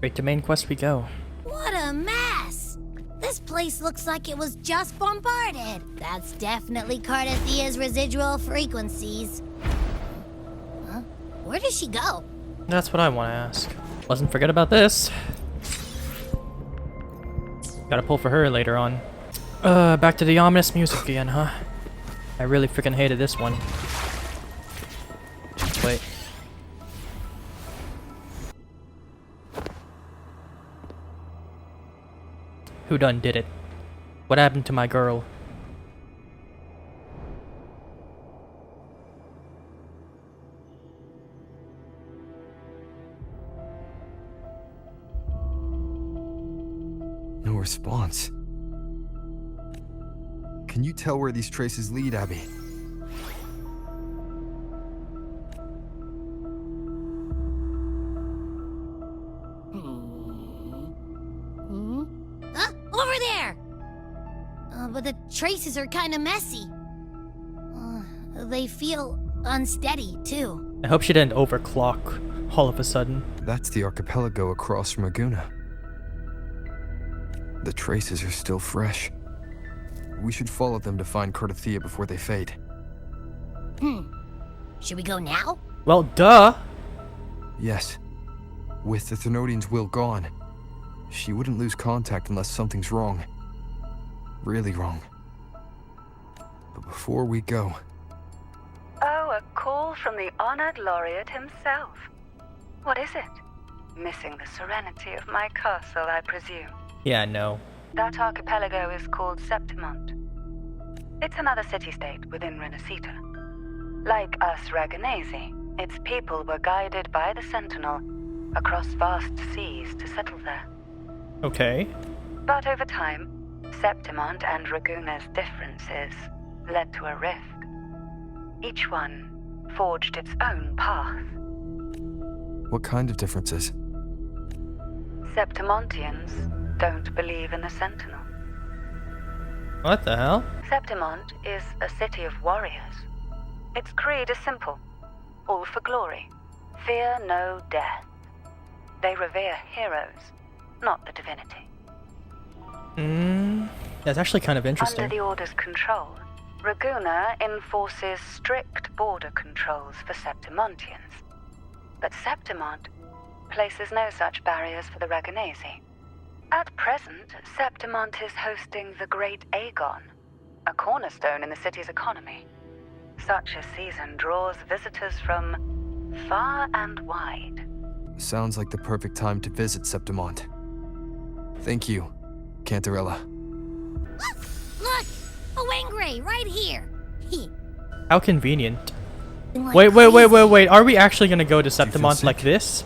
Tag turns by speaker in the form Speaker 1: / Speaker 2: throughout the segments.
Speaker 1: Straight to main quest we go.
Speaker 2: What a mess! This place looks like it was just bombarded. That's definitely Cardathia's residual frequencies. Huh? Where did she go?
Speaker 1: That's what I want to ask. Mustn't forget about this. Gotta pull for her later on. Back to the ominous music again, huh? I really freaking hated this one. Wait. Who done did it? What happened to my girl?
Speaker 3: No response. Can you tell where these traces lead, Abby?
Speaker 2: Over there! But the traces are kind of messy. They feel unsteady, too.
Speaker 1: I hope she didn't overclock all of a sudden.
Speaker 3: That's the archipelago across from Aguna. The traces are still fresh. We should follow them to find Cardathia before they fade.
Speaker 2: Should we go now?
Speaker 1: Well, duh!
Speaker 3: Yes. With the Thernoidian's will gone, she wouldn't lose contact unless something's wrong. Really wrong. But before we go...
Speaker 4: Oh, a call from the honored laureate himself. What is it? Missing the serenity of my castle, I presume.
Speaker 1: Yeah, no.
Speaker 4: That archipelago is called Septimont. It's another city-state within Renacita. Like us Raganesi, its people were guided by the Sentinel across vast seas to settle there.
Speaker 1: Okay.
Speaker 4: But over time, Septimont and Raguna's differences led to a rift. Each one forged its own path.
Speaker 3: What kind of differences?
Speaker 4: Septimontians don't believe in the Sentinel.
Speaker 1: What the hell?
Speaker 4: Septimont is a city of warriors. Its creed is simple. All for glory. Fear no death. They revere heroes, not the divinity.
Speaker 1: That's actually kind of interesting.
Speaker 4: Under the Order's control, Raguna enforces strict border controls for Septimontians. But Septimont places no such barriers for the Raganesi. At present, Septimont is hosting the Great Aegon, a cornerstone in the city's economy. Such a season draws visitors from far and wide.
Speaker 3: Sounds like the perfect time to visit Septimont. Thank you, Cantarella.
Speaker 2: Look! A Wangray right here!
Speaker 1: How convenient.
Speaker 2: Like
Speaker 1: Wait. Are we actually gonna go to Septimont like this?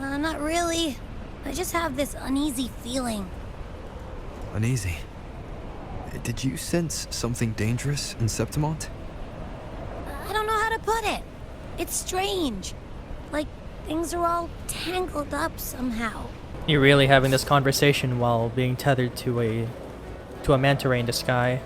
Speaker 2: Not really. I just have this uneasy feeling.
Speaker 3: Uneasy. Did you sense something dangerous in Septimont?
Speaker 2: I don't know how to put it. It's strange. Like, things are all tangled up somehow.
Speaker 1: You're really having this conversation while being tethered to a manta ray in the sky.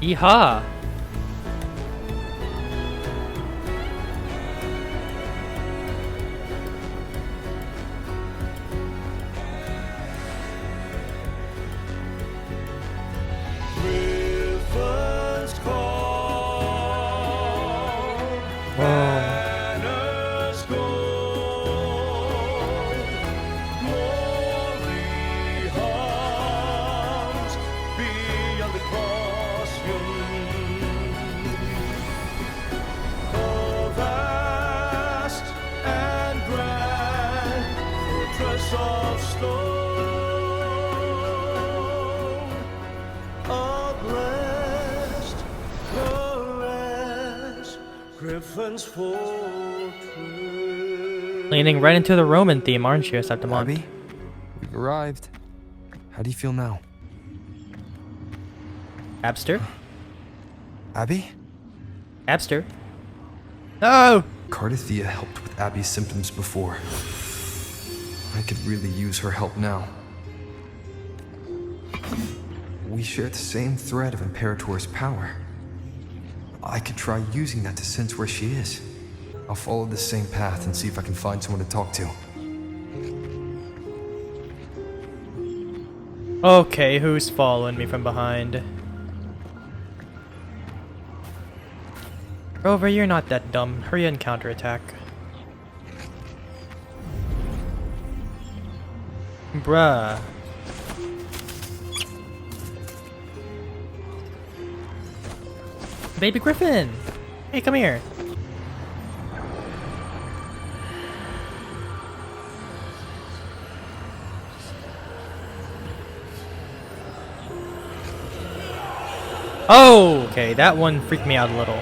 Speaker 1: Yeehaw! Leaning right into the Roman theme, aren't you, Septimont?
Speaker 3: Abby? We've arrived. How do you feel now?
Speaker 1: Abster?
Speaker 3: Abby?
Speaker 1: Abster? No!
Speaker 3: Cardathia helped with Abby's symptoms before. I could really use her help now. We share the same thread of Imperator's power. I could try using that to sense where she is. I'll follow the same path and see if I can find someone to talk to.
Speaker 1: Okay, who's following me from behind? Rover, you're not that dumb. Hurry and counterattack. Bruh. Baby Griffin! Hey, come here. Oh, okay, that one freaked me out a little.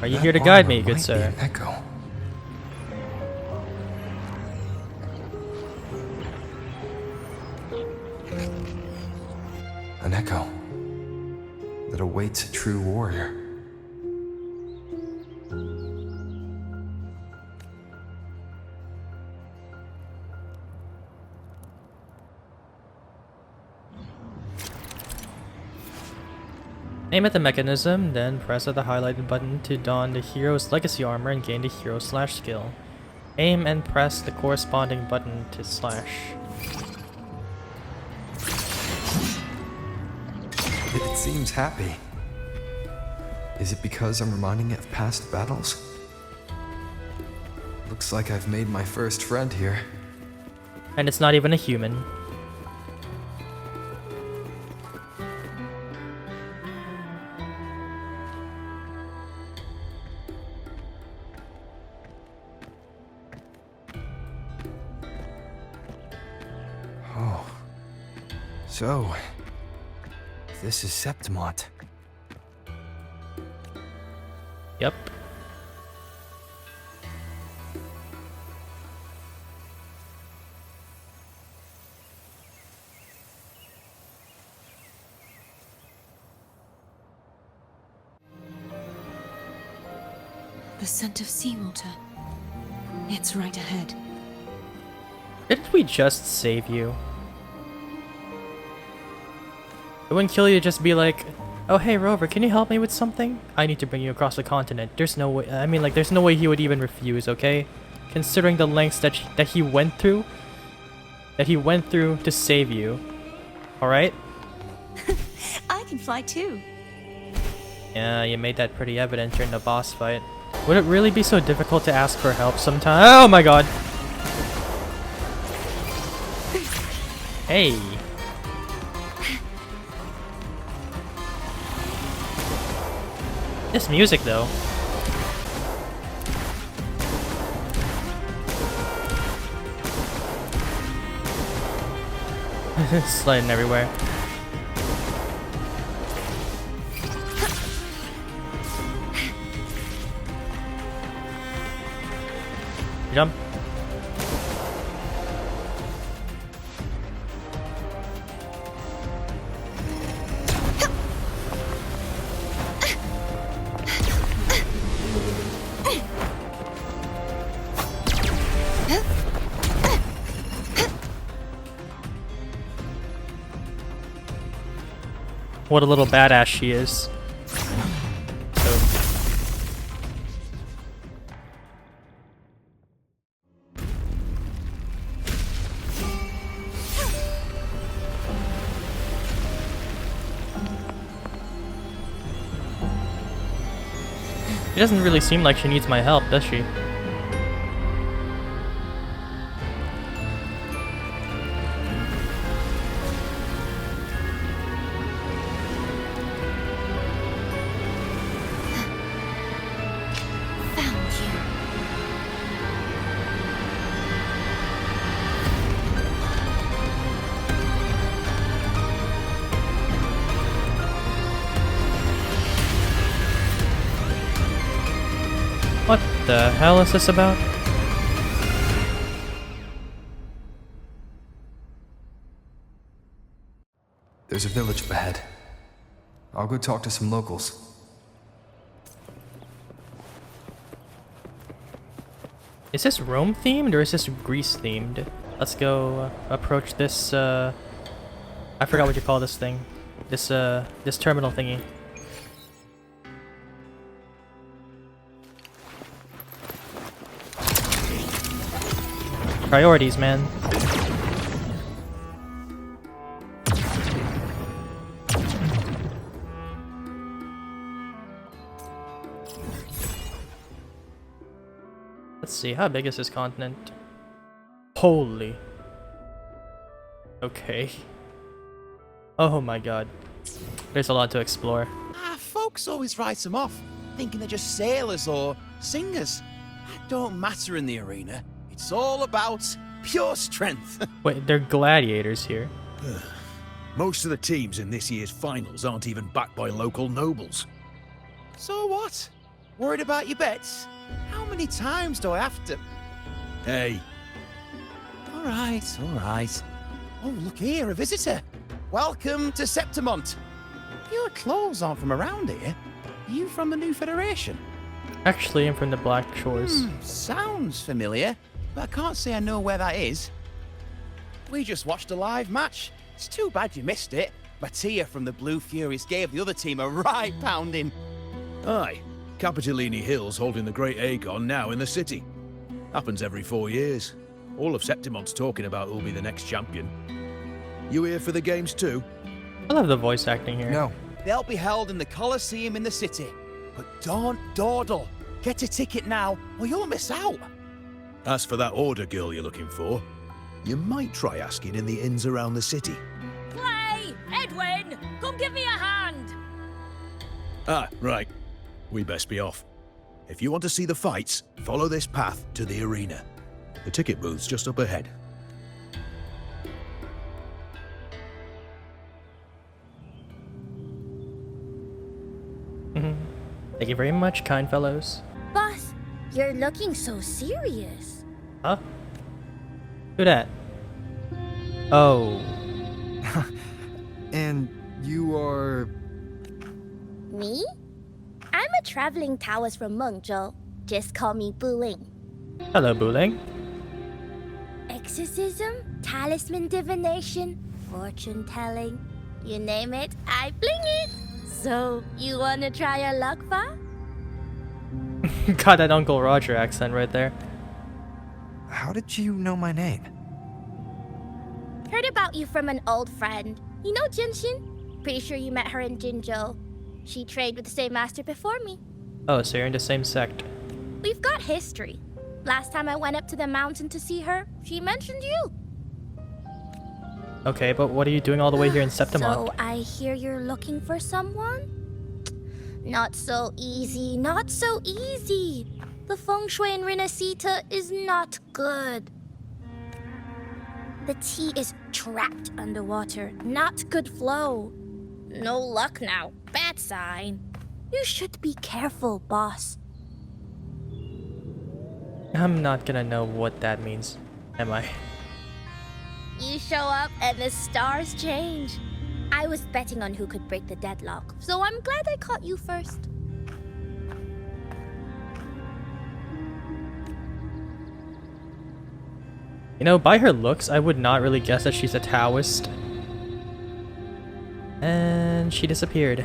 Speaker 1: Are you here to guide me, good sir?
Speaker 3: An echo. An echo that awaits a true warrior.
Speaker 1: Aim at the mechanism, then press at the highlighted button to don the hero's legacy armor and gain the hero slash skill. Aim and press the corresponding button to slash.
Speaker 3: It seems happy. Is it because I'm reminding it of past battles? Looks like I've made my first friend here.
Speaker 1: And it's not even a human.
Speaker 3: Oh. So, this is Septimont.
Speaker 1: Yep.
Speaker 5: The scent of seawater. It's right ahead.
Speaker 1: Didn't we just save you? It wouldn't kill you to just be like, oh hey Rover, can you help me with something? I need to bring you across the continent. There's no way, I mean like there's no way he would even refuse, okay? Considering the lengths that he went through to save you. Alright?
Speaker 5: I can fly too.
Speaker 1: Yeah, you made that pretty evident during the boss fight. Would it really be so difficult to ask for help sometime? Oh my god! Hey! This music though. Sliding everywhere. Jump. What a little badass she is. It doesn't really seem like she needs my help, does she? the hell is this about?
Speaker 3: There's a village up ahead. I'll go talk to some locals.
Speaker 1: Is this Rome themed or is this Greece themed? Let's go approach this, I forgot what you call this thing. This terminal thingy. Priorities, man. Let's see, how big is this continent? Holy. Okay. Oh my god. There's a lot to explore.
Speaker 6: Folks always write them off, thinking they're just sailors or singers. That don't matter in the arena. It's all about pure strength.
Speaker 1: Wait, they're gladiators here.
Speaker 7: Most of the teams in this year's finals aren't even backed by local nobles.
Speaker 6: So what? Worried about your bets? How many times do I have to...
Speaker 7: Hey,
Speaker 6: All right. Oh, look here, a visitor. Welcome to Septimont. Your clothes aren't from around here. Are you from the New Federation?
Speaker 1: Actually, I'm from the Black Shores.
Speaker 6: Sounds familiar, but I can't say I know where that is. We just watched a live match. It's too bad you missed it. Mattia from the Blue Furies gave the other team a right pounding.
Speaker 7: aye. Capitolini Hill's holding the Great Aegon now in the city. Happens every 4 years. All of Septimont's talking about who'll be the next champion. You here for the games too?
Speaker 1: I love the voice acting here.
Speaker 3: No,
Speaker 6: They'll be held in the Colosseum in the city. But don't dawdle. Get a ticket now, or you'll miss out.
Speaker 7: As for that order girl you're looking for, you might try asking in the inns around the city.
Speaker 8: Play! Edwin! Come give me a hand!
Speaker 7: Ah, right. We best be off. If you want to see the fights, follow this path to the arena. The ticket booth's just up ahead.
Speaker 1: Thank you very much, kind fellows.
Speaker 2: Boss, you're looking so serious.
Speaker 1: Huh? Who dat? Oh.
Speaker 3: and you are...
Speaker 2: Me? I'm a traveling Taoist from Mengzhou. Just call me Buling.
Speaker 1: Hello, Buling.
Speaker 2: Exorcism, talisman divination, fortune telling. You name it, I bling it. So, you wanna try your luck, fa?
Speaker 1: Got that Uncle Roger accent right there.
Speaker 3: How did you know my name?
Speaker 2: Heard about you from an old friend. You know Jinshin? Pretty sure you met her in Jinzhou. She trained with the same master before me.
Speaker 1: Oh, so you're in the same sect.
Speaker 2: We've got history. Last time I went up to the mountain to see her, she mentioned you.
Speaker 1: Okay, but what are you doing all the way here in Septimont?
Speaker 2: So I hear you're looking for someone? Not so easy, not so easy. The feng shui in Renacita is not good. The tea is trapped underwater, not good flow. No luck now, bad sign. You should be careful, boss.
Speaker 1: I'm not gonna know what that means, am I?
Speaker 2: You show up and the stars change. I was betting on who could break the deadlock, so I'm glad I caught you first.
Speaker 1: You know, by her looks, I would not really guess that she's a Taoist. And she disappeared.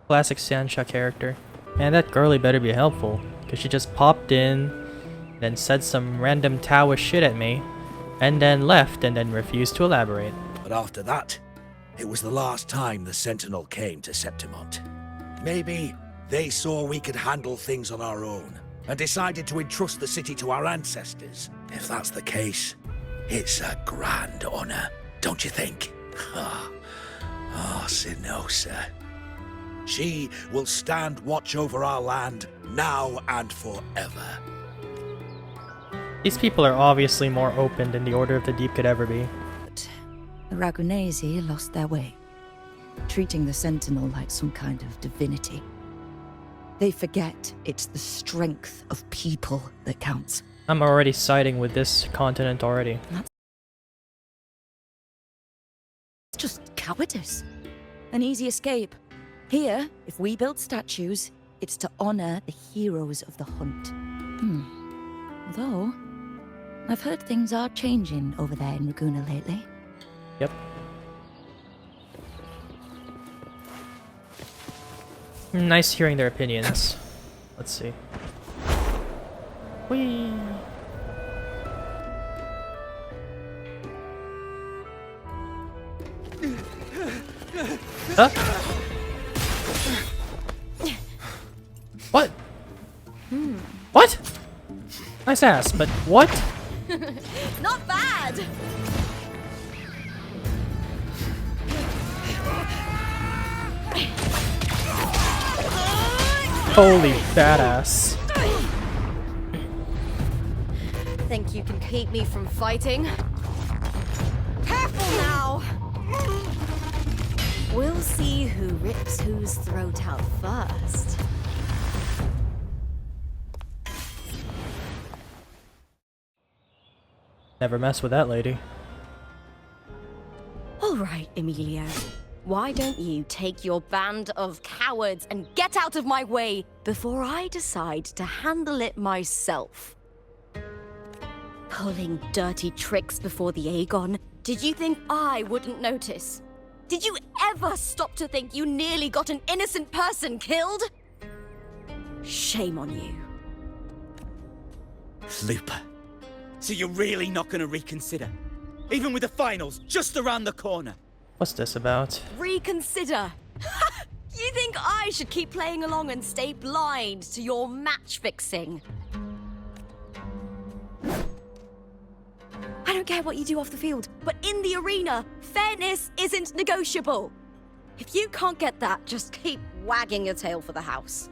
Speaker 1: Classic Sancha character. And that girlie better be helpful, because she just popped in, then said some random Taoist shit at me, and then left and then refused to elaborate.
Speaker 7: But after that, it was the last time the Sentinel came to Septimont. Maybe they saw we could handle things on our own and decided to entrust the city to our ancestors. If that's the case, it's a grand honor, don't you think? Oh, Sinosa. She will stand watch over our land now and forever.
Speaker 1: These people are obviously more open than the Order of the Deep could ever be.
Speaker 5: But the Ragunesi lost their way, treating the Sentinel like some kind of divinity. They forget it's the strength of people that counts.
Speaker 1: I'm already siding with this continent already.
Speaker 5: It's just cowardice. An easy escape. Here, if we build statues, it's to honor the heroes of the hunt. Although, I've heard things are changing over there in Laguna lately.
Speaker 1: Yep. Nice hearing their opinions. Let's see. Whee! Huh? What? What? Nice ass, but what?
Speaker 8: Not bad!
Speaker 1: Holy badass.
Speaker 8: Think you can keep me from fighting? Careful now! We'll see who rips whose throat out first.
Speaker 1: Never mess with that lady.
Speaker 8: All right, Emilio. Why don't you take your band of cowards and get out of my way before I decide to handle it myself? Pulling dirty tricks before the Aegon? Did you think I wouldn't notice? Did you ever stop to think you nearly got an innocent person killed? Shame on you.
Speaker 6: Lupa. So you're really not going to reconsider? Even with the finals just around the corner?
Speaker 1: What's this about?
Speaker 8: Reconsider. You think I should keep playing along and stay blind to your match fixing? I don't care what you do off the field, but in the arena, fairness isn't negotiable. If you can't get that, just keep wagging your tail for the house.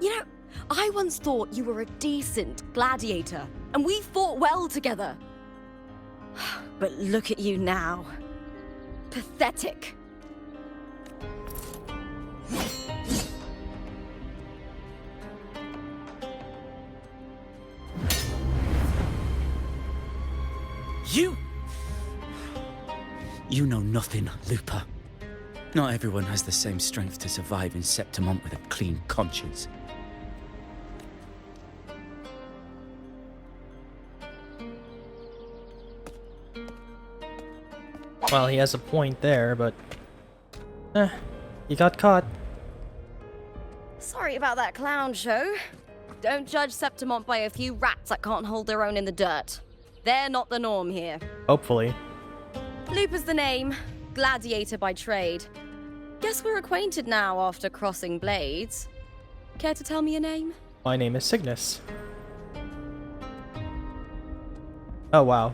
Speaker 8: You know, I once thought you were a decent gladiator, and we fought well together. But look at you now. Pathetic.
Speaker 6: You know nothing, Lupa. Not everyone has the same strength to survive in Septimont with a clean conscience.
Speaker 1: Well, he has a point there, but... you got caught.
Speaker 8: Sorry about that clown show. Don't judge Septimont by a few rats that can't hold their own in the dirt. They're not the norm here.
Speaker 1: Hopefully.
Speaker 8: Lupa's the name, gladiator by trade. Guess we're acquainted now after crossing blades. Care to tell me your name?
Speaker 1: My name is Cygnus. Oh, wow.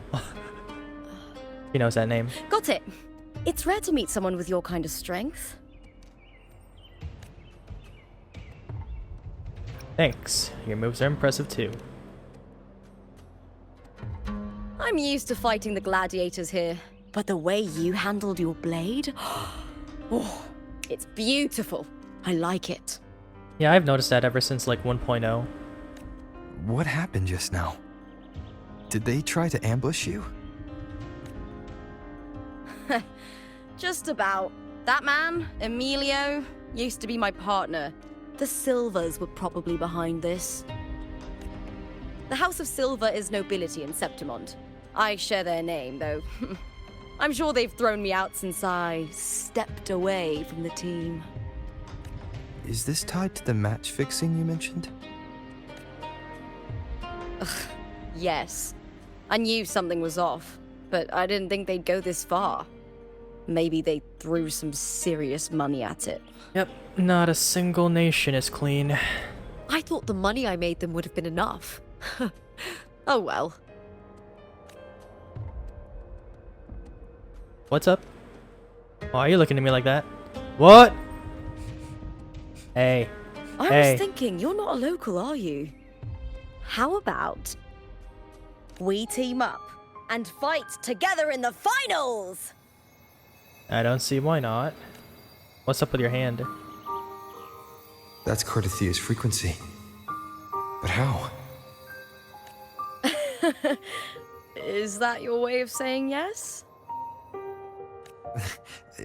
Speaker 1: He knows that name.
Speaker 8: Got it. It's rare to meet someone with your kind of strength.
Speaker 1: Thanks. Your moves are impressive too.
Speaker 8: I'm used to fighting the gladiators here, but the way you handled your blade... Oh, it's beautiful. I like it.
Speaker 1: Yeah, I've noticed that ever since like 1.0.
Speaker 3: What happened just now? Did they try to ambush you?
Speaker 8: Just about. That man, Emilio, used to be my partner. The Silvers were probably behind this. The House of Silver is nobility in Septimont. I share their name, though. I'm sure they've thrown me out since I stepped away from the team.
Speaker 3: Is this tied to the match fixing you mentioned?
Speaker 8: Yes. I knew something was off, but I didn't think they'd go this far. Maybe they threw some serious money at it.
Speaker 1: Yep, not a single nation is clean.
Speaker 9: I thought the money I made them would have been enough. Oh well.
Speaker 1: What's up? Why are you looking at me like that? What? Hey.
Speaker 8: I was thinking, you're not a local, are you? How about we team up and fight together in the finals?
Speaker 1: I don't see why not. What's up with your hand?
Speaker 3: That's Cardathia's frequency. But how?
Speaker 5: Is that your way of saying yes?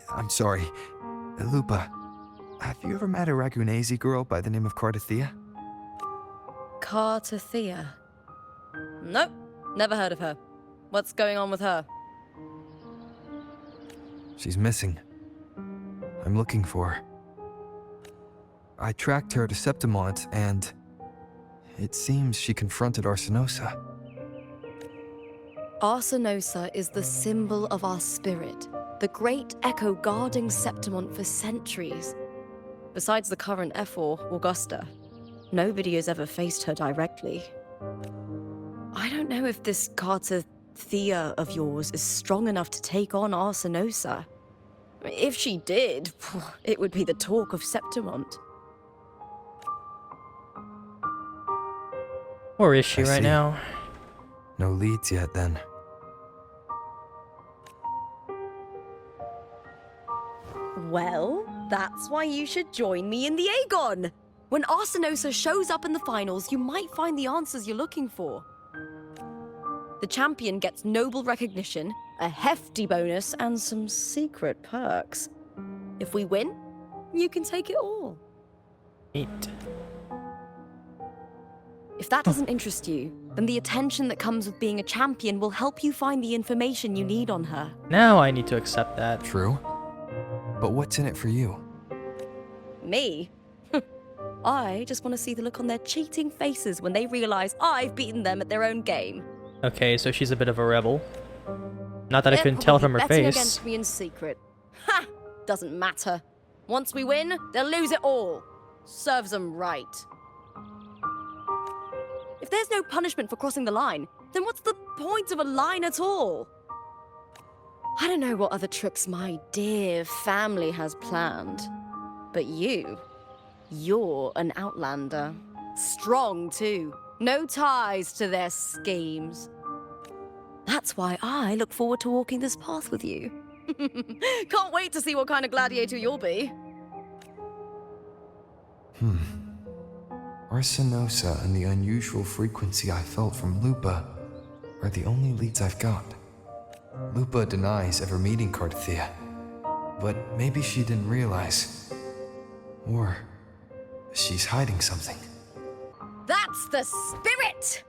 Speaker 3: I'm sorry. Lupa, have you ever met a Ragunese girl by the name of Cardathia?
Speaker 5: Cardathia? Nope, never heard of her. What's going on with her?
Speaker 3: She's missing. I'm looking for her. I tracked her to Septimont, and it seems she confronted Arsinosa.
Speaker 5: Arsinosa is the symbol of our spirit, the great echo guarding Septimont for centuries. Besides the current Ephor, Augusta, nobody has ever faced her directly. I don't know if this Cardathia of yours is strong enough to take on Arsinosa. If she did, it would be the talk of Septimont.
Speaker 1: Where is she
Speaker 3: I
Speaker 1: right
Speaker 3: see.
Speaker 1: now?
Speaker 3: No leads yet, then.
Speaker 5: Well, that's why you should join me in the Aegon! When Arsinosa shows up in the finals, you might find the answers you're looking for. The champion gets noble recognition, a hefty bonus, and some secret perks. If we win, you can take it all.
Speaker 1: Neat.
Speaker 5: If that doesn't interest you, then the attention that comes with being a champion will help you find the information you need on her.
Speaker 1: Now I need to accept that.
Speaker 3: True. But what's in it for you?
Speaker 5: Me? I just want to see the look on their cheating faces when they realize I've beaten them at their own game.
Speaker 1: Okay, so she's a bit of a rebel. Not that I
Speaker 5: They're
Speaker 1: couldn't tell from
Speaker 5: probably
Speaker 1: her
Speaker 5: betting
Speaker 1: face.
Speaker 5: against me in secret. Ha! Doesn't matter. Once we win, they'll lose it all. Serves them right. If there's no punishment for crossing the line, then what's the point of a line at all? I don't know what other tricks my dear family has planned, but you're an outlander. Strong, too. No ties to their schemes. That's why I look forward to walking this path with you. Can't wait to see what kind of gladiator you'll be.
Speaker 3: Arsinosa and the unusual frequency I felt from Lupa are the only leads I've got. Lupa denies ever meeting Cardathia, but maybe she didn't realize. Or she's hiding something.
Speaker 5: That's the spirit!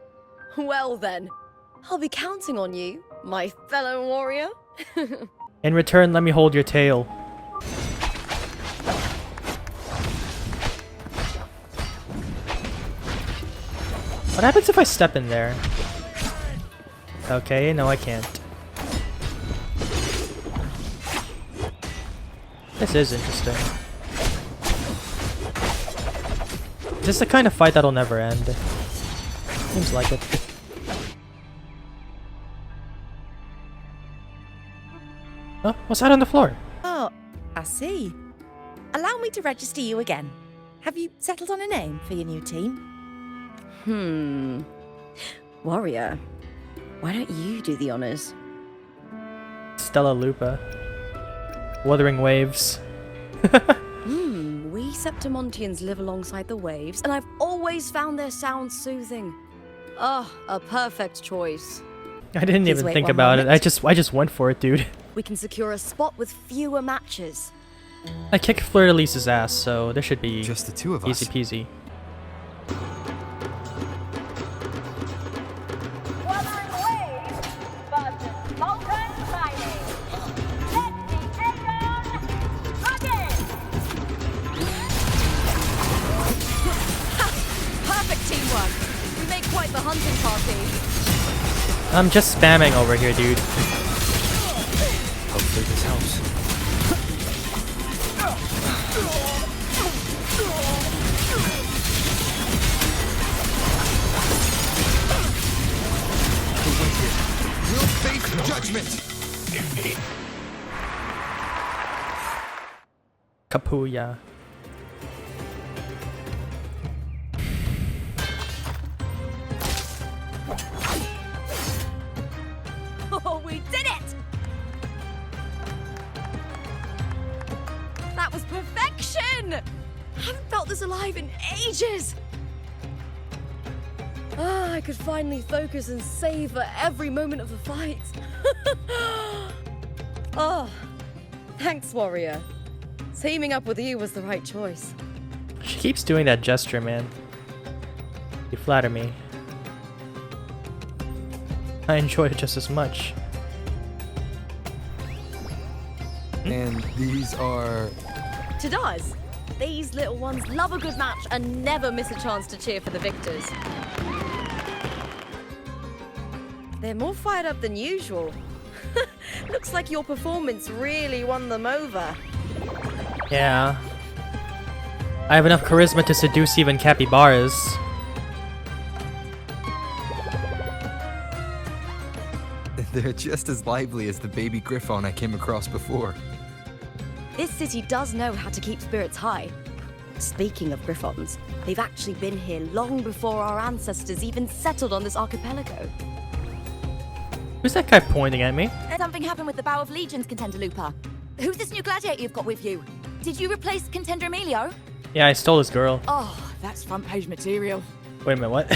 Speaker 5: Well then, I'll be counting on you, my fellow warrior.
Speaker 1: In return, let me hold your tail. What happens if I step in there? Okay, no I can't. This is interesting. Is this the kind of fight that'll never end? Seems like it. Oh, what's that on the floor?
Speaker 10: Oh, I see. Allow me to register you again. Have you settled on a name for your new team?
Speaker 5: Warrior, why don't you do the honors?
Speaker 1: Stella Lupa. Wuthering Waves.
Speaker 5: We Septimontians live alongside the waves, and I've always found their sound soothing. Oh, a perfect choice.
Speaker 1: I didn't
Speaker 10: Please
Speaker 1: even
Speaker 10: wait
Speaker 1: think
Speaker 10: one
Speaker 1: about it.
Speaker 10: moment.
Speaker 1: I just went for it, dude.
Speaker 5: We can secure a spot with fewer matches.
Speaker 1: I kicked Fleur-de-Lis's ass, so there should be
Speaker 3: Just the two of us.
Speaker 1: easy peasy.
Speaker 11: Wuthering Waves versus Molten Fighting. Let the Aegon again!
Speaker 5: Perfect teamwork. We make quite the hunting party.
Speaker 1: I'm just spamming over here, dude.
Speaker 3: Hopefully this helps. We'll face judgment!
Speaker 1: Kapuya.
Speaker 5: Oh, we did it! That was perfection!
Speaker 8: I haven't felt this alive in ages. Ah, I could finally focus and savor every moment of the fight. Oh, thanks, warrior. Teaming up with you was the right choice.
Speaker 1: She keeps doing that gesture, man. You flatter me. I enjoy it just as much.
Speaker 3: And these are...
Speaker 8: Tadars, these little ones love a good match and never miss a chance to cheer for the victors. They're more fired up than usual. Looks like your performance really won them over.
Speaker 1: Yeah. I have enough charisma to seduce even capybaras.
Speaker 3: They're just as lively as the baby griffon I came across before.
Speaker 8: This city does know how to keep spirits high. Speaking of griffons, they've actually been here long before our ancestors even settled on this archipelago.
Speaker 1: Who's that guy pointing at me?
Speaker 5: Something happened with the Bow of Legions, Contender Lupa. Who's this new gladiator you've got with you? Did you replace Contender Emilio?
Speaker 1: Yeah, I stole his girl.
Speaker 5: Oh, that's front page material.
Speaker 1: Wait a minute, what?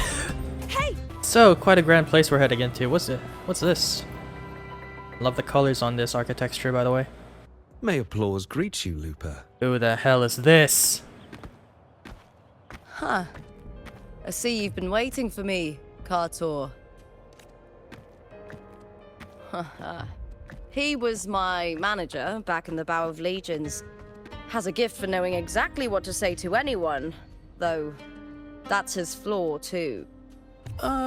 Speaker 5: Hey!
Speaker 1: So, quite a grand place we're heading into. What's this? Love the colors on this architecture, by the way.
Speaker 12: May applause greet you, Lupa.
Speaker 1: Who the hell is this?
Speaker 8: Huh. I see you've been waiting for me, Kartor. He was my manager back in the Bow of Legions. Has a gift for knowing exactly what to say to anyone, though that's his flaw too.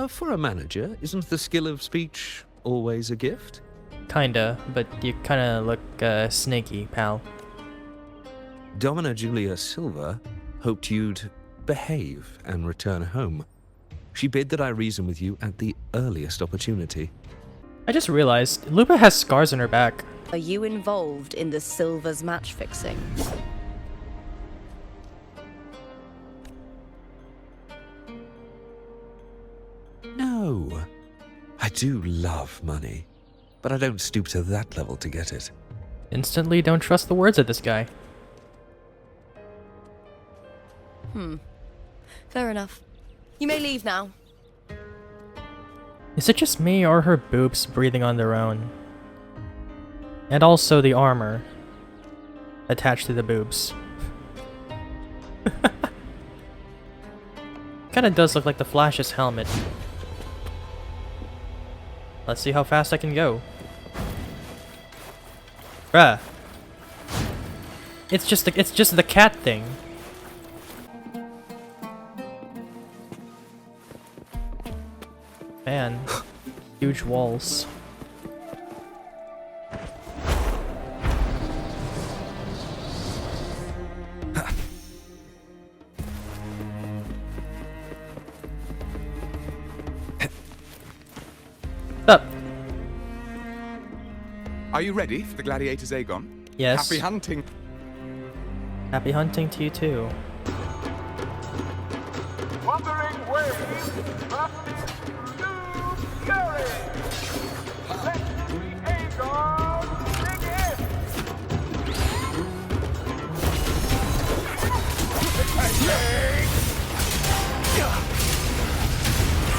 Speaker 12: For a manager, isn't the skill of speech always a gift?
Speaker 1: Kinda, but you kinda look snaky, pal.
Speaker 12: Domina Julia Silva hoped you'd behave and return home. She bid that I reason with you at the earliest opportunity.
Speaker 1: I just realized, Lupa has scars on her back.
Speaker 8: Are you involved in the Silver's match fixing?
Speaker 12: No. I do love money, but I don't stoop to that level to get it.
Speaker 1: Instantly don't trust the words of this guy.
Speaker 8: Fair enough. You may leave now.
Speaker 1: Is it just me or are her boobs breathing on their own? And also the armor attached to the boobs. Kinda does look like the Flash's helmet. Let's see how fast I can go. Bruh. It's just the cat thing. Man. Huge walls. Up.
Speaker 13: Are you ready for the gladiator's Aegon?
Speaker 1: Yes.
Speaker 13: Happy hunting.
Speaker 1: Happy hunting to you too.
Speaker 11: Wuthering waves versus Fury. Let the Aegon begin.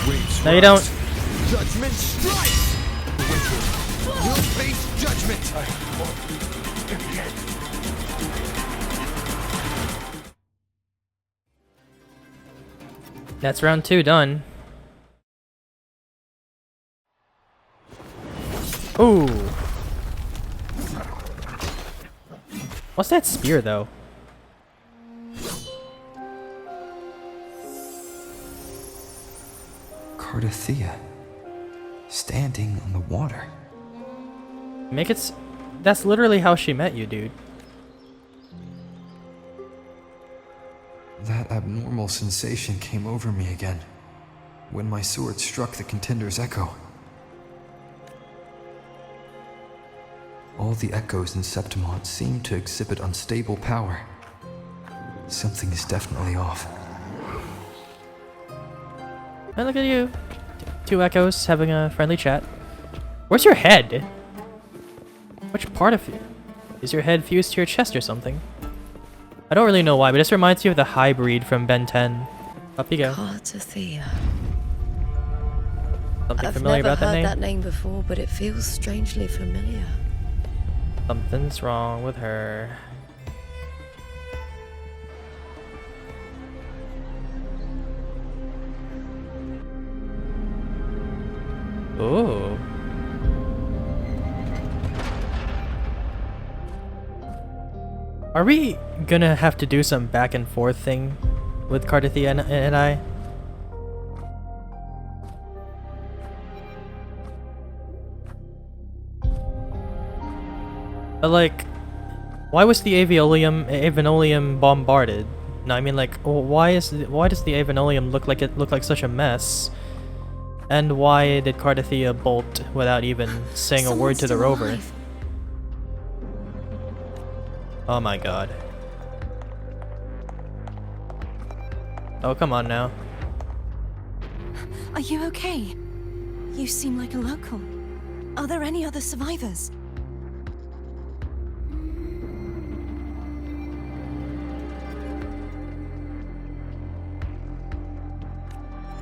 Speaker 3: Waves
Speaker 1: No, you don't.
Speaker 3: Judgment strikes! You'll face judgment!
Speaker 1: That's round 2 done. Ooh. What's that spear though?
Speaker 3: Cardathea. Standing on the water.
Speaker 1: Make it that's literally how she met you, dude.
Speaker 3: That abnormal sensation came over me again, when my sword struck the contender's echo. All the echoes in Septimont seem to exhibit unstable power. Something is definitely off.
Speaker 1: Hey, look at you. Two echoes having a friendly chat. Where's your head? Which part of you? Is your head fused to your chest or something? I don't really know why, but this reminds me of the hybrid from Ben 10. Up you go.
Speaker 9: Cartathea.
Speaker 1: Something
Speaker 9: I've
Speaker 1: familiar
Speaker 9: never
Speaker 1: about that
Speaker 9: heard
Speaker 1: name?
Speaker 9: that name before, but it feels strangely familiar.
Speaker 1: Something's wrong with her. Ooh. Are we gonna have to do some back and forth thing with Cartathea and I? But like, why was the Avenolium bombarded? No, I mean like, why does the Avenolium look like such a mess? And why did Cartathea bolt without even saying a word to the rover?
Speaker 8: Alive.
Speaker 1: Oh my god. Oh, come on now.
Speaker 8: Are you okay? You seem like a local. Are there any other survivors?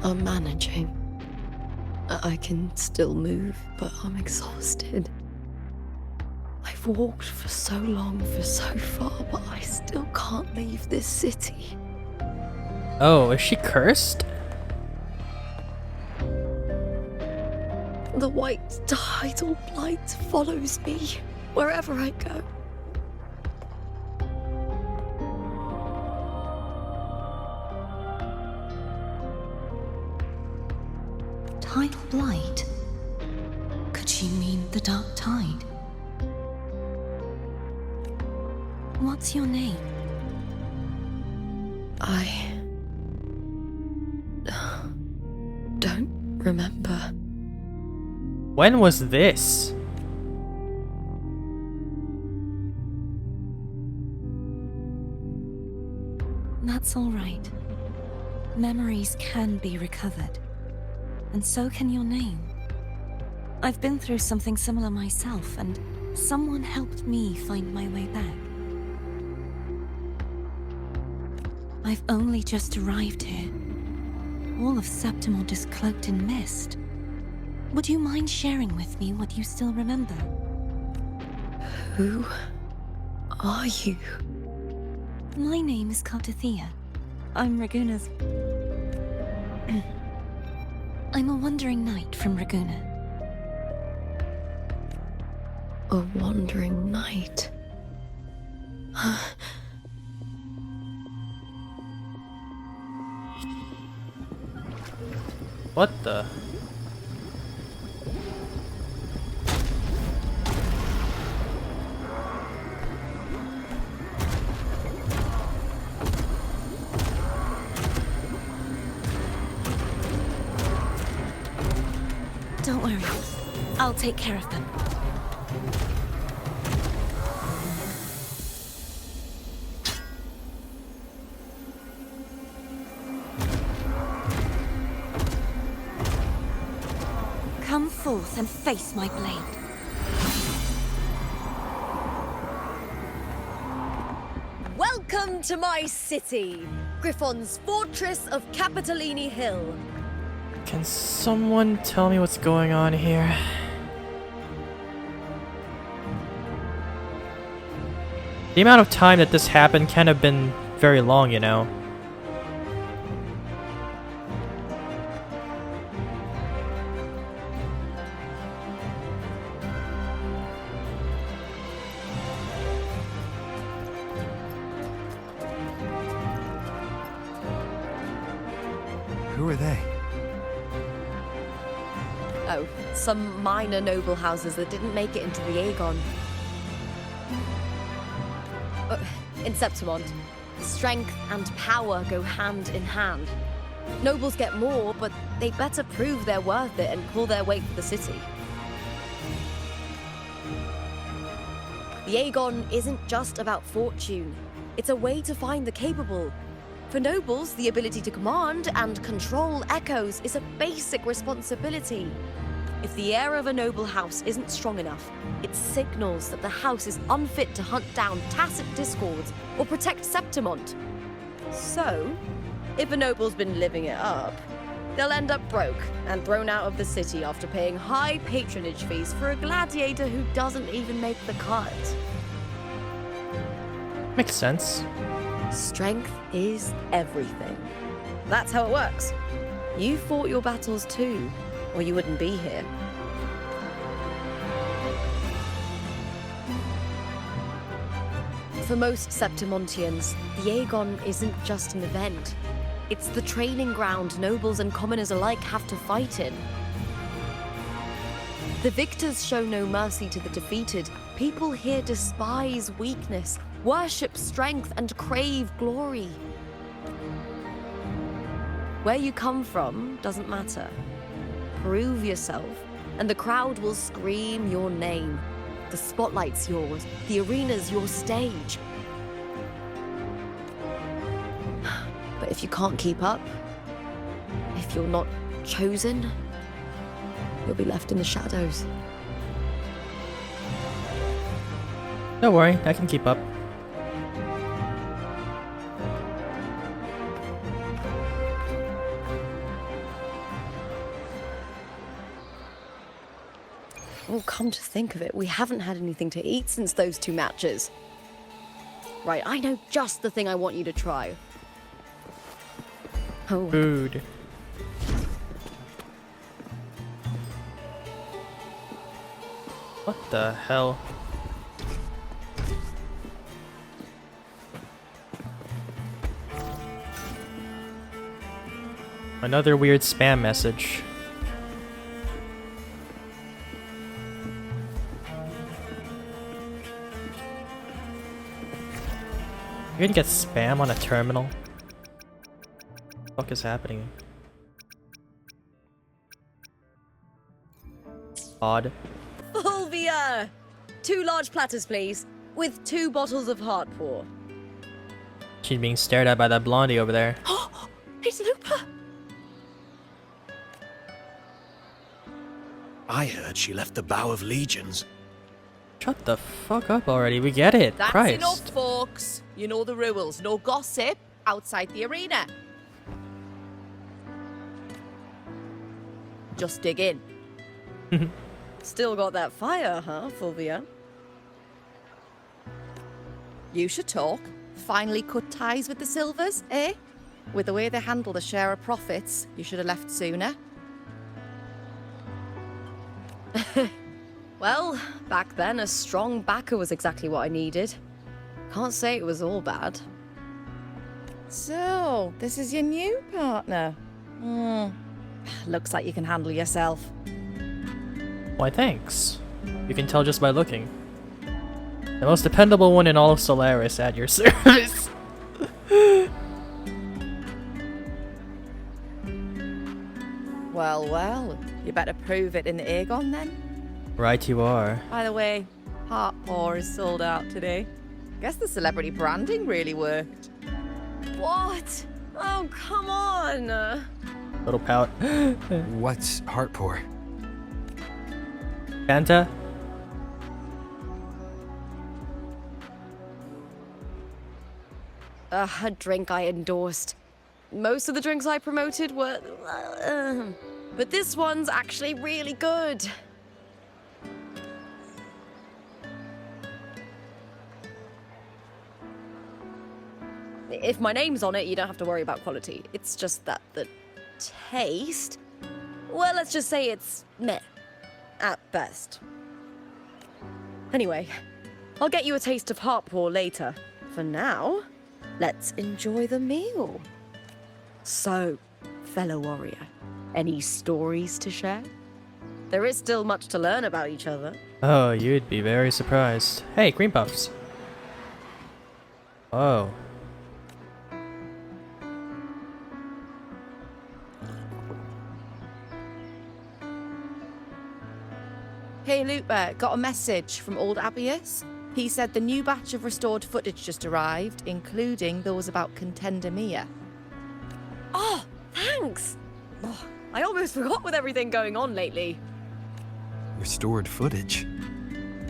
Speaker 9: I'm managing. I can still move, but I'm exhausted. I've walked for so long, for so far, but I still can't leave this city.
Speaker 1: Oh, is she cursed?
Speaker 9: The white tidal blight follows me wherever I go.
Speaker 8: Tidal blight? Could she mean the dark tide? What's your name?
Speaker 9: I don't remember.
Speaker 1: When was this?
Speaker 8: That's all right. Memories can be recovered. And so can your name. I've been through something similar myself, and someone helped me find my way back. I've only just arrived here. All of Septimont is cloaked in mist. Would you mind sharing with me what you still remember?
Speaker 9: Who are you?
Speaker 8: My name is Cartathea. I'm Raguna's... I'm a wandering knight from Raguna.
Speaker 9: A wandering knight.
Speaker 1: What the?
Speaker 8: Don't worry. I'll take care of them. Come forth and face my blade.
Speaker 9: Welcome to my city, Griffon's fortress of Capitolini Hill.
Speaker 1: Can someone tell me what's going on here? The amount of time that this happened can't have been very long, you know.
Speaker 3: Who are they?
Speaker 9: Oh, some minor noble houses that didn't make it into the Aegon. In Septimont, strength and power go hand in hand. Nobles get more, but they better prove they're worth it and pull their weight for the city. The Aegon isn't just about fortune. It's a way to find the capable. For nobles, the ability to command and control echoes is a basic responsibility.
Speaker 8: If the heir of a noble house isn't strong enough, it signals that the house is unfit to hunt down tacit discords or protect Septimont. So, if a noble's been living it up, they'll end up broke and thrown out of the city after paying high patronage fees for a gladiator who doesn't even make the cut.
Speaker 1: Makes sense.
Speaker 8: Strength is everything. That's how it works. You fought your battles too, or you wouldn't be here. For most Septimontians, the Aegon isn't just an event. It's the training ground nobles and commoners alike have to fight in. The victors show no mercy to the defeated. People here despise weakness, worship strength, and crave glory. Where you come from doesn't matter. Prove yourself, and the crowd will scream your name. The spotlight's yours, the arena's your stage. But if you can't keep up, if you're not chosen, you'll be left in the shadows.
Speaker 1: Don't worry, I can keep up.
Speaker 8: Oh, come to think of it, we haven't had anything to eat since those 2 matches. Right, I know just the thing I want you to try. Oh.
Speaker 1: Food. What the hell? Another weird spam message. You're gonna get spam on a terminal? What the fuck is happening? Odd.
Speaker 8: Fulvia! 2 large platters, please, with 2 bottles of heart pour.
Speaker 1: She's being stared at by that blondie over there.
Speaker 8: Oh, it's Lupa!
Speaker 7: I heard she left the Bow of Legions.
Speaker 1: Shut the fuck up already, we get it.
Speaker 10: That's
Speaker 1: Christ.
Speaker 10: enough, folks. You know the rules. No gossip outside the arena. Just dig in.
Speaker 8: Still got that fire, huh, Fulvia?
Speaker 10: You should talk. Finally cut ties with the Silvers, eh? With the way they handle the share of profits, you should have left sooner.
Speaker 8: Well, back then, a strong backer was exactly what I needed. Can't say it was all bad.
Speaker 10: So, this is your new partner. Looks like you can handle yourself.
Speaker 1: Why thanks. You can tell just by looking. The most dependable one in all of Solaris at your service.
Speaker 10: Well, well. You better prove it in the Aegon then.
Speaker 1: Right you are.
Speaker 10: By the way, Heart Pour is sold out today. Guess the celebrity branding really worked.
Speaker 8: What? Oh, come on!
Speaker 1: Little pout.
Speaker 3: What's heart pour?
Speaker 1: Fanta?
Speaker 8: A drink I endorsed. Most of the drinks I promoted were... but this one's actually really good. If my name's on it, you don't have to worry about quality. It's just that the taste... well, let's just say it's meh. At best. Anyway, I'll get you a taste of heart pour later. For now, let's enjoy the meal. So, fellow warrior, any stories to share? There is still much to learn about each other.
Speaker 1: Oh, you'd be very surprised. Hey, cream puffs. Oh.
Speaker 10: Hey Lupa, got a message from old Abius. He said the new batch of restored footage just arrived, including those about Contender Mia.
Speaker 8: Oh, thanks! Oh, I almost forgot with everything going on lately.
Speaker 3: Restored footage?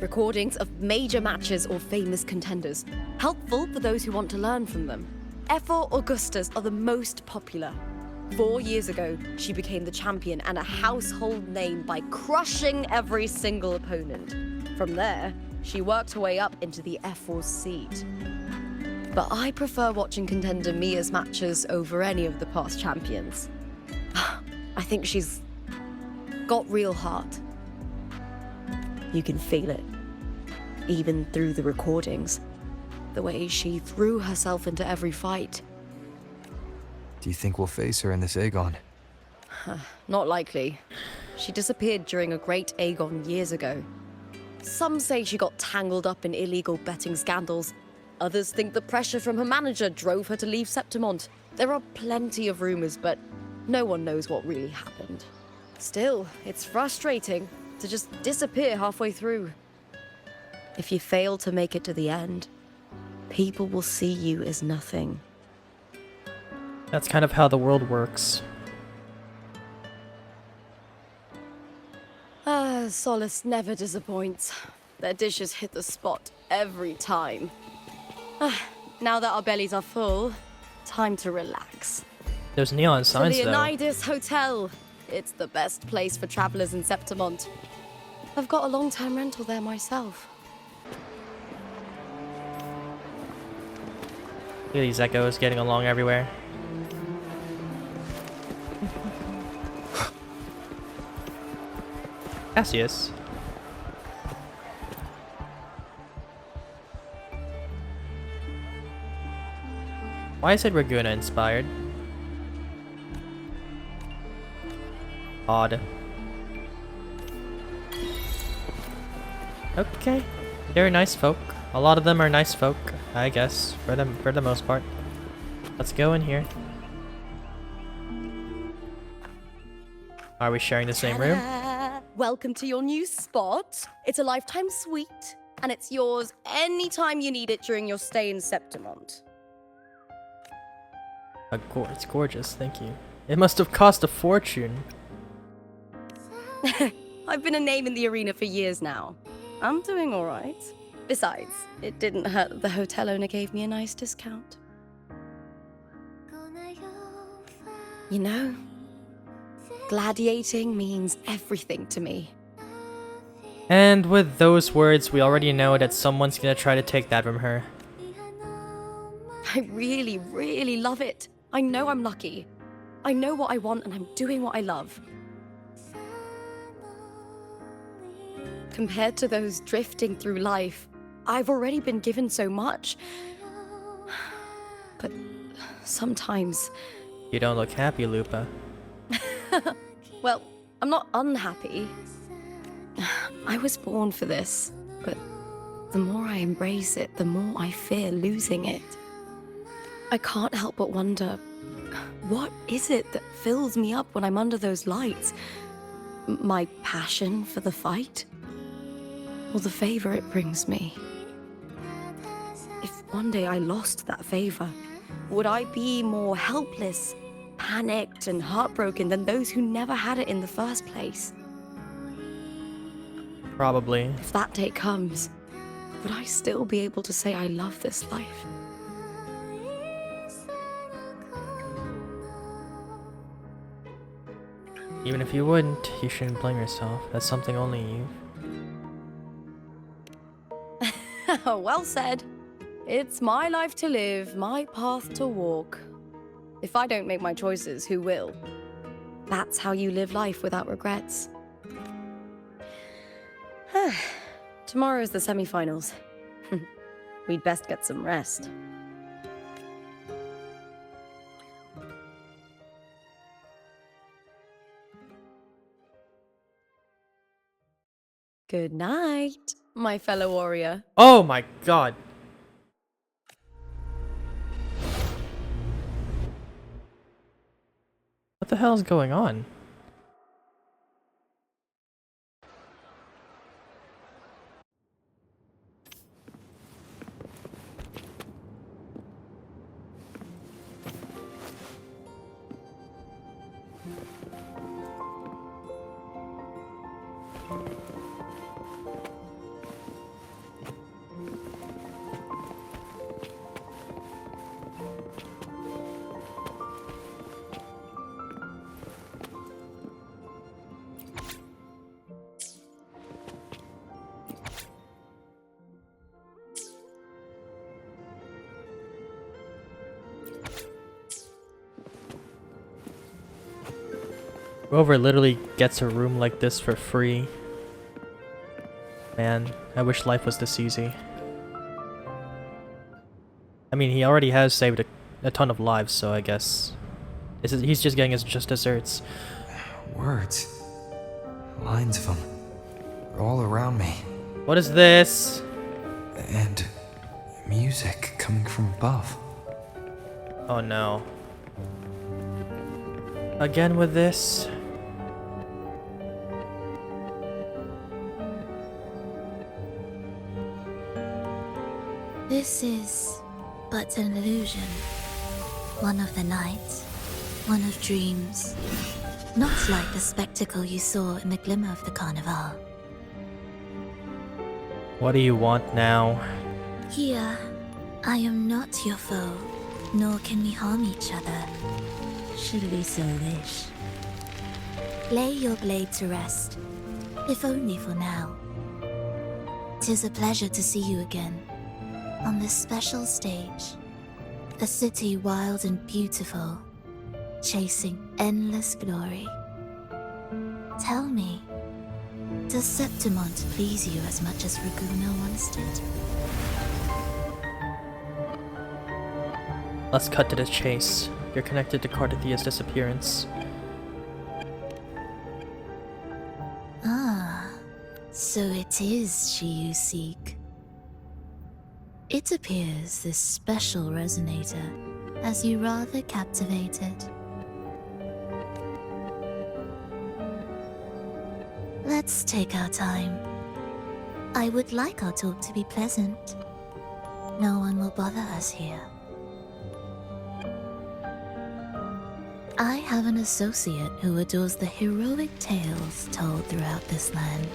Speaker 8: Recordings of major matches or famous contenders. Helpful for those who want to learn from them. F4 Augustas are the most popular. 4 years ago, she became the champion and a household name by crushing every single opponent. From there, she worked her way up into the F4 seat. But I prefer watching contender Mia's matches over any of the past champions. I think she's got real heart. You can feel it, even through the recordings. The way she threw herself into every fight.
Speaker 3: Do you think we'll face her in this Aegon?
Speaker 8: Not likely. She disappeared during a great Aegon years ago. Some say she got tangled up in illegal betting scandals. Others think the pressure from her manager drove her to leave Septimont. There are plenty of rumors, but no one knows what really happened. Still, it's frustrating to just disappear halfway through. If you fail to make it to the end, people will see you as nothing.
Speaker 1: That's kind of how the world works.
Speaker 8: Solace never disappoints. Their dishes hit the spot every time. Now that our bellies are full, time to relax.
Speaker 1: There's neon signs
Speaker 8: To the
Speaker 1: though.
Speaker 8: Leonidas Hotel. It's the best place for travelers in Septimont. I've got a long-term rental there myself.
Speaker 1: Look at these echoes getting along everywhere. Cassius. Why is it Raguna inspired? Odd. Okay. They're nice folk. A lot of them are nice folk, I guess, for the most part. Let's go in here. Are we sharing the same room?
Speaker 8: Welcome to your new spot. It's a lifetime suite, and it's yours anytime you need it during your stay in Septimont.
Speaker 1: It's gorgeous, thank you. It must have cost a fortune.
Speaker 8: I've been a name in the arena for years now. I'm doing all right. Besides, it didn't hurt that the hotel owner gave me a nice discount. You know, gladiating means everything to me.
Speaker 1: And with those words, we already know that someone's gonna try to take that from her.
Speaker 8: I really, really love it. I know I'm lucky. I know what I want and I'm doing what I love. Compared to those drifting through life, I've already been given so much. But sometimes...
Speaker 1: You don't look happy, Lupa.
Speaker 8: Well, I'm not unhappy. I was born for this, but the more I embrace it, the more I fear losing it. I can't help but wonder, what is it that fills me up when I'm under those lights? My passion for the fight? Or the favor it brings me? If one day I lost that favor, would I be more helpless, panicked, and heartbroken than those who never had it in the first place?
Speaker 1: Probably.
Speaker 8: If that day comes, would I still be able to say I love this life?
Speaker 1: Even if you wouldn't, you shouldn't blame yourself. That's something only you.
Speaker 8: Well said. It's my life to live, my path to walk. If I don't make my choices, who will? That's how you live life without regrets. Tomorrow's the semi-finals. We'd best get some rest. Good night, my fellow warrior.
Speaker 1: Oh my god. What the hell is going on? Rover literally gets a room like this for free. Man, I wish life was this easy. I mean, he already has saved a ton of lives, so I guess he's just getting his just desserts.
Speaker 3: Words. Lines of them. They're all around me.
Speaker 1: What is this?
Speaker 3: And music coming from above.
Speaker 1: Oh no. Again with this?
Speaker 2: This is but an illusion. One of the nights, one of dreams. Not like the spectacle you saw in the glimmer of the carnival.
Speaker 1: What do you want now?
Speaker 2: Here, I am not your foe, nor can we harm each other. Should we so wish. Lay your blade to rest, if only for now. 'Tis a pleasure to see you again, on this special stage. A city wild and beautiful, chasing endless glory. Tell me, does Septimont please you as much as Raguna once did?
Speaker 1: Let's cut to the chase. You're connected to Cardathia's disappearance.
Speaker 2: Ah, so it is she you seek. It appears this special resonator has you rather captivated. Let's take our time. I would like our talk to be pleasant. No one will bother us here. I have an associate who adores the heroic tales told throughout this land.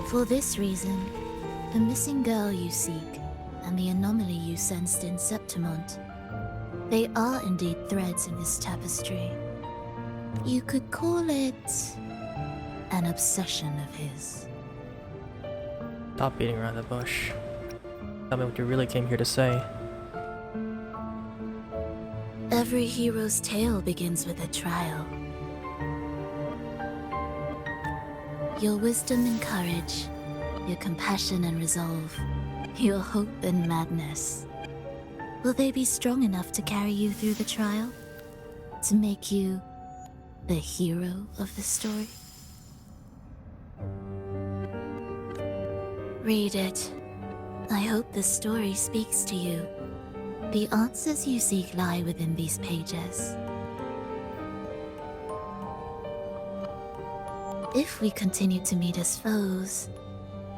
Speaker 2: For this reason, the missing girl you seek and the anomaly you sensed in Septimont, they are indeed threads in this tapestry. You could call it an obsession of his.
Speaker 1: Stop beating around the bush. Tell me what you really came here to say.
Speaker 2: Every hero's tale begins with a trial. Your wisdom and courage, your compassion and resolve, your hope and madness. Will they be strong enough to carry you through the trial? To make you the hero of the story? Read it. I hope the story speaks to you. The answers you seek lie within these pages. If we continue to meet as foes,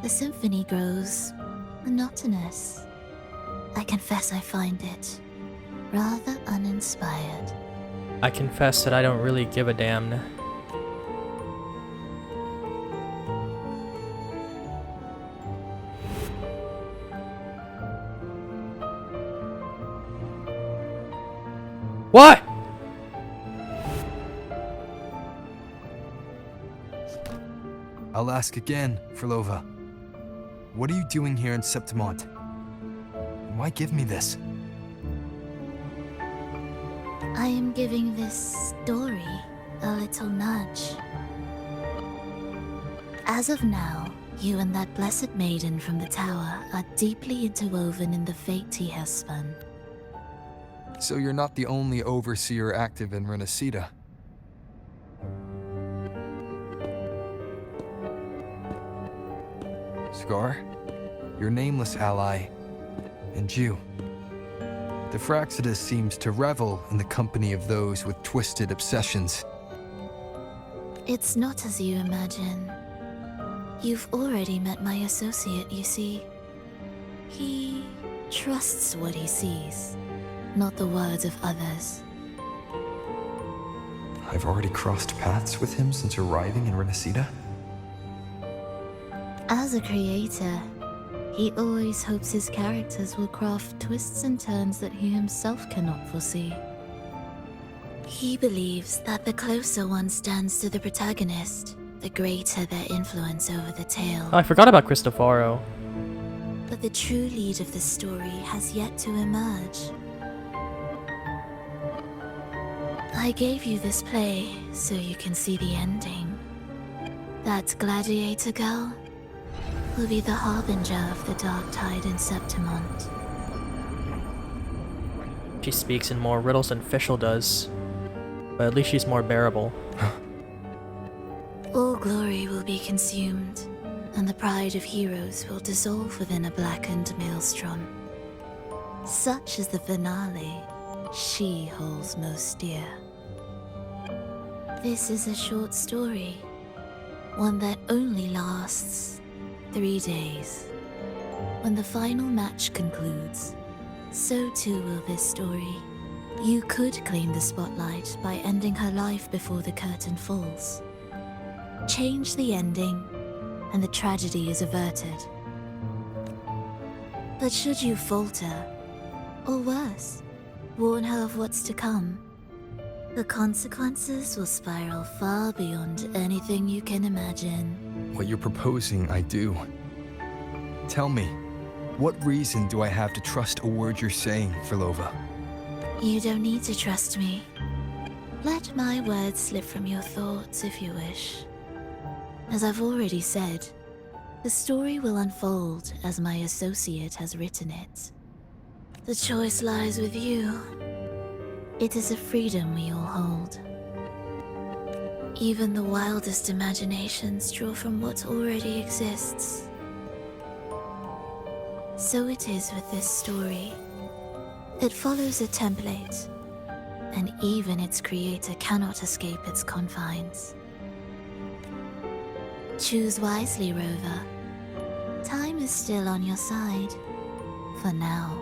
Speaker 2: the symphony grows monotonous. I confess I find it rather uninspired.
Speaker 1: I confess that I don't really give a damn. What?
Speaker 3: I'll ask again, Frolova. What are you doing here in Septimont? Why give me this?
Speaker 2: I am giving this story a little nudge. As of now, you and that blessed maiden from the tower are deeply interwoven in the fate he has spun.
Speaker 3: So you're not the only overseer active in Renacida. Scar, your nameless ally, and you. The Fraxidus seems to revel in the company of those with twisted obsessions.
Speaker 2: It's not as you imagine. You've already met my associate, you see. He trusts what he sees, not the words of others.
Speaker 3: I've already crossed paths with him since arriving in Renacida.
Speaker 2: As a creator, he always hopes his characters will craft twists and turns that he himself cannot foresee. He believes that the closer one stands to the protagonist, the greater their influence over the tale.
Speaker 1: Oh, I forgot about Cristoforo.
Speaker 2: But the true lead of the story has yet to emerge.
Speaker 14: I gave you this play so you can see the ending. That gladiator girl will be the harbinger of the dark tide in Septimont.
Speaker 1: She speaks in more riddles than Fischl does, but at least she's more bearable.
Speaker 14: All glory will be consumed, and the pride of heroes will dissolve within a blackened maelstrom. Such is the finale she holds most dear. This is a short story, one that only lasts 3 days. When the final match concludes, so too will this story. You could claim the spotlight by ending her life before the curtain falls. Change the ending, and the tragedy is averted. But should you falter, or worse, warn her of what's to come, the consequences will spiral far beyond anything you can imagine.
Speaker 3: What you're proposing, I do. Tell me, what reason do I have to trust a word you're saying, Filova?
Speaker 14: You don't need to trust me. Let my words slip from your thoughts if you wish. As I've already said, the story will unfold as my associate has written it. The choice lies with you. It is a freedom we all hold. Even the wildest imaginations draw from what already exists. So it is with this story. It follows a template, and even its creator cannot escape its confines. Choose wisely, Rover. Time is still on your side. For now.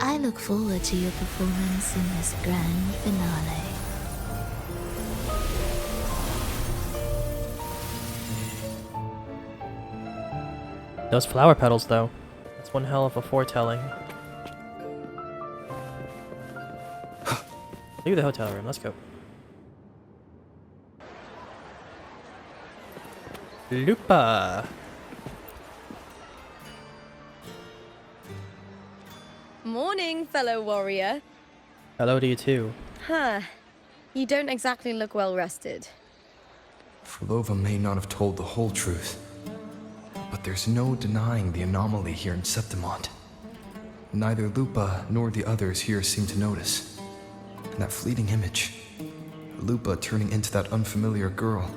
Speaker 14: I look forward to your performance in this grand finale.
Speaker 1: Those flower petals, though. That's one hell of a foretelling. Leave the hotel room, let's go. Lupa!
Speaker 8: Morning, fellow warrior.
Speaker 1: Hello to you too.
Speaker 8: Huh. You don't exactly look well rested.
Speaker 3: Filova may not have told the whole truth, but there's no denying the anomaly here in Septimont. Neither Lupa nor the others here seem to notice. And that fleeting image, Lupa turning into that unfamiliar girl.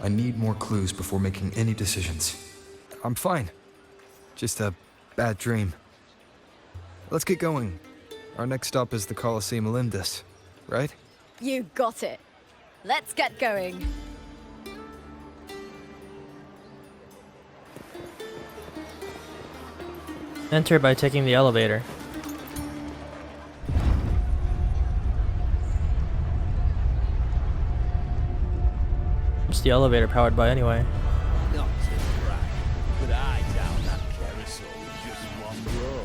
Speaker 3: I need more clues before making any decisions. I'm fine. Just a bad dream. Let's get going. Our next stop is the Colosseum Olympus, right?
Speaker 8: You got it. Let's get going.
Speaker 1: Enter by taking the elevator. What's the elevator powered by anyway?
Speaker 6: Not to brag, but I down that carousel with just one blow.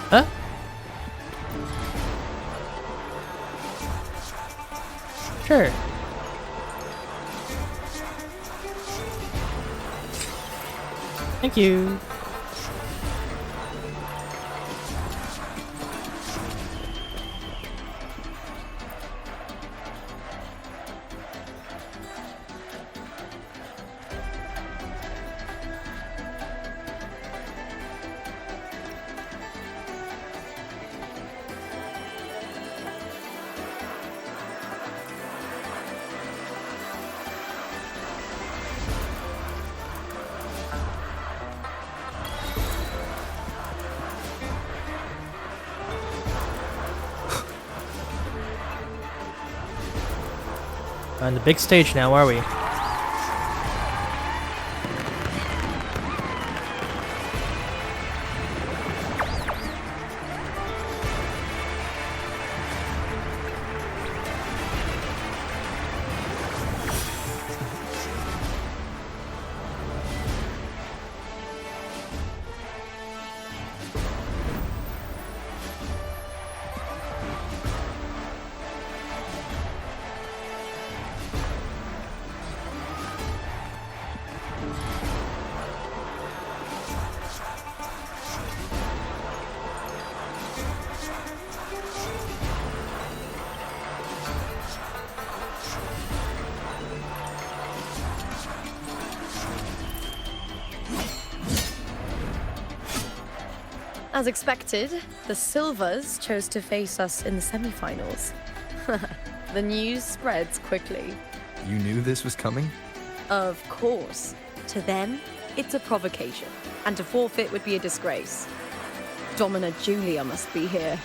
Speaker 1: Huh? Sure. Thank you. On the big stage now, are we?
Speaker 8: As expected, the Silvers chose to face us in the semi-finals. The news spreads quickly.
Speaker 3: You knew this was coming?
Speaker 8: Of course. To them, it's a provocation, and to forfeit would be a disgrace. Domina Julia must be here.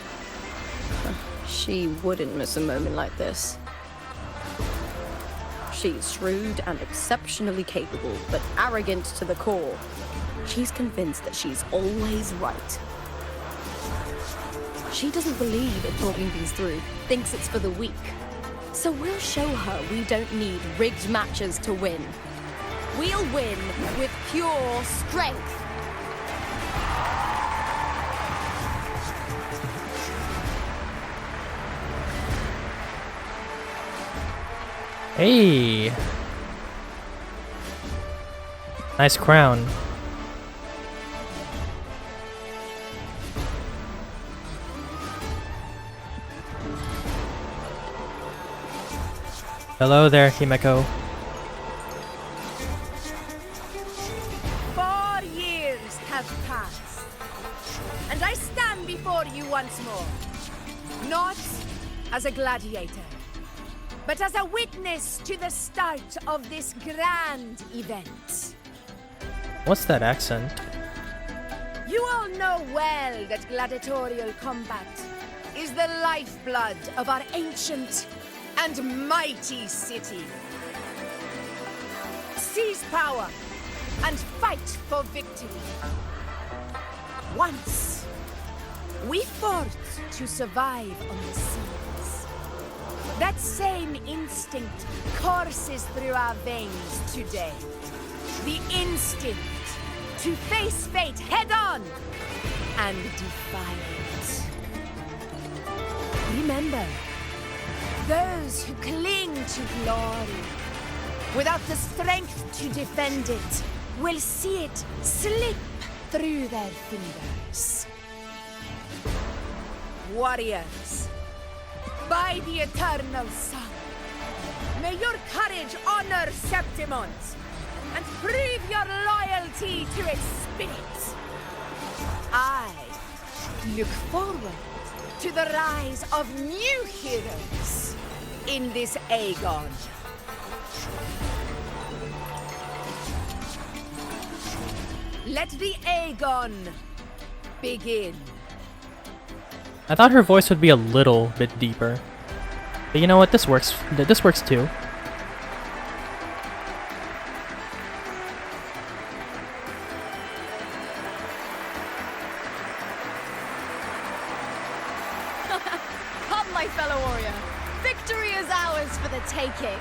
Speaker 8: She wouldn't miss a moment like this. She's shrewd and exceptionally capable, but arrogant to the core. She's convinced that she's always right. She doesn't believe in talking things through, thinks it's for the weak. So we'll show her we don't need rigged matches to win. We'll win with pure strength.
Speaker 1: Hey! Nice crown. Hello there, Himeko.
Speaker 15: 4 years have passed, and I stand before you once more, not as a gladiator, but as a witness to the start of this grand event.
Speaker 1: What's that accent?
Speaker 15: You all know well that gladiatorial combat is the lifeblood of our ancient and mighty city. Seize power and fight for victory. Once, we fought to survive on the seas. That same instinct courses through our veins today. The instinct to face fate head-on and defy it. Remember, those who cling to glory without the strength to defend it will see it slip through their fingers. Warriors, by the eternal sun, may your courage honor Septimont and prove your loyalty to its spirit. I look forward to the rise of new heroes in this Aegon. Let the Aegon begin.
Speaker 1: I thought her voice would be a little bit deeper. But you know what? This works. This works too.
Speaker 8: Come, my fellow warrior. Victory is ours for the taking.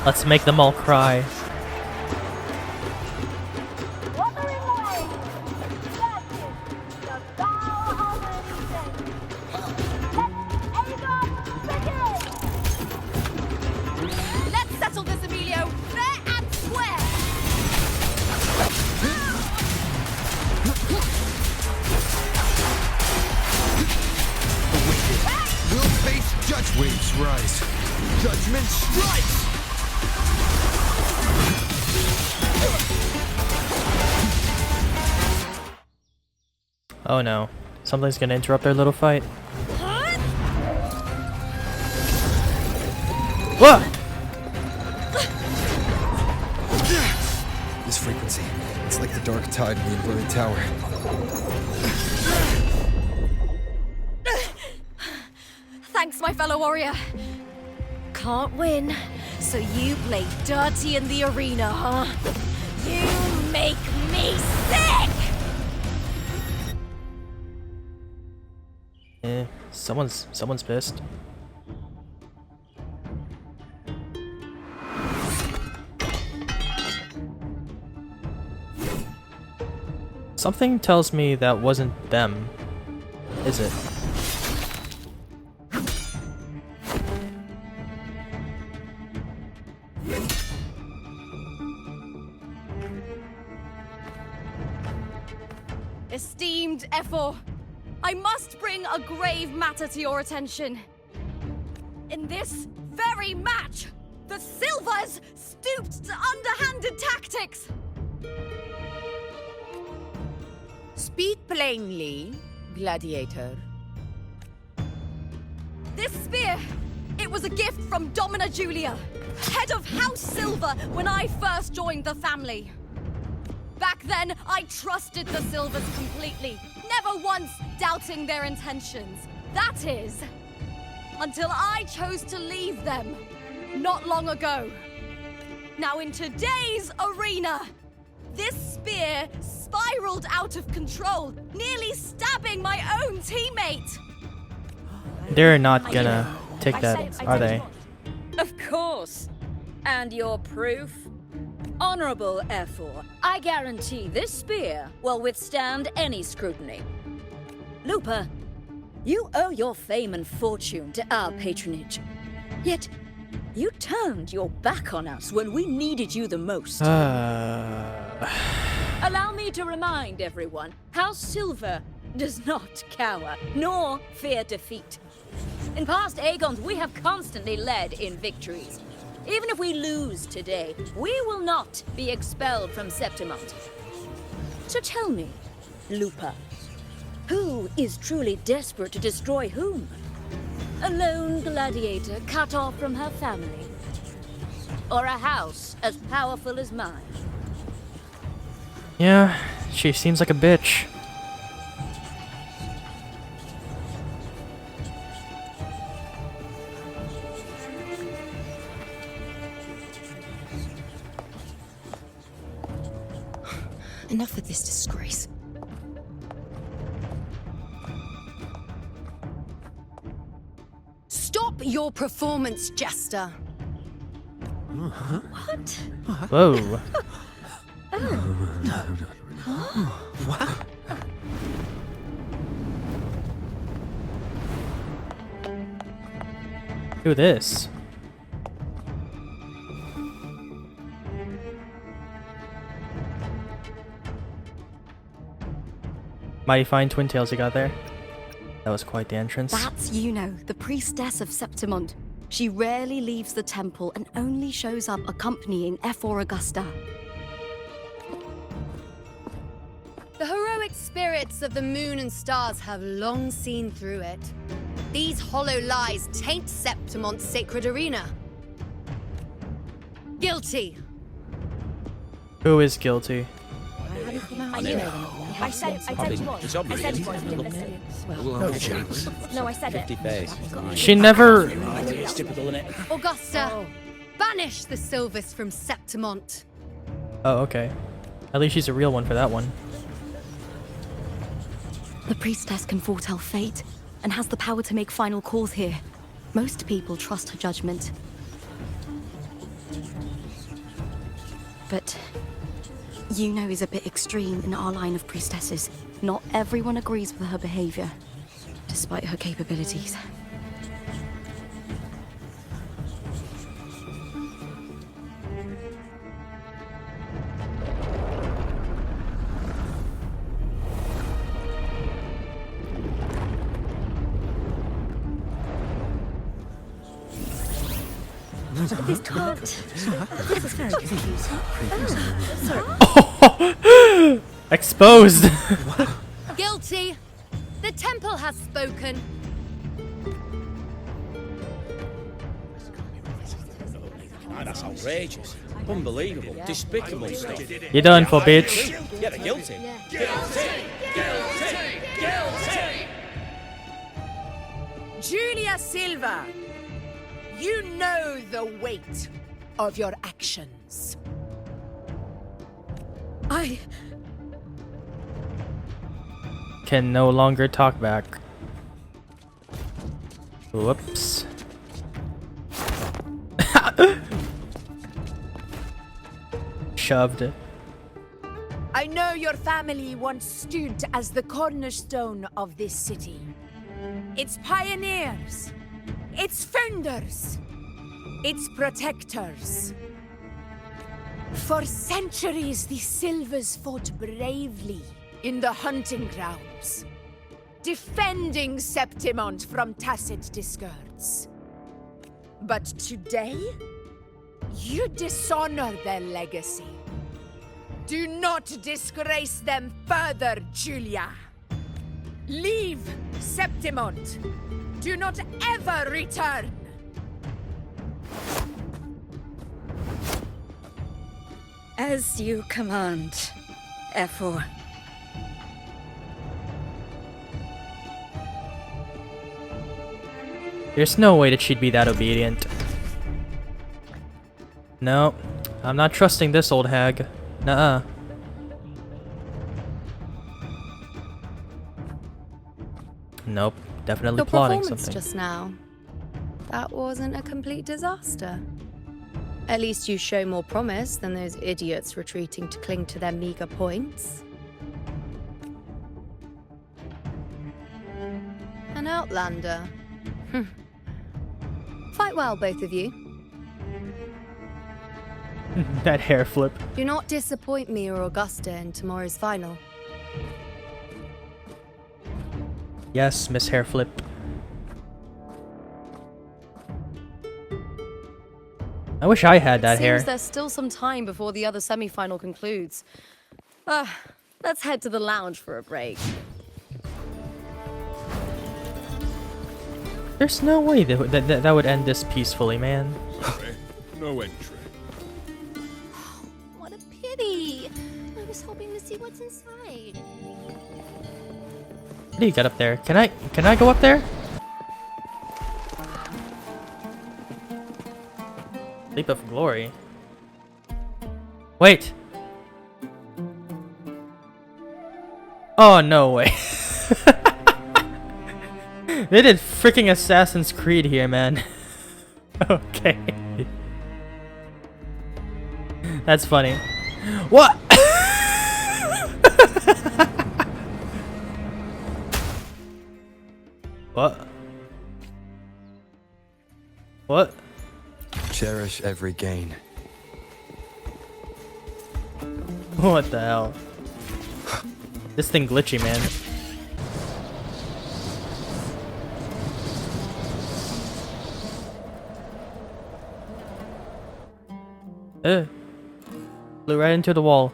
Speaker 1: Let's make them all cry.
Speaker 11: Wuthering away. That is the vow of allegiance. Let Aegon begin.
Speaker 8: Let's settle this, Emilio, fair and square.
Speaker 3: The wicked will face judgment. Waves rise. Judgment strikes!
Speaker 1: Oh no. Something's gonna interrupt their little fight. Whoa!
Speaker 3: This frequency, it's like the dark tide in the inverted tower.
Speaker 8: Thanks, my fellow warrior. Can't win, so you play dirty in the arena, huh? You make me sick!
Speaker 1: Someone's pissed. Something tells me that wasn't them, is it?
Speaker 8: Esteemed Ephor, I must bring a grave matter to your attention. In this very match! The Silvers stooped to underhanded tactics!
Speaker 15: Speak plainly, Gladiator.
Speaker 8: This spear, it was a gift from Domina Julia, head of House Silver when I first joined the family. Back then, I trusted the Silvers completely, never once doubting their intentions. That is, until I chose to leave them, not long ago. Now in today's arena, this spear spiraled out of control, nearly stabbing my own teammate.
Speaker 1: They're not gonna take that, are they?
Speaker 16: Of course. And your proof? Honorable F4, I guarantee this spear will withstand any scrutiny. Lupa, you owe your fame and fortune to our patronage. Yet, you turned your back on us when we needed you the most. Allow me to remind everyone, House Silver does not cower, nor fear defeat. In past Aegons, we have constantly led in victories. Even if we lose today, we will not be expelled from Septimont. So tell me, Lupa, who is truly desperate to destroy whom? A lone gladiator cut off from her family? Or a house as powerful as mine?
Speaker 1: Yeah, she seems like a bitch.
Speaker 5: Enough of this disgrace.
Speaker 8: Stop your performance, Jester.
Speaker 16: What?
Speaker 1: Whoa. Do this. Mighty fine twin tails you got there. That was quite the entrance.
Speaker 8: That's Yuno, the priestess of Septimont. She rarely leaves the temple and only shows up accompanying F4 Augusta.
Speaker 17: The heroic spirits of the moon and stars have long seen through it. These hollow lies taint Septimont's sacred arena. Guilty.
Speaker 1: Who is guilty?
Speaker 8: I said it was. I said it was.
Speaker 7: No chance.
Speaker 8: No, I said it.
Speaker 1: She never...
Speaker 6: It's typical, isn't it?
Speaker 17: Augusta, banish the Silvers from Septimont.
Speaker 1: Oh, okay. At least she's a real one for that one.
Speaker 8: The priestess can foretell fate and has the power to make final calls here. Most people trust her judgment. But Yuno is a bit extreme in our line of priestesses. Not everyone agrees with her behavior, despite her capabilities.
Speaker 17: This can't. This is very confusing.
Speaker 1: Exposed!
Speaker 17: Guilty. The temple has spoken.
Speaker 6: That's outrageous. Unbelievable. Despicable stuff.
Speaker 1: You're done for, bitch.
Speaker 6: Yeah, they're guilty. Guilty!
Speaker 15: Julia Silva, you know the weight of your actions.
Speaker 8: I
Speaker 1: can no longer talk back. Whoops. Shoved.
Speaker 15: I know your family once stood as the cornerstone of this city. Its pioneers, its founders, its protectors. For centuries, the Silvers fought bravely in the hunting grounds, defending Septimont from tacit discards. But today, you dishonor their legacy. Do not disgrace them further, Julia. Leave Septimont. Do not ever return.
Speaker 16: As you command, F4.
Speaker 1: There's no way that she'd be that obedient. No, I'm not trusting this old hag. Nuh-uh. Nope, definitely
Speaker 17: Your
Speaker 1: plotting
Speaker 17: performance
Speaker 1: something.
Speaker 17: just now. That wasn't a complete disaster. At least you show more promise than those idiots retreating to cling to their meager points. An outlander. Fight well, both of you.
Speaker 1: That hair flip.
Speaker 17: Do not disappoint me or Augusta in tomorrow's final.
Speaker 1: Yes, Miss Hair Flip. I wish I had that hair.
Speaker 9: Seems there's still some time before the other semi-final concludes. Let's head to the lounge for a break.
Speaker 1: There's no way that would end this peacefully, man.
Speaker 18: Sorry, no entry.
Speaker 2: What a pity. I was hoping to see what's inside.
Speaker 1: How do you get up there? Can I go up there? Leap of glory. Wait. Oh, no way. They did freaking Assassin's Creed here, man. Okay. That's funny. What? What? What?
Speaker 3: Cherish every gain.
Speaker 1: What the hell? This thing glitchy, man. Flew right into the wall.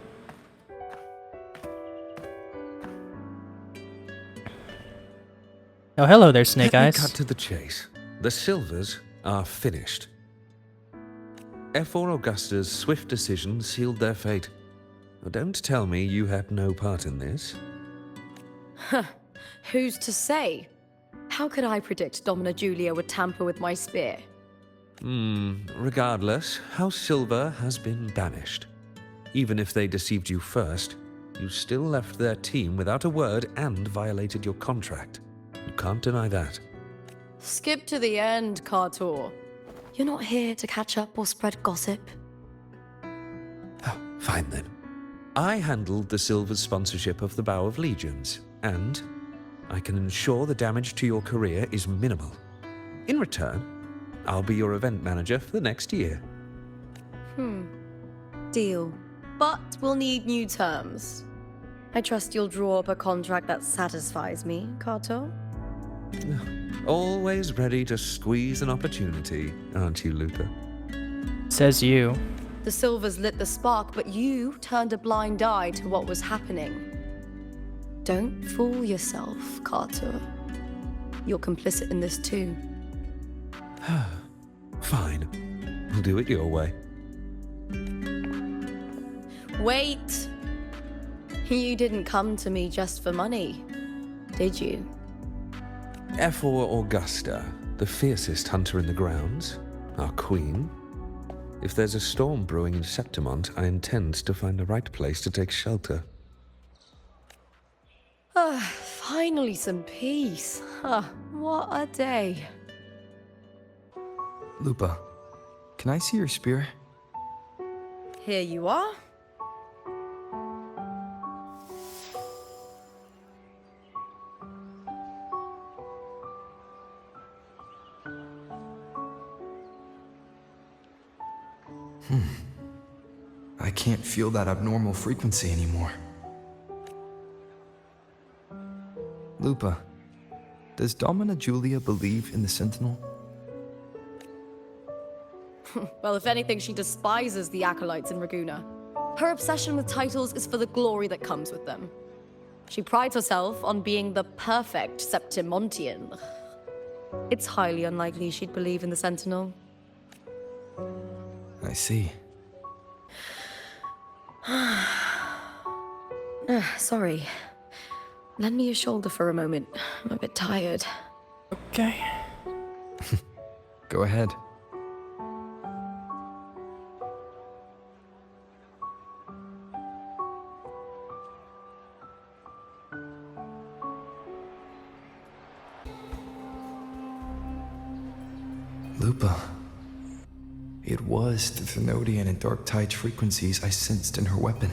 Speaker 1: Oh, hello there, Snake
Speaker 12: Let me
Speaker 1: Eyes.
Speaker 12: cut to the chase. The Silvers are finished. F4 Augusta's swift decision sealed their fate. But don't tell me you had no part in this.
Speaker 9: Who's to say? How could I predict Domina Julia would tamper with my spear?
Speaker 12: Regardless, House Silver has been banished. Even if they deceived you first, you still left their team without a word and violated your contract. You can't deny that.
Speaker 9: Skip to the end, Cartor. You're not here to catch up or spread gossip.
Speaker 12: Fine then. I handled the Silver's sponsorship of the Bow of Legions, and I can ensure the damage to your career is minimal. In return, I'll be your event manager for the next year.
Speaker 9: Deal. But we'll need new terms. I trust you'll draw up a contract that satisfies me, Cartor.
Speaker 12: Always ready to squeeze an opportunity, aren't you, Lupa?
Speaker 1: Says you.
Speaker 9: The Silvers lit the spark, but you turned a blind eye to what was happening. Don't fool yourself, Cartor. You're complicit in this too.
Speaker 12: Fine. We'll do it your way.
Speaker 9: Wait! You didn't come to me just for money, did you?
Speaker 12: F4 Augusta, the fiercest hunter in the grounds, our queen. If there's a storm brewing in Septimont, I intend to find the right place to take shelter.
Speaker 9: Finally some peace. What a day.
Speaker 3: Lupa, can I see your spear?
Speaker 9: Here you are.
Speaker 3: I can't feel that abnormal frequency anymore. Lupa, does Domina Julia believe in the Sentinel?
Speaker 8: Well, if anything, she despises the acolytes in Raguna. Her obsession with titles is for the glory that comes with them. She prides herself on being the perfect Septimontian. It's highly unlikely she'd believe in the Sentinel.
Speaker 3: I see.
Speaker 5: Sorry. Lend me your shoulder for a moment. I'm a bit tired.
Speaker 1: Okay.
Speaker 3: Go ahead. Lupa. It was the Thenodian and Dark Tide's frequencies I sensed in her weapon.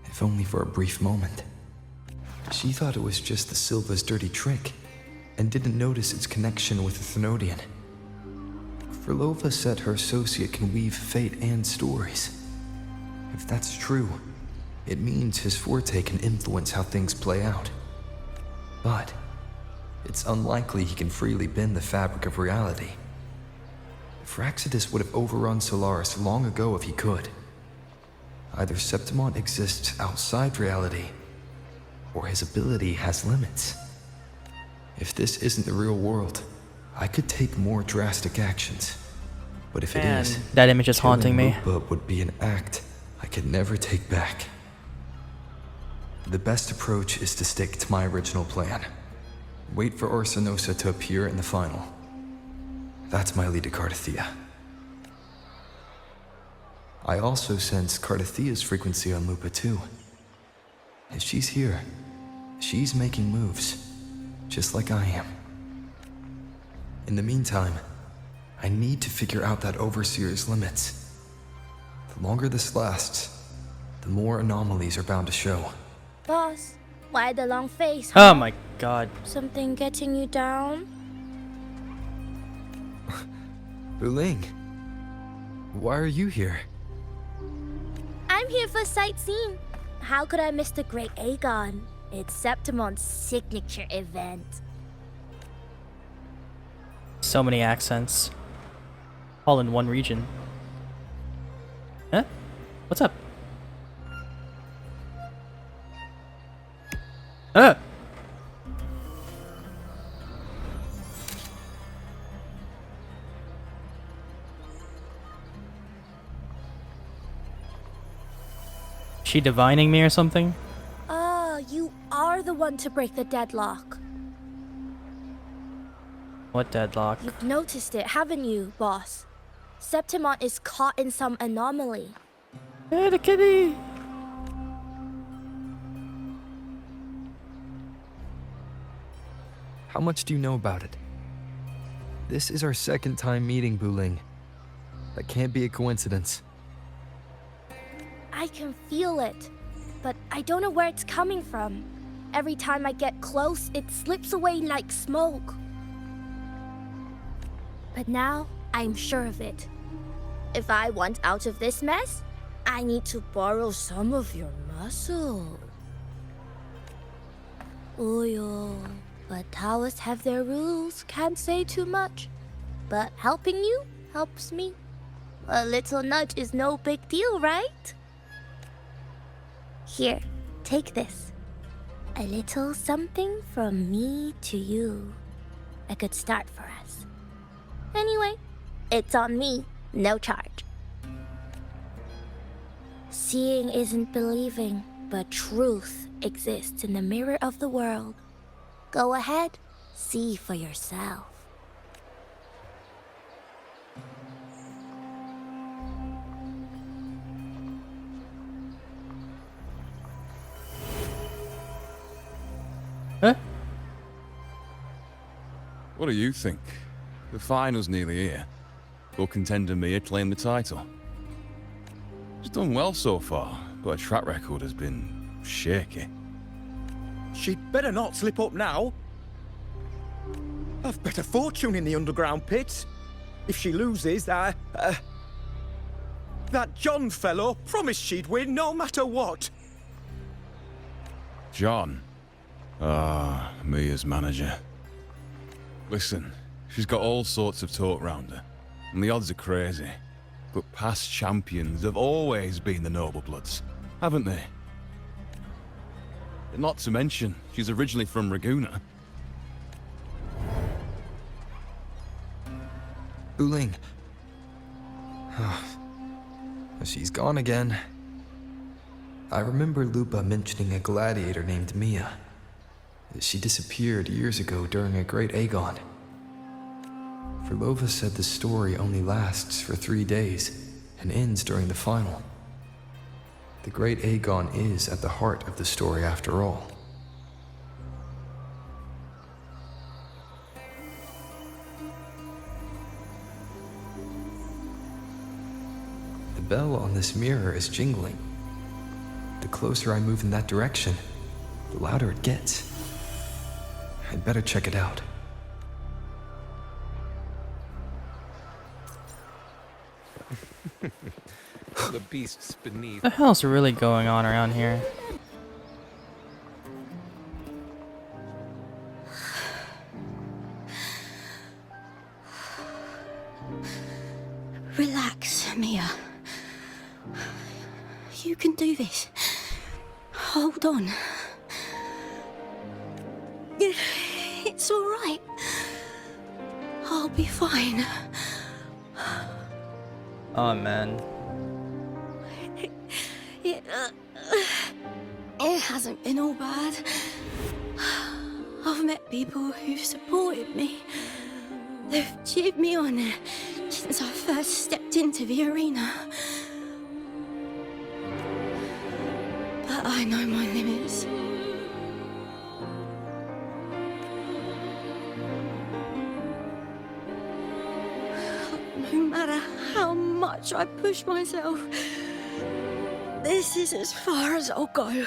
Speaker 3: If only for a brief moment. She thought it was just the Silva's dirty trick, and didn't notice its connection with the Thenodian. Frolova said her associate can weave fate and stories. If that's true, it means his forte can influence how things play out. But it's unlikely he can freely bend the fabric of reality. Fraxidus would have overrun Solaris long ago if he could. Either Septimont exists outside reality, or his ability has limits. If this isn't the real world, I could take more drastic actions. But if it is,
Speaker 1: that image is haunting me.
Speaker 3: Lupa would be an act I could never take back. The best approach is to stick to my original plan. Wait for Orsinosa to appear in the final. That's my lead to Cardathia. I also sense Cardathia's frequency on Lupa too. If she's here, she's making moves, just like I am. In the meantime, I need to figure out that Overseer's limits. The longer this lasts, the more anomalies are bound to show.
Speaker 11: Boss, why the long face?
Speaker 1: Oh my god.
Speaker 11: Something getting you down?
Speaker 3: Wuthering, why are you here?
Speaker 11: I'm here for sightseeing. How could I miss the Great Aegon? It's Septimont's signature event.
Speaker 1: So many accents. All in one region. Huh? What's up? Ah! She divining me or something?
Speaker 11: Oh, you are the one to break the deadlock.
Speaker 1: What deadlock?
Speaker 11: You've noticed it, haven't you, boss? Septimont is caught in some anomaly.
Speaker 1: Hey, the kitty!
Speaker 3: How much do you know about it? This is our second time meeting, Wuthering. That can't be a coincidence.
Speaker 11: I can feel it, but I don't know where it's coming from. Every time I get close, it slips away like smoke. But now, I'm sure of it. If I want out of this mess, I need to borrow some of your muscle. Oyo, but Taoists have their rules, can't say too much. But helping you helps me. A little nudge is no big deal, right? Here, take this. A little something from me to you. A good start for us. Anyway, it's on me, no charge. Seeing isn't believing, but truth exists in the mirror of the world. Go ahead, see for yourself.
Speaker 1: Huh?
Speaker 18: What do you think? The final's nearly here. Will contender Mia claim the title? She's done well so far, but her track record has been shaky.
Speaker 19: She'd better not slip up now. I've bet a fortune in the underground pits. If she loses, that John fellow promised she'd win no matter what.
Speaker 18: John? Ah, Mia's manager. Listen, she's got all sorts of talk round her. and the odds are crazy. But past champions have always been the noble bloods, haven't they? Not to mention, she's originally from Raguna.
Speaker 3: Wuthering. She's gone again. I remember Lupa mentioning a gladiator named Mia. She disappeared years ago during a great Aegon. Verlova said the story only lasts for 3 days and ends during the final. The great Aegon is at the heart of the story after all. The bell on this mirror is jingling. The closer I move in that direction, the louder it gets. I'd better check it out.
Speaker 20: The beasts beneath.
Speaker 1: What the hell's really going on around here?
Speaker 8: Relax, Mia. You can do this. Hold on. It's all right. I'll be fine.
Speaker 1: Oh man.
Speaker 8: It hasn't been all bad. I've met people who've supported me. They've cheered me on since I first stepped into the arena. But I know my limits. No matter how much I push myself, this is as far as I'll go.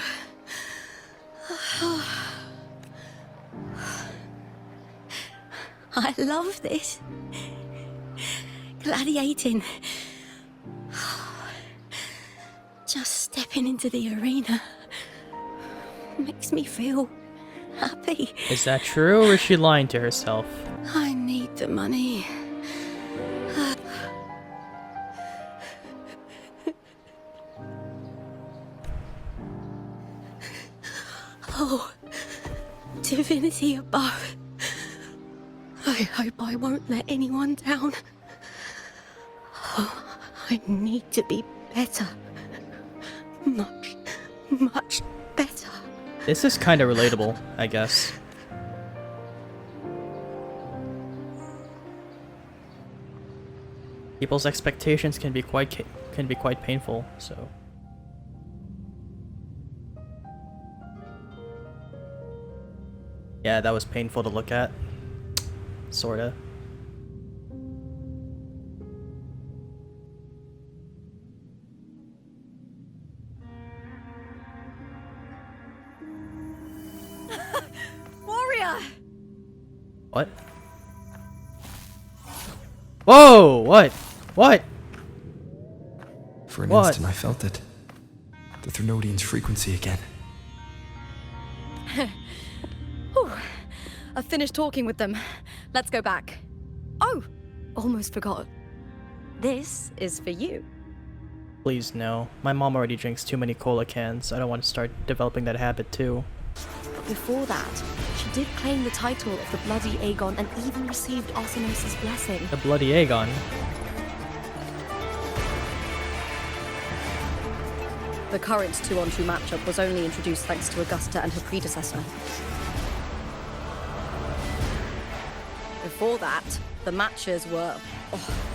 Speaker 8: I love this. Gladiating. Just stepping into the arena makes me feel happy.
Speaker 1: Is that true, or is she lying to herself?
Speaker 8: I need the money. Oh, divinity above. I hope I won't let anyone down. Oh, I need to be better. Much, much better.
Speaker 1: This is kind of relatable, I guess. People's expectations can be quite painful, so. Yeah, that was painful to look at. Sorta.
Speaker 17: Warrior!
Speaker 1: What? Whoa! What? What?
Speaker 3: For an
Speaker 1: What?
Speaker 3: instant I felt it. The Thrunodian's frequency again.
Speaker 8: Whew. I've finished talking with them. Let's go back. Oh, almost forgot. This is for you.
Speaker 1: Please no. My mom already drinks too many cola cans. I don't want to start developing that habit too.
Speaker 5: Before that, she did claim the title of the Bloody Aegon and even received Arsenos' blessing.
Speaker 1: The Bloody Aegon.
Speaker 5: The current 2-on-2 matchup was only introduced thanks to Augusta and her predecessor. Before that, the matches were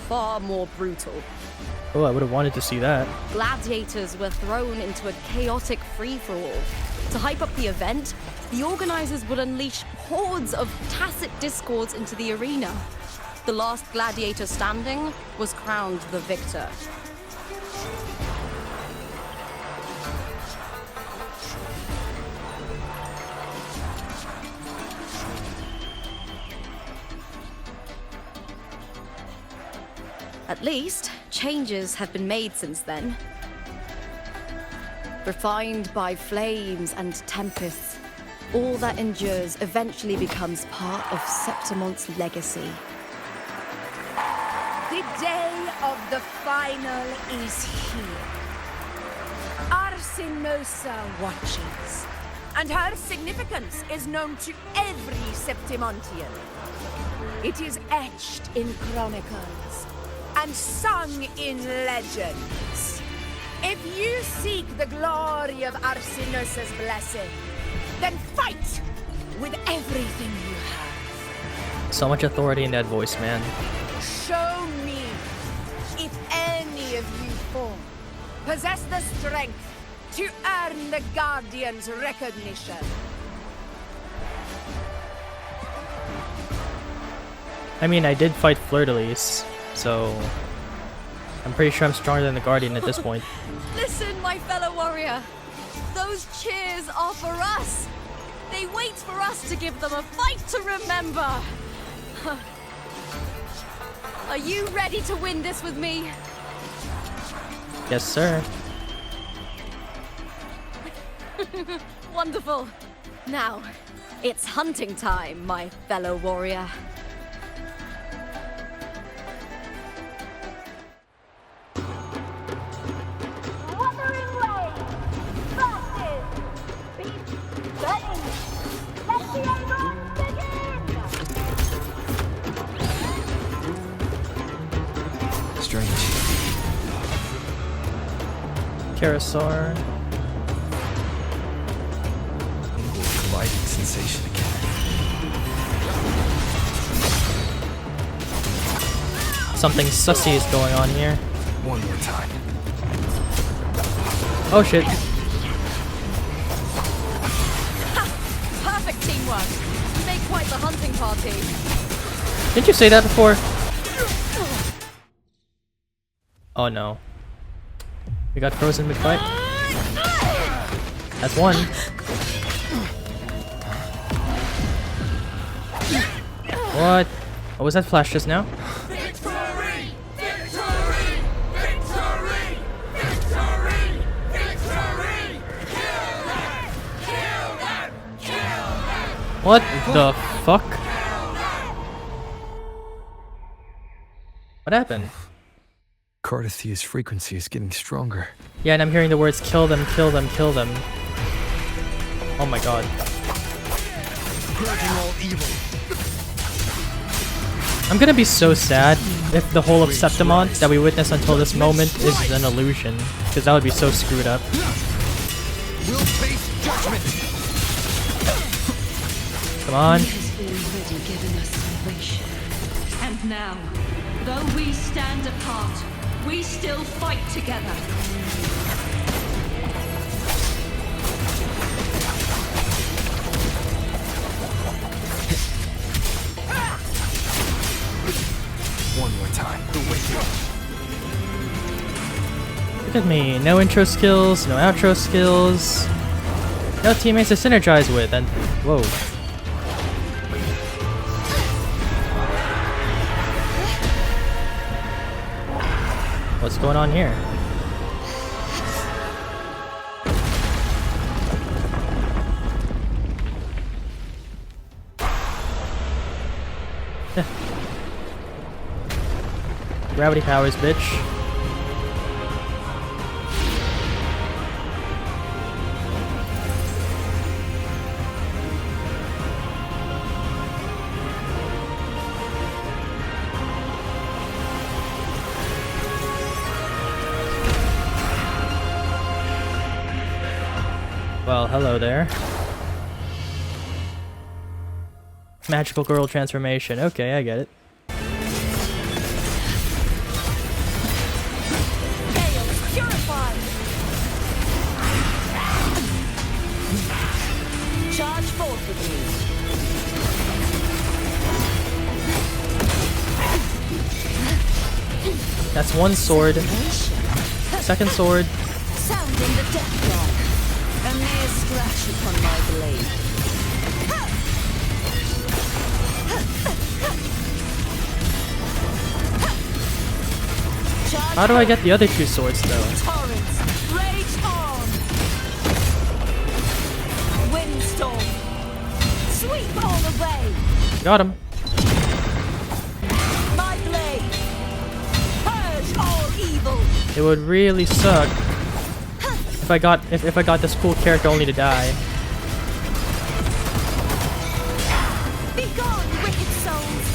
Speaker 5: far more brutal.
Speaker 1: Oh, I would have wanted to see that.
Speaker 5: Gladiators were thrown into a chaotic free-for-all. To hype up the event, the organizers would unleash hordes of tacit discords into the arena. The last gladiator standing was crowned the victor. At least, changes have been made since then. Refined by flames and tempests, all that endures eventually becomes part of Septimont's legacy.
Speaker 17: The
Speaker 15: The day of the final is here. Arsinosa watches, and her significance is known to every Septimontian. It is etched in chronicles and sung in legends. If you seek the glory of Arsinosa's blessing, then fight with everything you have.
Speaker 1: So much authority in that voice, man.
Speaker 15: Show me if any of you four possess the strength to earn the Guardian's recognition.
Speaker 1: I mean, I did fight Fleur-de-Lis, so I'm pretty sure I'm stronger than the Guardian at this point.
Speaker 8: Listen, my fellow warrior. Those cheers are for us. They wait for us to give them a fight to remember. Are you ready to win this with me?
Speaker 1: Yes, sir.
Speaker 8: Wonderful. Now, it's hunting time, my fellow warrior.
Speaker 11: Wuthering Waves versus Beast Burning. Let the Aegon begin!
Speaker 3: Strange.
Speaker 1: Carousel.
Speaker 3: Colliding sensation again.
Speaker 1: Something sussy is going on here.
Speaker 3: One more time.
Speaker 1: Oh shit.
Speaker 8: Ha! Perfect teamwork. You make quite the hunting party.
Speaker 1: Didn't you say that before? Oh no. We got frozen mid-fight. That's one. What? Oh, was that flash just now?
Speaker 11: Victory! Victory! Victory! Victory! Victory! Kill them! Kill them! Kill them!
Speaker 1: What the fuck? What happened?
Speaker 3: Cardithia's frequency is getting stronger.
Speaker 1: Yeah, and I'm hearing the words kill them, kill them, kill them. Oh my god.
Speaker 3: Purging all evil.
Speaker 1: I'm gonna be so sad if the whole of Septimont that we witnessed until this moment is an illusion, because that would be so screwed up.
Speaker 3: We'll face judgment.
Speaker 1: Come on.
Speaker 21: He has already given us salvation. And now, though we stand apart, we still fight together.
Speaker 3: One more time. The wake up.
Speaker 1: Look at me. No intro skills, no outro skills. No teammates to synergize with, and whoa. What's going on here? Gravity powers, bitch. Well, hello there. Magical girl transformation. Okay, I get it.
Speaker 8: Charge forth with me.
Speaker 1: That's one sword. Second sword.
Speaker 8: Sounding the death clock. A mere scratch upon my blade.
Speaker 1: How do I get the other two swords though?
Speaker 8: Torrents, rage on. Windstorm, sweep all away.
Speaker 1: Got him.
Speaker 8: My blade,
Speaker 1: It would really suck if I got this cool character only to die.
Speaker 8: Be gone, wicked souls!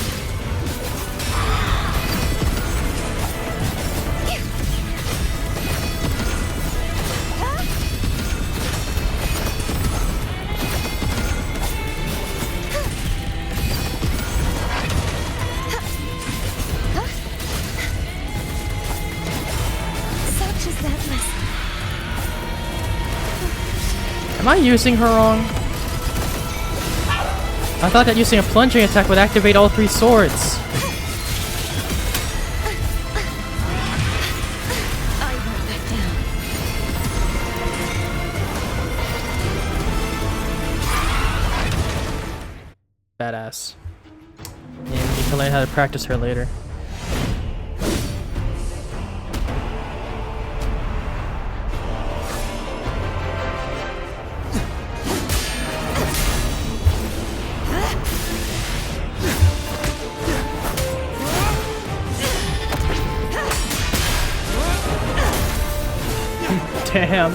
Speaker 11: Such is that lesson.
Speaker 1: Am I using her wrong? I thought that using a plunging attack would activate all 3 swords.
Speaker 11: I won't let down.
Speaker 1: Badass. And you can learn how to practice her later. Damn.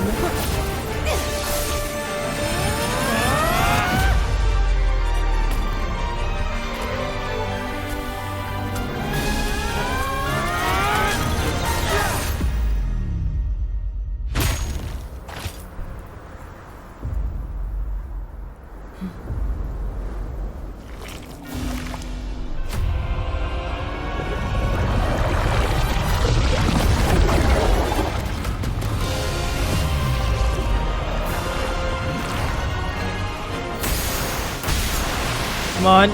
Speaker 1: Come on.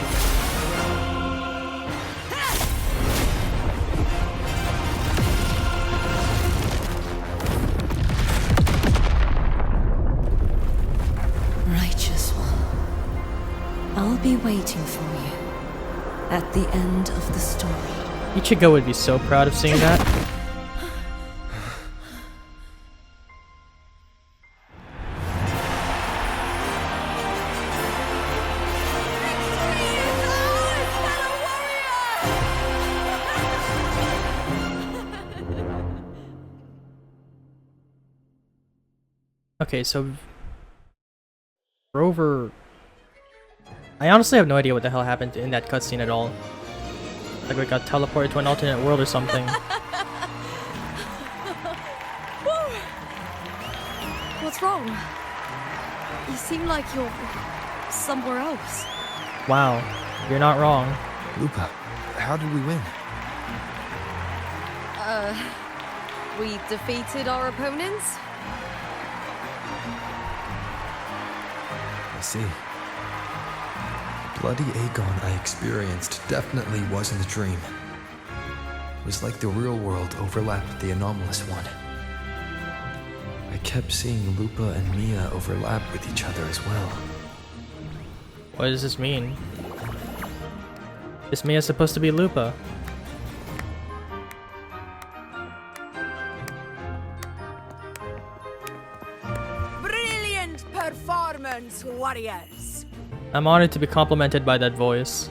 Speaker 14: Righteous one, I'll be waiting for you at the end of the story.
Speaker 1: Ichigo would be so proud of seeing that. Okay, so Rover, I honestly have no idea what the hell happened in that cutscene at all. Like we got teleported to an alternate world or something.
Speaker 8: What's wrong? You seem like you're somewhere else.
Speaker 1: Wow, you're not wrong.
Speaker 3: Lupa, how did we win?
Speaker 8: We defeated our opponents?
Speaker 3: I see. The bloody Aegon I experienced definitely wasn't a dream. It was like the real world overlapped with the anomalous one. I kept seeing Lupa and Mia overlap with each other as well.
Speaker 1: What does this mean? This Mia's supposed to be Lupa.
Speaker 15: Brilliant performance, warriors!
Speaker 1: I'm honored to be complimented by that voice.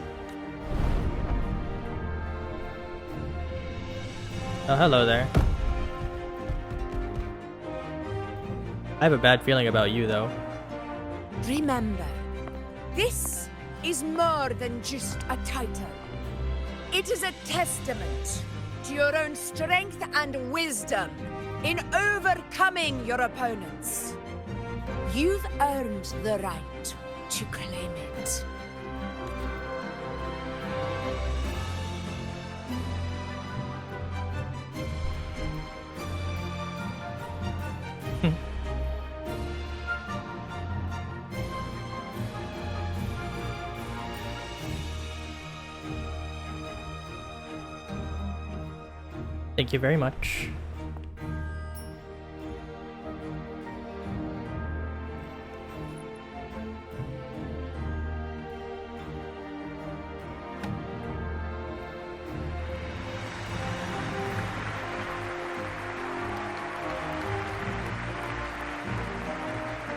Speaker 1: Oh, hello there. I have a bad feeling about you, though.
Speaker 15: Remember, this is more than just a title. It is a testament to your own strength and wisdom in overcoming your opponents. You've earned the right to claim it.
Speaker 1: Thank you very much.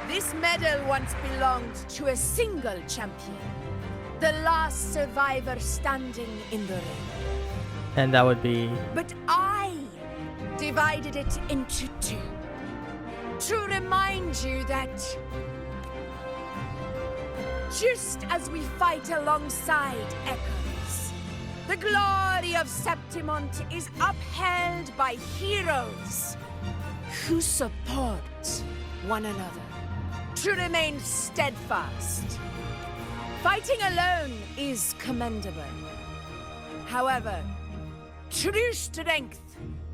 Speaker 15: This medal once belonged to a single champion, the last survivor standing in the ring.
Speaker 1: And that would be...
Speaker 15: But I divided it into two. To remind you that just as we fight alongside echoes, the glory of Septimont is upheld by heroes who support one another. To remain steadfast. Fighting alone is commendable. However, true strength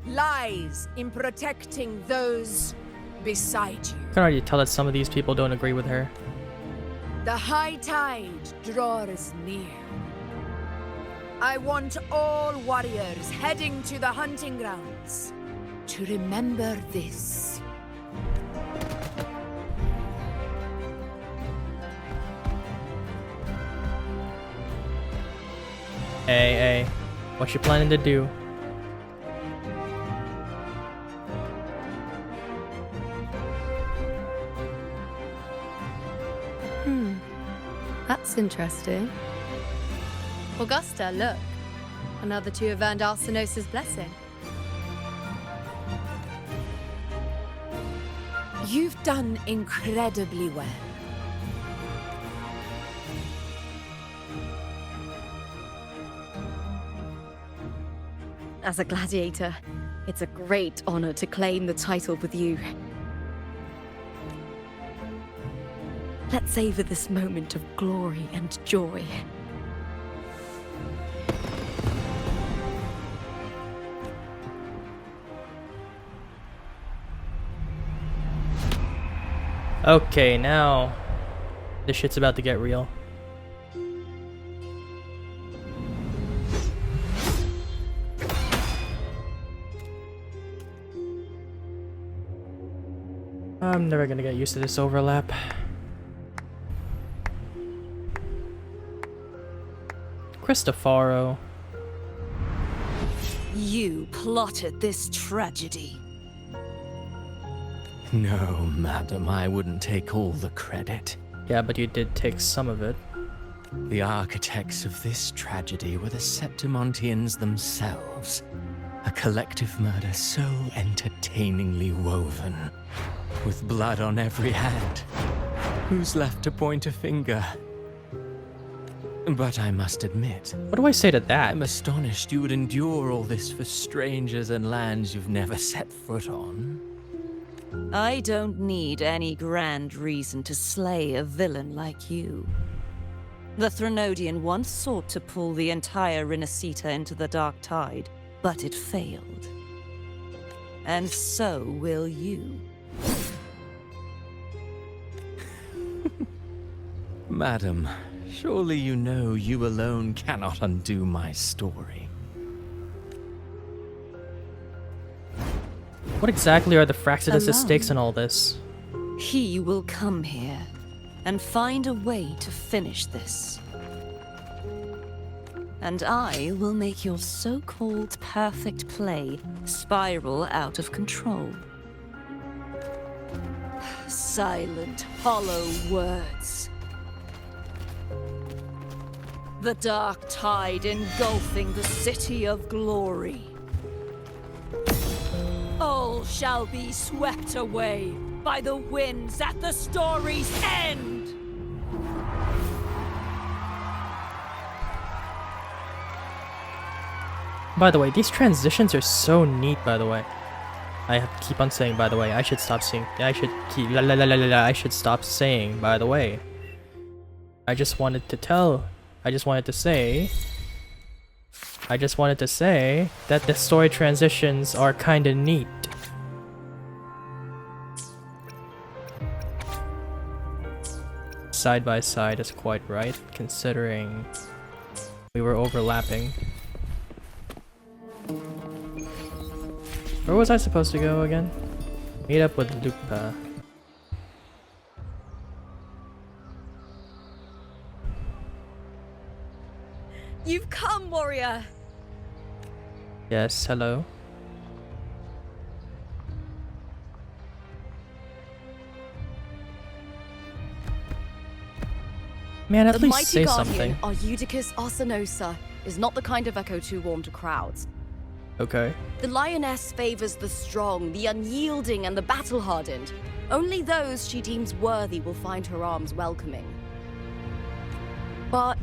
Speaker 15: lies in protecting those beside you.
Speaker 1: I can already tell that some of these people don't agree with her.
Speaker 15: The high tide draws near. I want all warriors heading to the hunting grounds to remember this.
Speaker 1: Hey, what you planning to do?
Speaker 17: That's interesting. Augusta, look. Another two have earned Arsenos' blessing.
Speaker 15: You've done incredibly well.
Speaker 8: As a gladiator, it's a great honor to claim the title with you. Let's savor this moment of glory and joy.
Speaker 1: Okay, now this shit's about to get real. I'm never gonna get used to this overlap. Cristofaro.
Speaker 4: You plotted this tragedy.
Speaker 22: No, madam, I wouldn't take all the credit.
Speaker 1: Yeah, but you did take some of it.
Speaker 22: The architects of this tragedy were the Septimontians themselves. A collective murder so entertainingly woven. With blood on every hand. Who's left to point a finger? But I must admit...
Speaker 1: What do I say to that?
Speaker 22: I'm astonished you would endure all this for strangers and lands you've never set foot on.
Speaker 4: I don't need any grand reason to slay a villain like you. The Threnodian once sought to pull the entire Rinascita into the Dark Tide, but it failed. And so will you.
Speaker 22: Madam, surely you know you alone cannot undo my story.
Speaker 1: What exactly are the Fraxidus'
Speaker 4: Alone.
Speaker 1: stakes in all this?
Speaker 4: He will come here and find a way to finish this. And I will make your so-called perfect play spiral out of control. Silent, hollow words. The dark tide engulfing the city of glory. All shall be swept away by the winds at the story's end.
Speaker 1: By the way, these transitions are so neat, by the way. I have to keep on saying, by the way. I should stop saying, I should keep, I should stop saying, by the way. I just wanted to say that the story transitions are kinda neat. Side by side is quite right, considering we were overlapping. Where was I supposed to go again? Meet up with Lupa.
Speaker 8: You've come, warrior!
Speaker 1: Yes, hello. Man, at
Speaker 8: the
Speaker 1: least
Speaker 8: mighty
Speaker 1: say
Speaker 8: guardian,
Speaker 1: something.
Speaker 8: Our Eudicus Arsenosa, is not the kind of echo too warm to crowds.
Speaker 1: Okay.
Speaker 8: The lioness favors the strong, the unyielding, and the battle-hardened. Only those she deems worthy will find her arms welcoming. But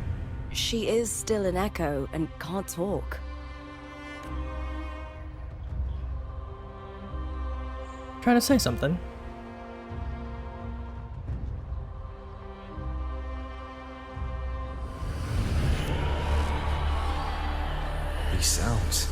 Speaker 8: she is still an echo and can't talk.
Speaker 1: Trying to say something.
Speaker 3: These sounds.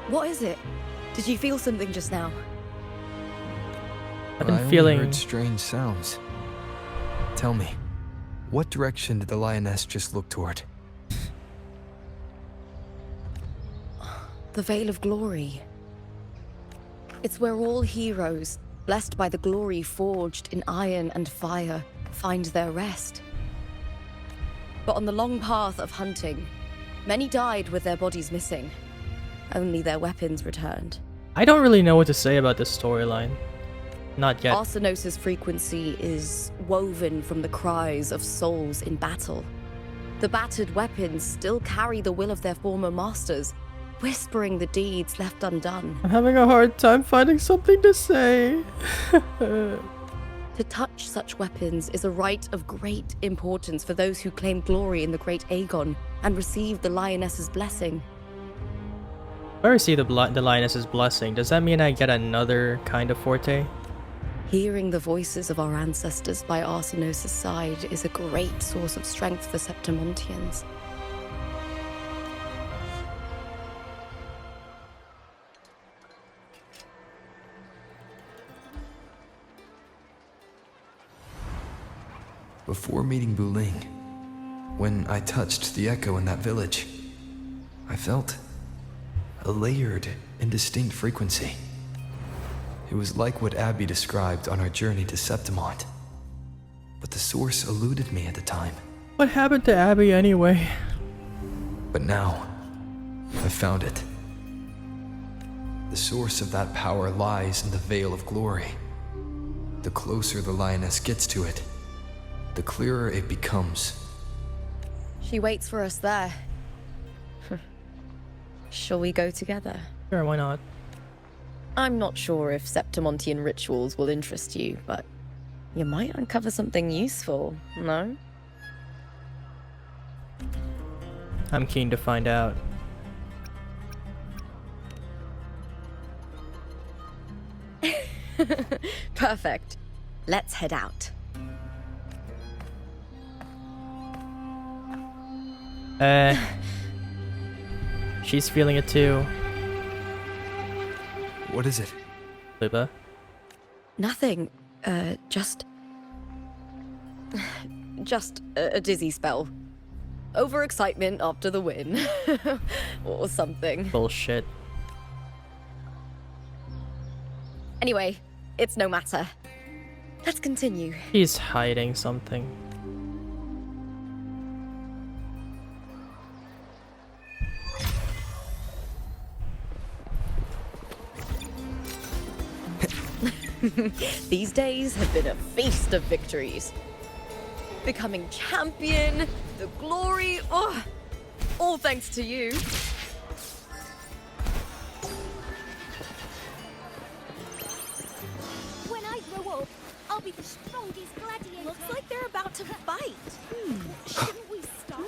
Speaker 8: What is it? Did you feel something just now?
Speaker 1: I've been
Speaker 3: I
Speaker 1: feeling.
Speaker 3: only heard strange sounds. Tell me, what direction did the lioness just look toward?
Speaker 8: The Veil of Glory. It's where all heroes, blessed by the glory forged in iron and fire, find their rest. But on the long path of hunting, many died with their bodies missing. Only their weapons returned.
Speaker 1: I don't really know what to say about this storyline. Not yet.
Speaker 8: Arsenos' frequency is woven from the cries of souls in battle. The battered weapons still carry the will of their former masters, whispering the deeds left undone.
Speaker 1: I'm having a hard time finding something to say.
Speaker 8: To touch such weapons is a rite of great importance for those who claim glory in the great Aegon and receive the lioness's blessing.
Speaker 1: If I receive the lioness's blessing, does that mean I get another kind of forte?
Speaker 8: Hearing the voices of our ancestors by Arsenos' side is a great source of strength for Septimontians.
Speaker 3: Before meeting Buling, when I touched the echo in that village, I felt a layered and distinct frequency. It was like what Abby described on our journey to Septimont, but the source eluded me at the time.
Speaker 1: What happened to Abby anyway?
Speaker 3: But now, I found it. The source of that power lies in the Veil of Glory. The closer the lioness gets to it, the clearer it becomes.
Speaker 8: She waits for us there. Shall we go together?
Speaker 1: Sure, why not?
Speaker 8: I'm not sure if Septimontian rituals will interest you, but you might uncover something useful, no?
Speaker 1: I'm keen to find out.
Speaker 8: Perfect. Let's head out.
Speaker 1: She's feeling it too.
Speaker 3: What is it?
Speaker 1: Lupa?
Speaker 8: Nothing. Just a dizzy spell. Overexcitement after the win. Or something.
Speaker 1: Bullshit.
Speaker 8: Anyway, it's no matter. Let's continue.
Speaker 1: He's hiding something.
Speaker 8: These days have been a feast of victories. Becoming champion, the glory, oh, all thanks to you.
Speaker 11: When I grow up, I'll be the strongest gladiator.
Speaker 8: Looks like they're about to fight.
Speaker 11: Shouldn't we stop?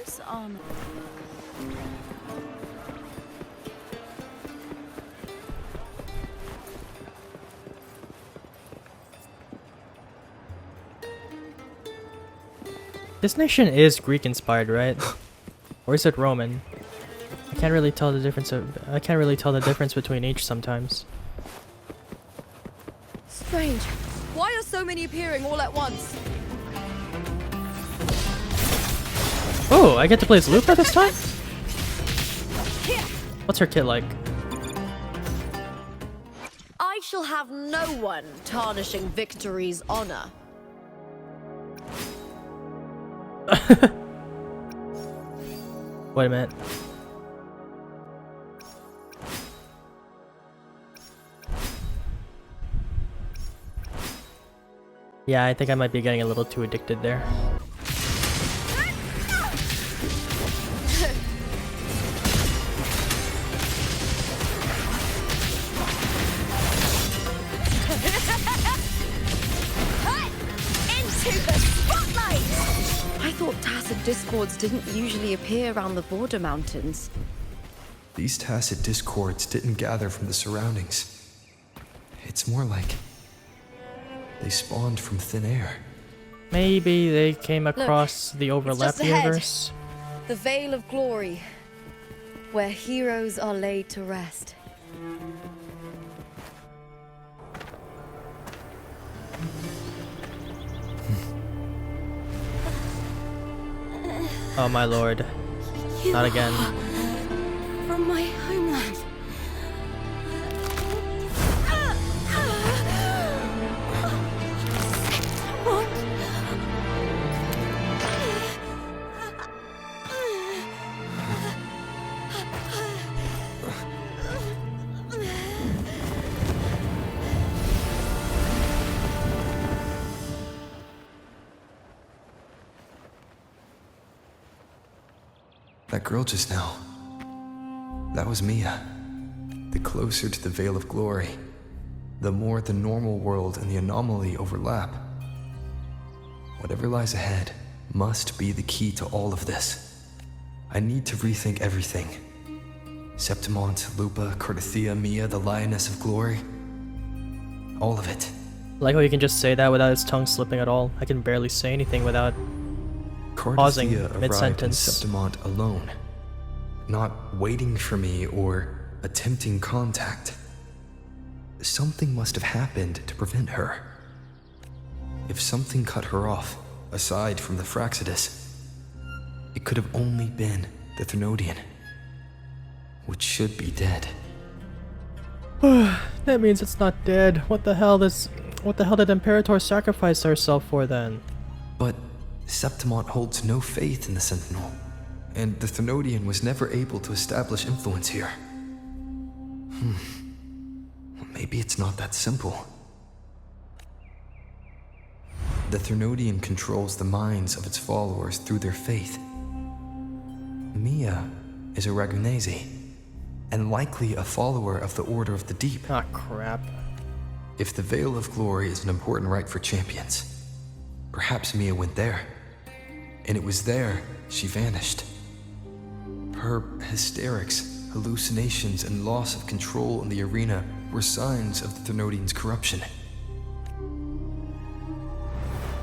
Speaker 1: This nation is Greek inspired, right? Or is it Roman? I can't really tell the difference between each sometimes.
Speaker 8: Strange. Why are so many appearing all at once?
Speaker 1: Oh, I get to play as Lupa this time? What's her kit like?
Speaker 8: I shall have no one tarnishing victory's honor.
Speaker 1: Wait a minute. Yeah, I think I might be getting a little too addicted there.
Speaker 8: Into the spotlight! I thought tacit discords didn't usually appear around the border mountains.
Speaker 3: These tacit discords didn't gather from the surroundings. It's more like they spawned from thin air.
Speaker 1: Maybe they came across the overlapped
Speaker 8: just ahead.
Speaker 1: universe.
Speaker 8: The Veil of Glory, where heroes are laid to rest.
Speaker 1: Oh my lord. Not again.
Speaker 8: From my homeland.
Speaker 3: That girl just now. That was Mia. The closer to the Veil of Glory, the more the normal world and the anomaly overlap. Whatever lies ahead must be the key to all of this. I need to rethink everything. Septimont, Lupa, Cardathia, Mia, the Lioness of Glory. All of it.
Speaker 1: Like how you can just say that without his tongue slipping at all. I can barely say anything without pausing
Speaker 3: Cardathia arrived in
Speaker 1: mid-sentence.
Speaker 3: Septimont alone, not waiting for me or attempting contact. Something must have happened to prevent her. If something cut her off, aside from the Fraxidus, it could have only been the Thenodian, which should be dead.
Speaker 1: That means it's not dead. What the hell did Imperator sacrifice herself for then?
Speaker 3: But Septimont holds no faith in the Sentinel, and the Thenodian was never able to establish influence here. Maybe it's not that simple. The Thenodian controls the minds of its followers through their faith. Mia is a Ragunese, and likely a follower of the Order of the Deep.
Speaker 1: Ah, crap.
Speaker 3: If the Veil of Glory is an important rite for champions, perhaps Mia went there. And it was there she vanished. Her hysterics, hallucinations, and loss of control in the arena were signs of the Thenodian's corruption.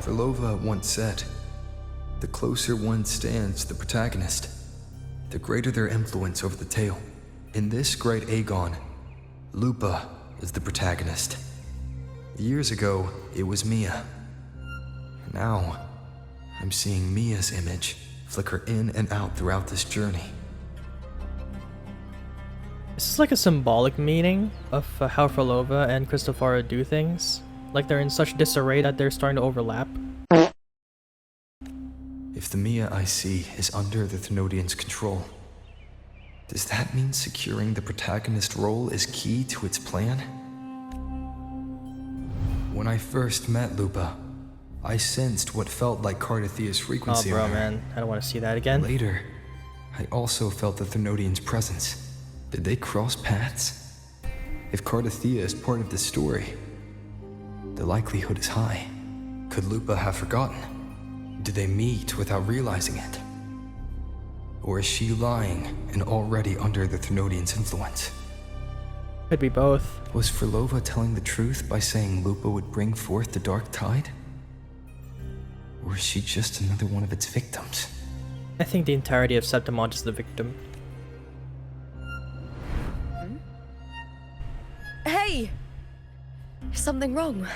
Speaker 3: Verlova once said, "The closer one stands to the protagonist, the greater their influence over the tale." In this great Aegon, Lupa is the protagonist. Years ago, it was Mia. Now, I'm seeing Mia's image flicker in and out throughout this journey.
Speaker 1: Is this like a symbolic meaning of how Frolova and Cristofaro do things? Like they're in such disarray that they're starting to overlap?
Speaker 3: If the Mia I see is under the Thenodian's control, does that mean securing the protagonist role is key to its plan? When I first met Lupa, I sensed what felt like Cardathia's frequency.
Speaker 1: Oh bro,
Speaker 3: on her.
Speaker 1: man. I don't want to see that again.
Speaker 3: Later, I also felt the Thenodian's presence. Did they cross paths? If Cardathia is part of this story, the likelihood is high. Could Lupa have forgotten? Did they meet without realizing it? Or is she lying and already under the Thenodian's influence?
Speaker 1: Could be both.
Speaker 3: Was Frolova telling the truth by saying Lupa would bring forth the Dark Tide? Or is she just another one of its victims?
Speaker 1: I think the entirety of Septimont is the victim.
Speaker 8: Hey! Is something wrong?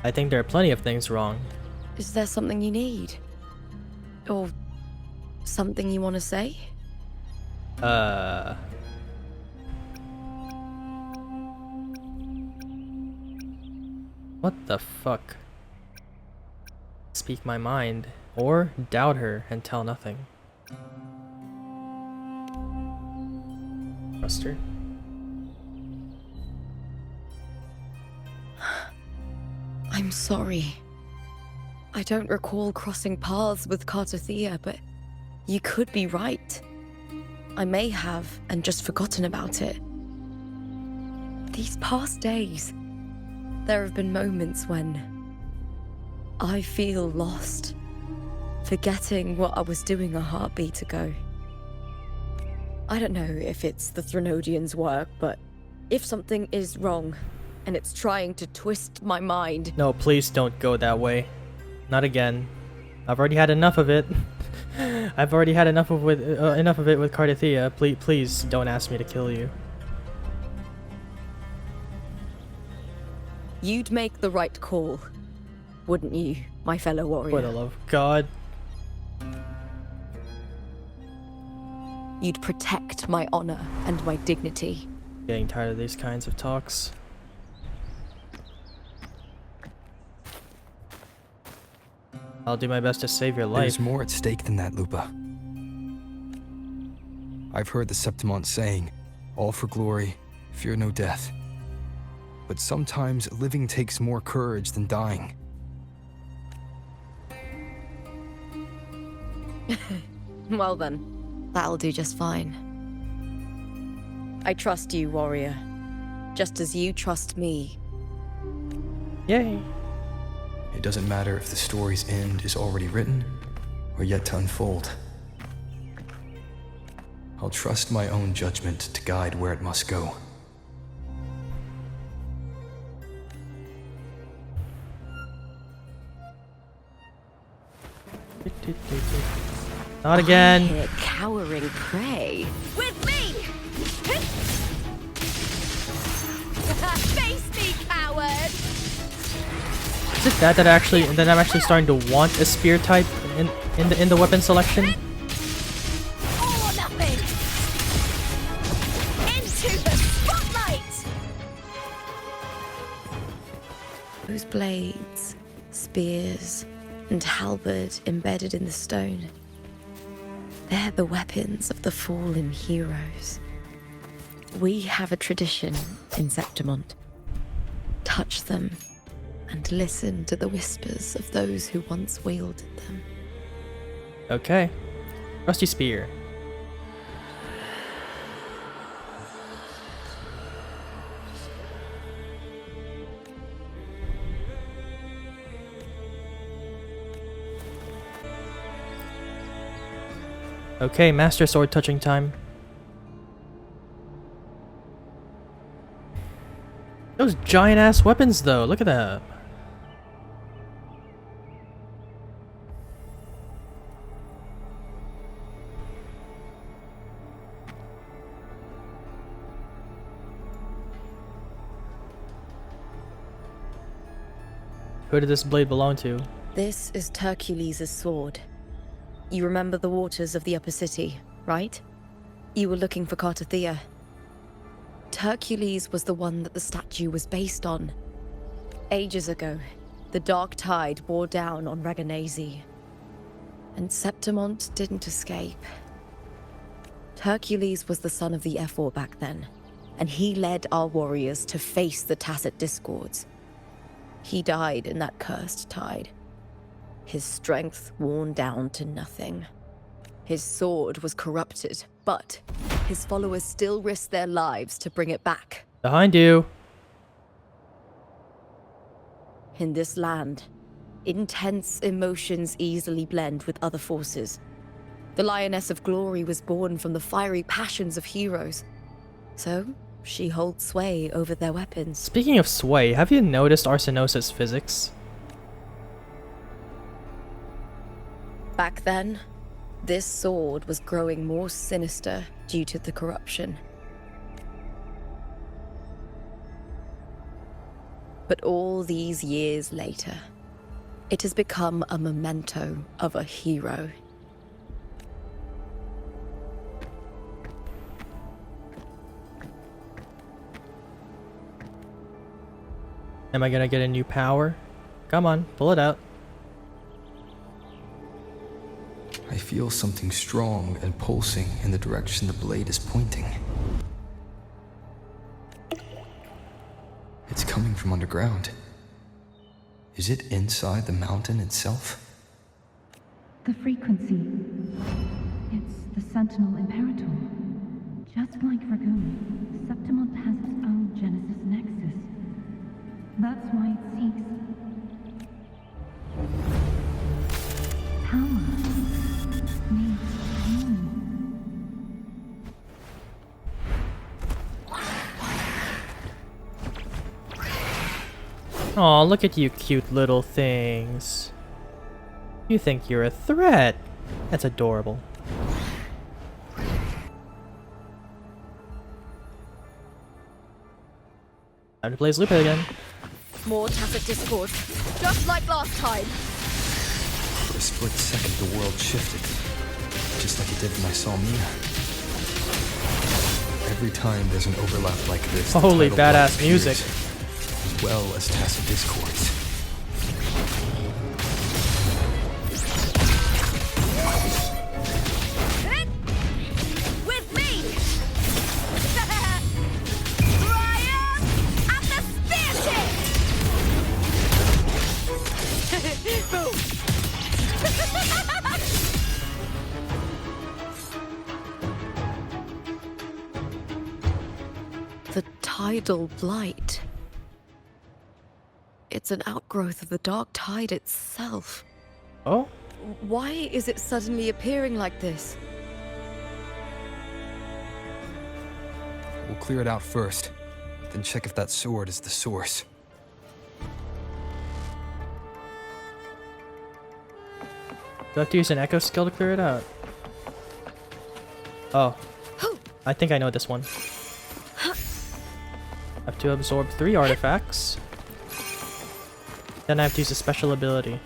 Speaker 1: I think there are plenty of things wrong.
Speaker 8: Is there something you need? Or something you want to say?
Speaker 1: What the fuck? Speak my mind, or doubt her and tell nothing. Trust her.
Speaker 5: sorry. I don't recall crossing paths with Cartothea, but you could be right. I may have and just forgotten about it. These past days, there have been moments when I feel lost, forgetting what I was doing a heartbeat ago. I don't know if it's the Threnodians' work, but if something is wrong and it's trying to twist my mind...
Speaker 1: No, please don't go that way. Not again. I've already had enough of it. I've already had enough of it with Cartothea. Please don't ask me to kill you.
Speaker 5: You'd make the right call, wouldn't you, my fellow warrior?
Speaker 1: For the love of God.
Speaker 5: You'd protect my honor and my dignity.
Speaker 1: Getting tired of these kinds of talks. I'll do my best to save your life.
Speaker 3: There's more at stake than that, Lupa. I've heard the Septimont saying, all for glory, fear no death. But sometimes living takes more courage than dying.
Speaker 5: Well then, that'll do just fine. I trust you, warrior. Just as you trust me.
Speaker 1: Yay.
Speaker 3: It doesn't matter if the story's end is already written or yet to unfold. I'll trust my own judgment to guide where it must go.
Speaker 1: Not again.
Speaker 5: I hear cowering prey.
Speaker 8: With me! Face me, coward!
Speaker 1: Is it that I'm actually starting to want a spear type in the weapon selection?
Speaker 8: All or nothing! Into the spotlight!
Speaker 5: Those blades, spears, and halberd embedded in the stone. They're the weapons of the fallen heroes. We have a tradition in Septimont. Touch them and listen to the whispers of those who once wielded them.
Speaker 1: Okay. Rusty spear. Okay, master sword touching time. Those giant ass weapons though, look at that. Who did this blade belong to?
Speaker 5: This is Hercules' sword. You remember the waters of the upper city, right? You were looking for Cartothea. Hercules was the one that the statue was based on. Ages ago, the dark tide bore down on Reganese. And Septimont didn't escape. Hercules was the son of the Ephor back then, and he led our warriors to face the Tacit Discords. He died in that cursed tide. His strength worn down to nothing. His sword was corrupted, but his followers still risked their lives to bring it back.
Speaker 1: Behind you.
Speaker 5: In this land, intense emotions easily blend with other forces. The Lioness of Glory was born from the fiery passions of heroes. So, she holds sway over their weapons.
Speaker 1: Speaking of sway, have you noticed Arsenosis' physics?
Speaker 5: Back then, this sword was growing more sinister due to the corruption. But all these years later, it has become a memento of a hero.
Speaker 1: Am I gonna get a new power? Come on, pull it out.
Speaker 3: I feel something strong and pulsing in the direction the blade is pointing. It's coming from underground. Is it inside the mountain itself?
Speaker 10: The frequency. It's the Sentinel Imperator. Just like Dragoon, Septimont has its own Genesis Nexus. That's why it seeks power. Needs human.
Speaker 1: Aw, look at you cute little things. You think you're a threat. That's adorable. Time to play as Lupa again.
Speaker 8: More tacit discord. Just like last time.
Speaker 3: For a split second, the world shifted. Just like it did when I saw Mina. Every time there's an overlap like this,
Speaker 1: Holy
Speaker 3: the title
Speaker 1: badass
Speaker 3: block
Speaker 1: music.
Speaker 3: appears, as well as tacit discords.
Speaker 8: With me! Ryan at the spear tip! Boom!
Speaker 9: The tidal blight. It's an outgrowth of the dark tide itself.
Speaker 1: Oh?
Speaker 9: Why is it suddenly appearing like this?
Speaker 3: We'll clear it out first, then check if that sword is the source.
Speaker 1: Do I have to use an echo skill to clear it out? Oh. I think I know this one. I have to absorb 3 artifacts. Then I have to use a special ability.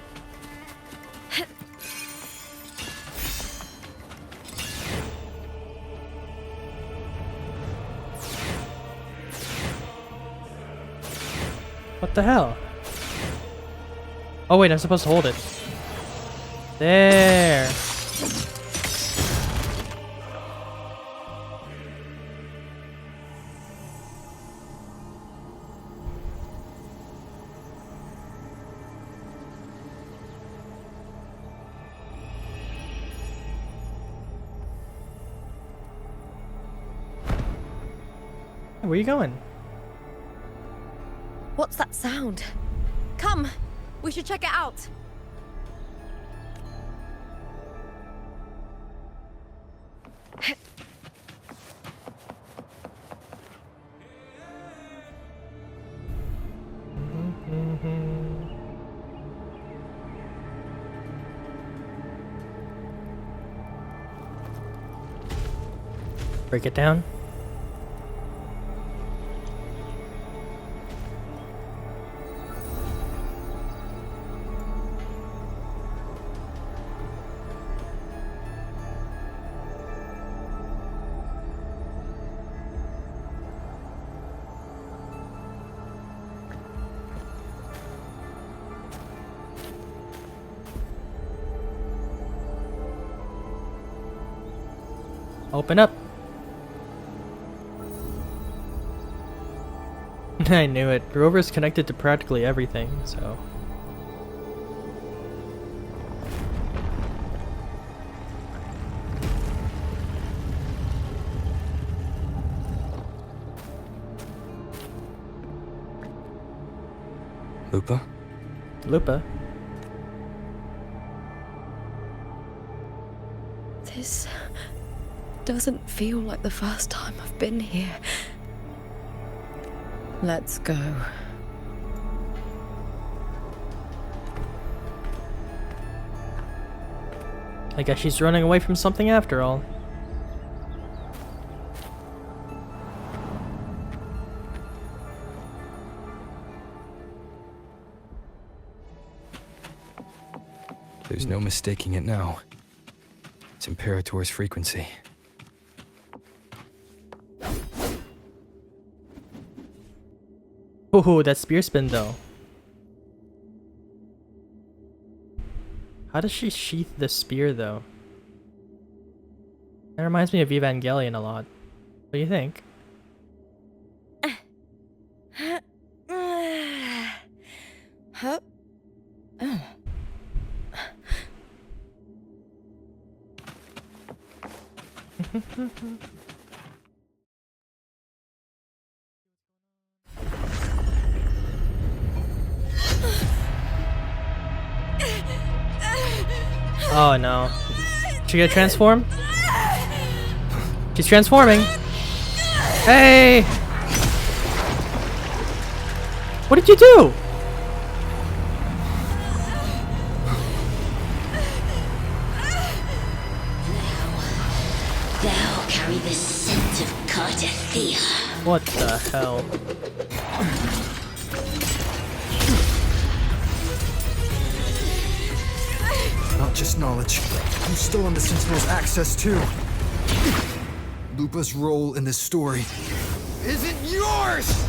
Speaker 1: What the hell? Oh wait, I'm supposed to hold it. There. Where are you going?
Speaker 8: What's that sound? Come! We should check it out!
Speaker 1: Break it down. Open up. I knew it. Rover's connected to practically everything, so...
Speaker 3: Lupa?
Speaker 1: Lupa?
Speaker 9: This doesn't feel like the first time I've been here. Let's go.
Speaker 1: I guess she's running away from something after all.
Speaker 3: There's no mistaking it now. It's Imperator's frequency.
Speaker 1: Ooh, that spear spin though. How does she sheath the spear though? That reminds me of Evangelion a lot. What do you think?
Speaker 8: Huh?
Speaker 1: Oh no. She gonna transform? She's transforming. Hey! What did you do?
Speaker 7: Thou carry the scent of Cardathia.
Speaker 1: What the hell?
Speaker 3: Not just knowledge. You've stolen the Sentinel's access too. Lupa's role in this story isn't yours!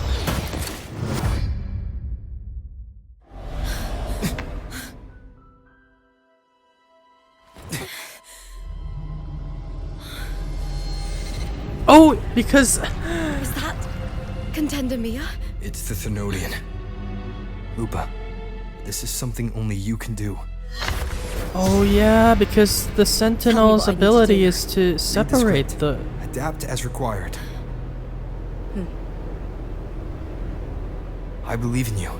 Speaker 1: Oh, because...
Speaker 8: Is that Contender Mia?
Speaker 3: It's the Thenodian. Lupa, this is something only you can do.
Speaker 1: Oh yeah, because the Sentinel's ability is to separate the...
Speaker 3: Adapt as required. I believe in you,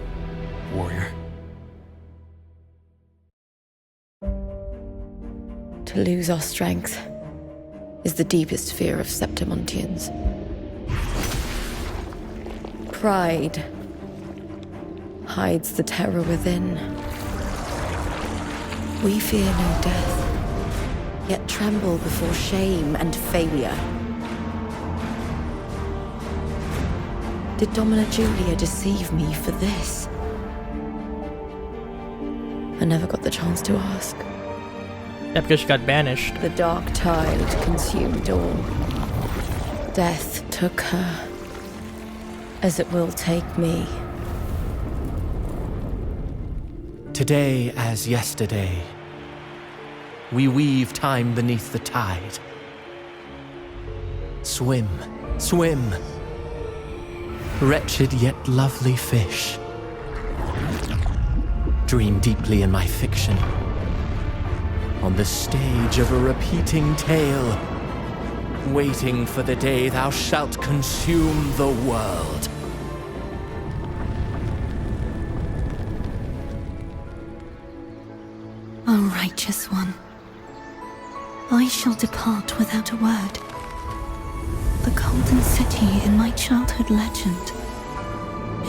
Speaker 3: warrior.
Speaker 9: To lose our strength is the deepest fear of Septimontians. Pride hides the terror within. We fear no death, yet tremble before shame and failure. Did Domina Julia deceive me for this? I never got the chance to ask.
Speaker 1: Yeah, because she got banished.
Speaker 9: The dark tide consumed all. Death took her, as it will take me.
Speaker 22: Today as yesterday, we weave time beneath the tide. Swim, swim, wretched yet lovely fish. Dream deeply in my fiction, on the stage of a repeating tale, waiting for the day thou shalt consume the world.
Speaker 10: O righteous one, I shall depart without a word. The golden city in my childhood legend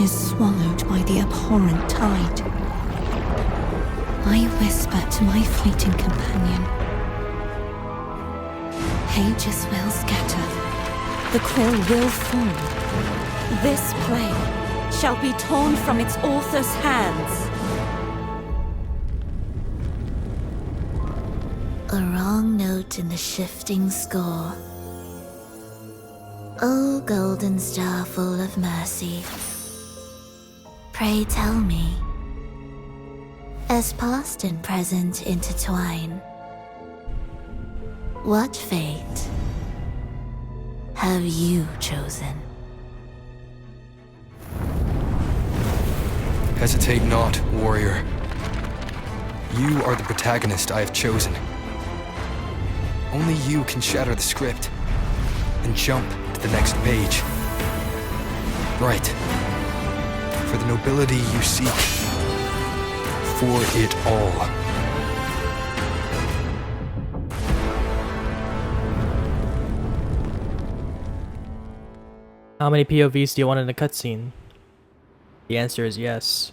Speaker 10: is swallowed by the abhorrent tide. I whisper to my fleeting companion. Pages will scatter.
Speaker 8: The quill will fall. This play shall be torn from its author's hands.
Speaker 14: A wrong note in the shifting score. O golden star full of mercy, pray tell me, as past and present intertwine, what fate have you chosen?
Speaker 3: Hesitate not, warrior. You are the protagonist I have chosen. Only you can shatter the script and jump to the next page. Right. For the nobility you seek. For it all.
Speaker 1: How many POVs do you want in a cutscene? The answer is yes.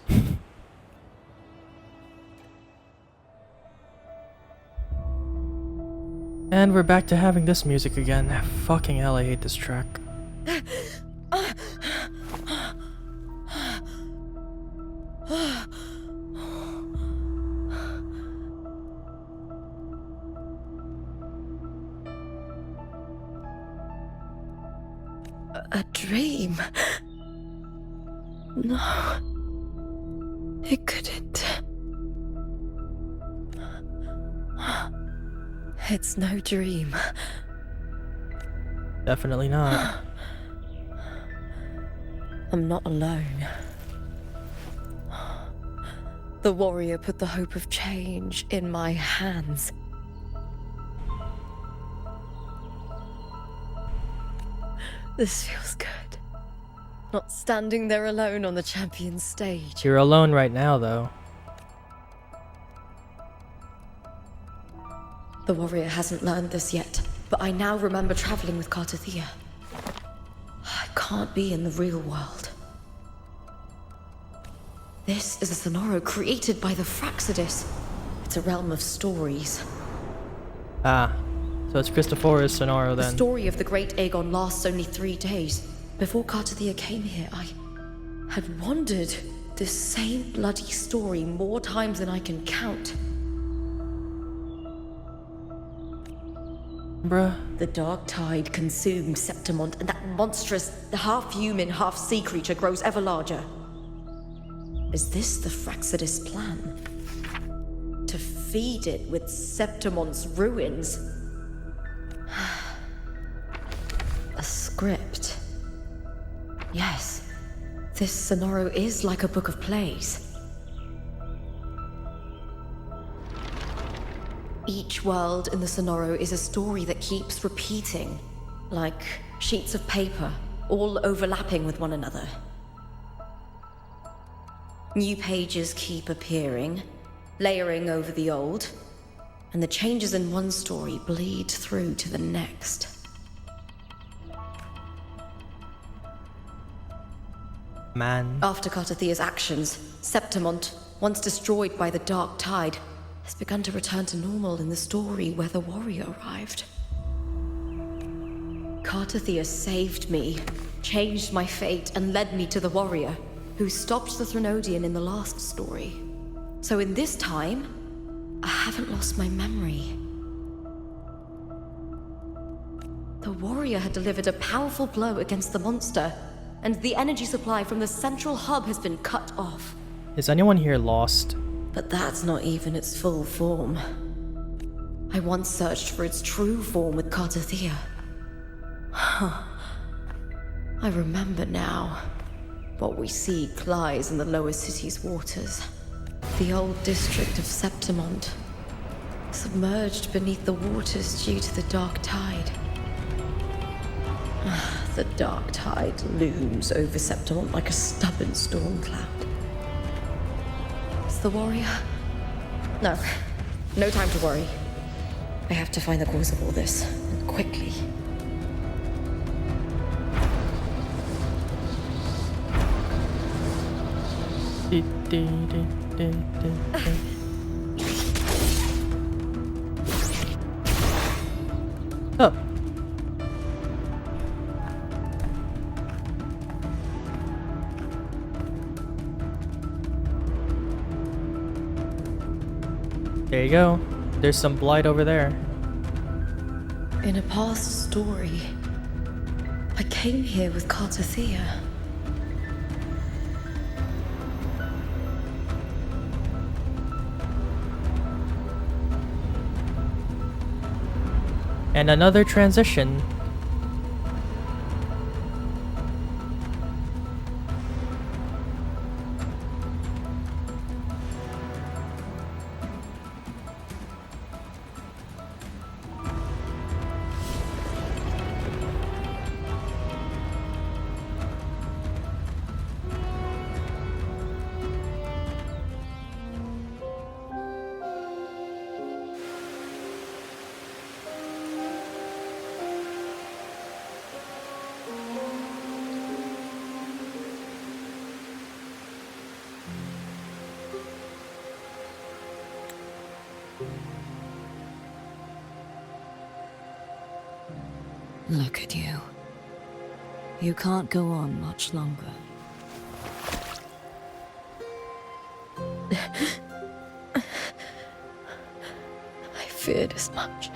Speaker 1: And we're back to having this music again. Fucking hell, I hate this track.
Speaker 9: A dream? No. It couldn't. It's no dream.
Speaker 1: Definitely not.
Speaker 9: I'm not alone. The warrior put the hope of change in my hands. This feels good. Not standing there alone on the champion's stage.
Speaker 1: You're alone right now, though.
Speaker 5: The warrior hasn't learned this yet, but I now remember traveling with Cartathea. I can't be in the real world. This is a Sonoro created by the Fraxidus. It's a realm of stories.
Speaker 1: Ah, so it's Christophora's Sonoro
Speaker 5: The
Speaker 1: then.
Speaker 5: story of the great Aegon lasts only 3 days. Before Cartathea came here, I had wandered this same bloody story more times than I can count.
Speaker 1: Bruh.
Speaker 5: The dark tide consumed Septimont, and that monstrous, half-human, half-sea creature grows ever larger. Is this the Fraxidus plan? To feed it with Septimont's ruins? A script. Yes, this Sonoro is like a book of plays. Each world in the Sonoro is a story that keeps repeating, like sheets of paper, all overlapping with one another. New pages keep appearing, layering over the old, and the changes in one story bleed through to the next.
Speaker 1: Man.
Speaker 5: After Cartathea's actions, Septimont, once destroyed by the dark tide, has begun to return to normal in the story where the warrior arrived. Cartathea saved me, changed my fate, and led me to the warrior, who stopped the Threnodian in the last story. So in this time, I haven't lost my memory. The warrior had delivered a powerful blow against the monster, and the energy supply from the central hub has been cut off.
Speaker 1: Is anyone here lost?
Speaker 5: But that's not even its full form. I once searched for its true form with Cartathea. I remember now. What we see lies in the lower city's waters. The old district of Septimont, submerged beneath the waters due to the dark tide. The dark tide looms over Septimont like a stubborn storm cloud. Is the warrior? No. No time to worry. I have to find the cause of all this, and quickly.
Speaker 1: Oh. There you go. There's some blight over there.
Speaker 5: In a past story, I came here with Cartathea.
Speaker 1: And another transition.
Speaker 4: Look at you. You can't go on much longer.
Speaker 5: I feared as much.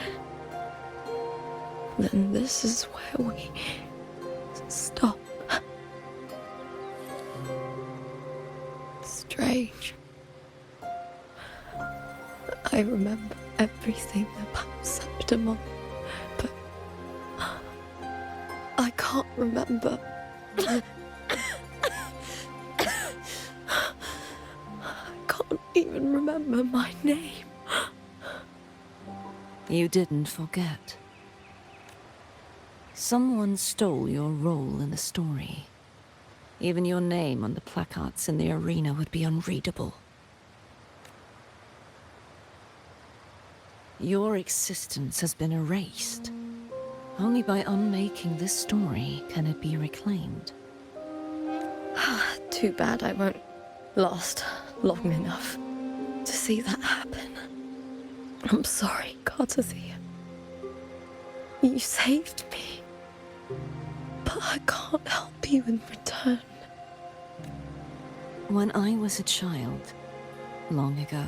Speaker 5: Then this is where we stop. Strange. I remember everything about Septimont, but I can't remember. I can't even remember my name.
Speaker 4: You didn't forget. Someone stole your role in the story. Even your name on the placards in the arena would be unreadable. Your existence has been erased. Only by unmaking this story can it be reclaimed.
Speaker 9: Too bad I won't last long enough to see that happen. I'm sorry, Cartathea. You saved me. But I can't help you in return.
Speaker 4: When I was a child, long ago,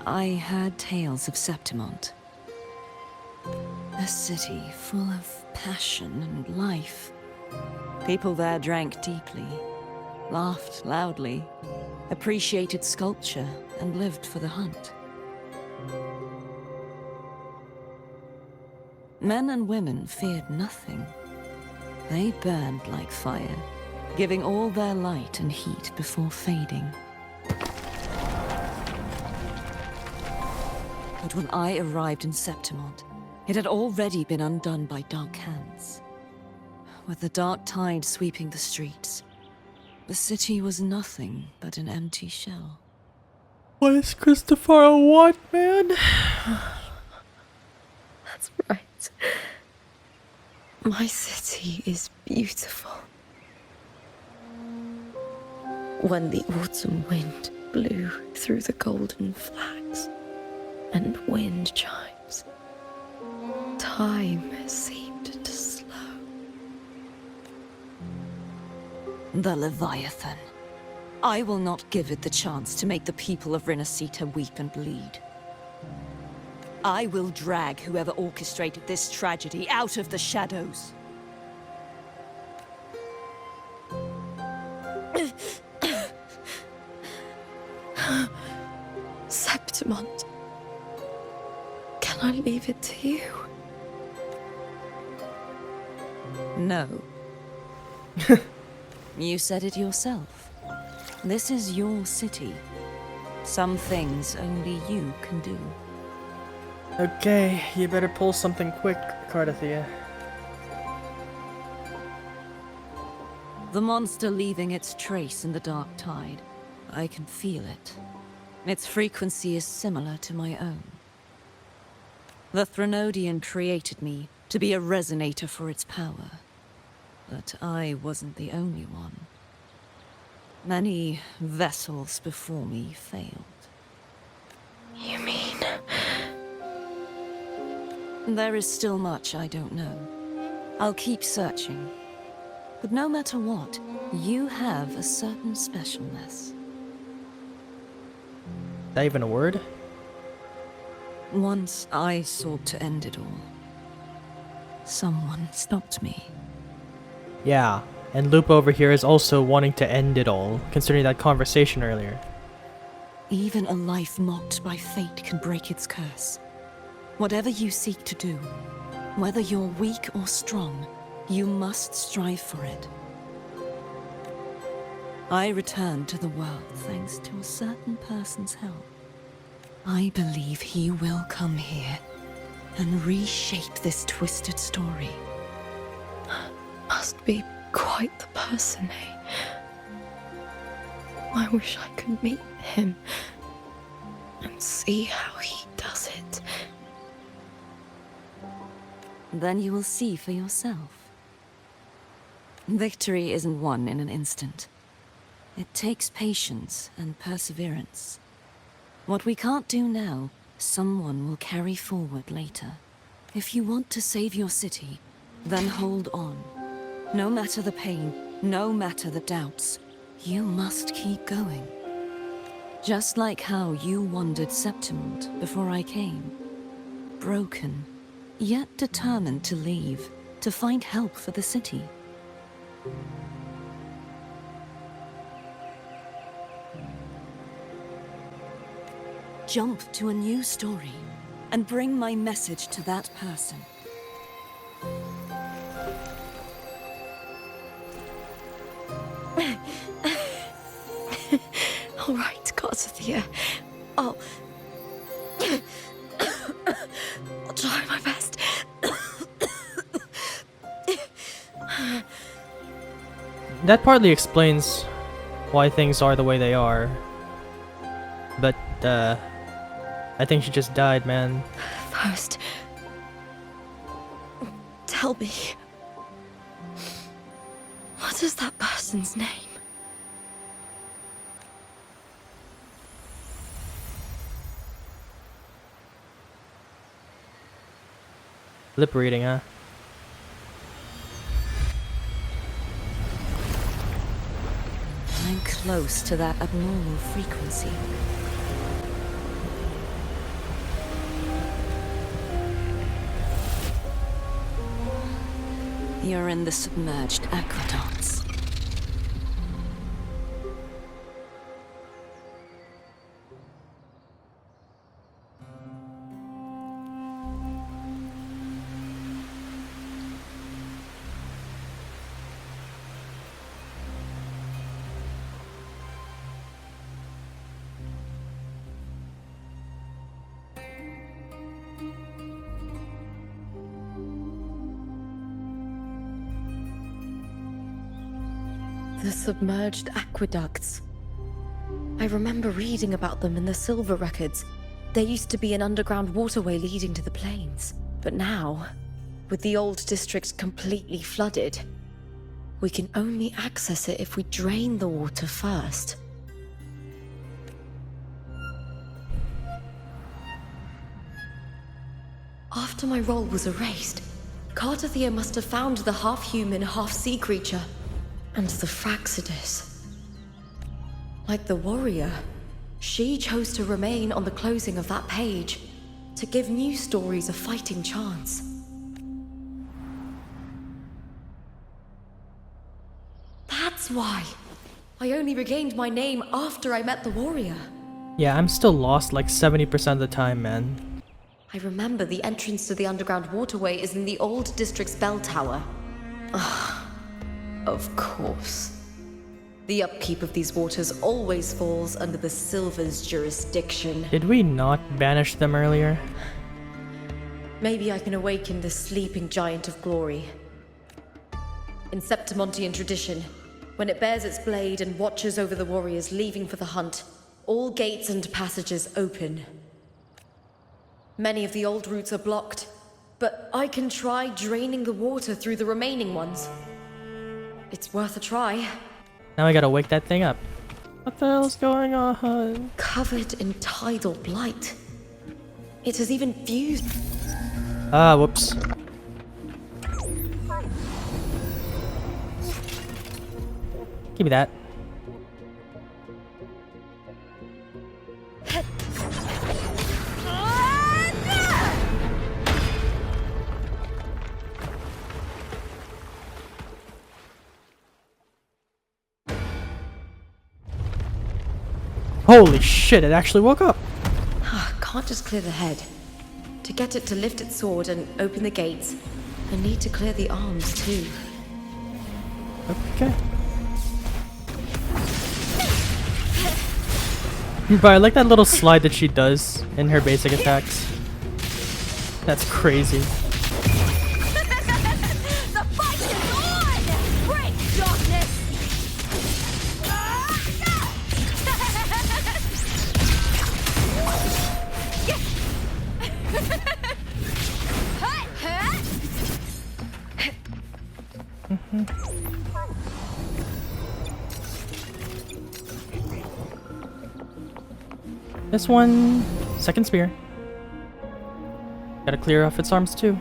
Speaker 4: I heard tales of Septimont. A city full of passion and life. People there drank deeply, laughed loudly, appreciated sculpture, and lived for the hunt. Men and women feared nothing. They burned like fire, giving all their light and heat before fading. But when I arrived in Septimont, it had already been undone by dark hands. With the dark tide sweeping the streets, the city was nothing but an empty shell.
Speaker 1: What is Christopher a what, man?
Speaker 9: That's right. My city is beautiful. When the autumn wind blew through the golden flags and wind chimes, time seemed to slow.
Speaker 4: The Leviathan. I will not give it the chance to make the people of Rinascita weep and bleed. I will drag whoever orchestrated this tragedy out of the shadows.
Speaker 9: Septimont. Can I leave it to you?
Speaker 4: No. You said it yourself. This is your city. Some things only you can do.
Speaker 1: Okay, you better pull something quick, Cartathea.
Speaker 4: The monster leaving its trace in the dark tide. I can feel it. Its frequency is similar to my own. The Threnodian created me to be a resonator for its power. But I wasn't the only one. Many vessels before me failed.
Speaker 9: You mean?
Speaker 4: There is still much I don't know. I'll keep searching. But no matter what, you have a certain specialness.
Speaker 1: Is that even a word?
Speaker 4: Once I sought to end it all. Someone stopped me.
Speaker 1: Yeah, and Lupa over here is also wanting to end it all, considering that conversation earlier.
Speaker 4: Even a life mocked by fate can break its curse. Whatever you seek to do, whether you're weak or strong, you must strive for it. I returned to the world thanks to a certain person's help. I believe he will come here and reshape this twisted story.
Speaker 9: Must be quite the person, eh? I wish I could meet him and see how he does it.
Speaker 4: Then you will see for yourself. Victory isn't won in an instant. It takes patience and perseverance. What we can't do now, someone will carry forward later. If you want to save your city, then hold on. No matter the pain, no matter the doubts, you must keep going. Just like how you wandered Septimont before I came. Broken, yet determined to leave, to find help for the city. Jump to a new story, and bring my message to that person.
Speaker 9: All right, Cartathea. I'll try my best.
Speaker 1: That partly explains why things are the way they are. But, I think she just died, man.
Speaker 9: First, tell me, what is that person's name?
Speaker 1: Lip reading, huh?
Speaker 4: I'm close to that abnormal frequency. You're in the submerged aqueducts.
Speaker 9: The submerged aqueducts. I remember reading about them in the Silver records. There used to be an underground waterway leading to the plains. But now, with the old district completely flooded, we can only access it if we drain the water first. After my role was erased, Cartathea must have found the half-human, half-sea creature. And the Fraxidus. Like the warrior, she chose to remain on the closing of that page, to give new stories a fighting chance. That's why I only regained my name after I met the warrior.
Speaker 1: Yeah, I'm still lost like 70% of the time, man.
Speaker 9: I remember the entrance to the underground waterway is in the old district's bell tower. Of course. The upkeep of these waters always falls under the Silver's jurisdiction.
Speaker 1: Did we not banish them earlier?
Speaker 9: Maybe I can awaken the sleeping giant of glory. In Septimontian tradition, when it bears its blade and watches over the warriors leaving for the hunt, all gates and passages open. Many of the old routes are blocked, but I can try draining the water through the remaining ones. It's worth a try.
Speaker 1: Now I gotta wake that thing up. What the hell's going on?
Speaker 9: Covered in tidal blight. It has even fused.
Speaker 1: Ah, whoops. Give me that. Holy shit, it actually woke up.
Speaker 9: Can't just clear the head. To get it to lift its sword and open the gates, I need to clear the arms too.
Speaker 1: Okay. But I like that little slide that she does in her basic attacks. That's crazy.
Speaker 8: The fight is on! Break, darkness!
Speaker 1: This one, second spear. Gotta clear off its arms too.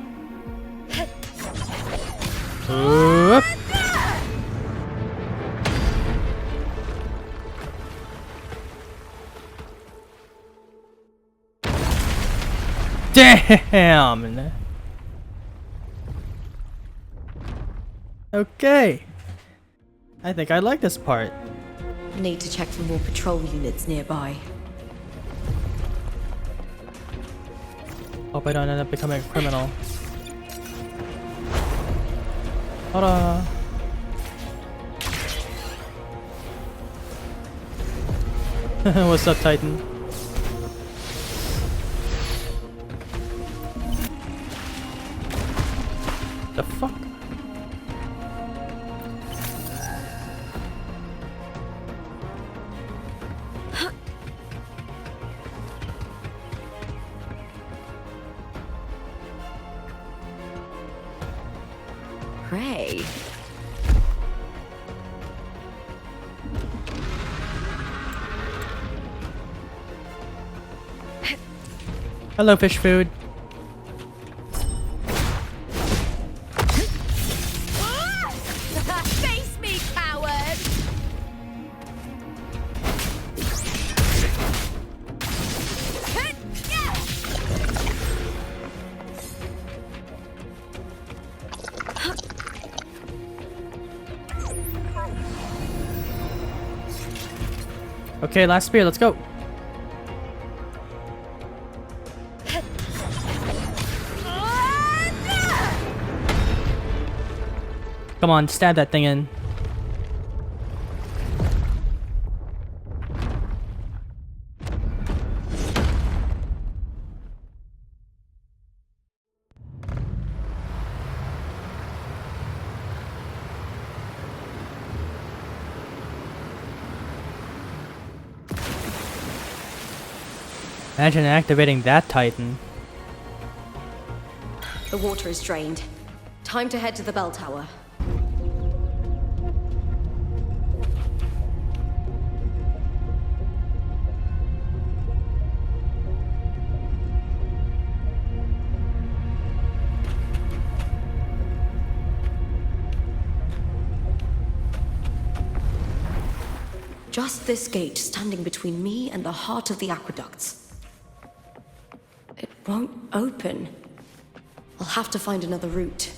Speaker 1: Oop. Damn! Okay. I think I like this part.
Speaker 9: Need to check for more patrol units nearby.
Speaker 1: Hope I don't end up becoming a criminal. Hold on. What's up, Titan? The fuck? Hello, fish food.
Speaker 15: Face me, coward!
Speaker 1: Okay, last spear, let's go. Come on, stab that thing in. Imagine activating that Titan.
Speaker 8: The water is drained. Time to head to the bell tower. Just this gate standing between me and the heart of the aqueducts. It won't open. I'll have to find another route.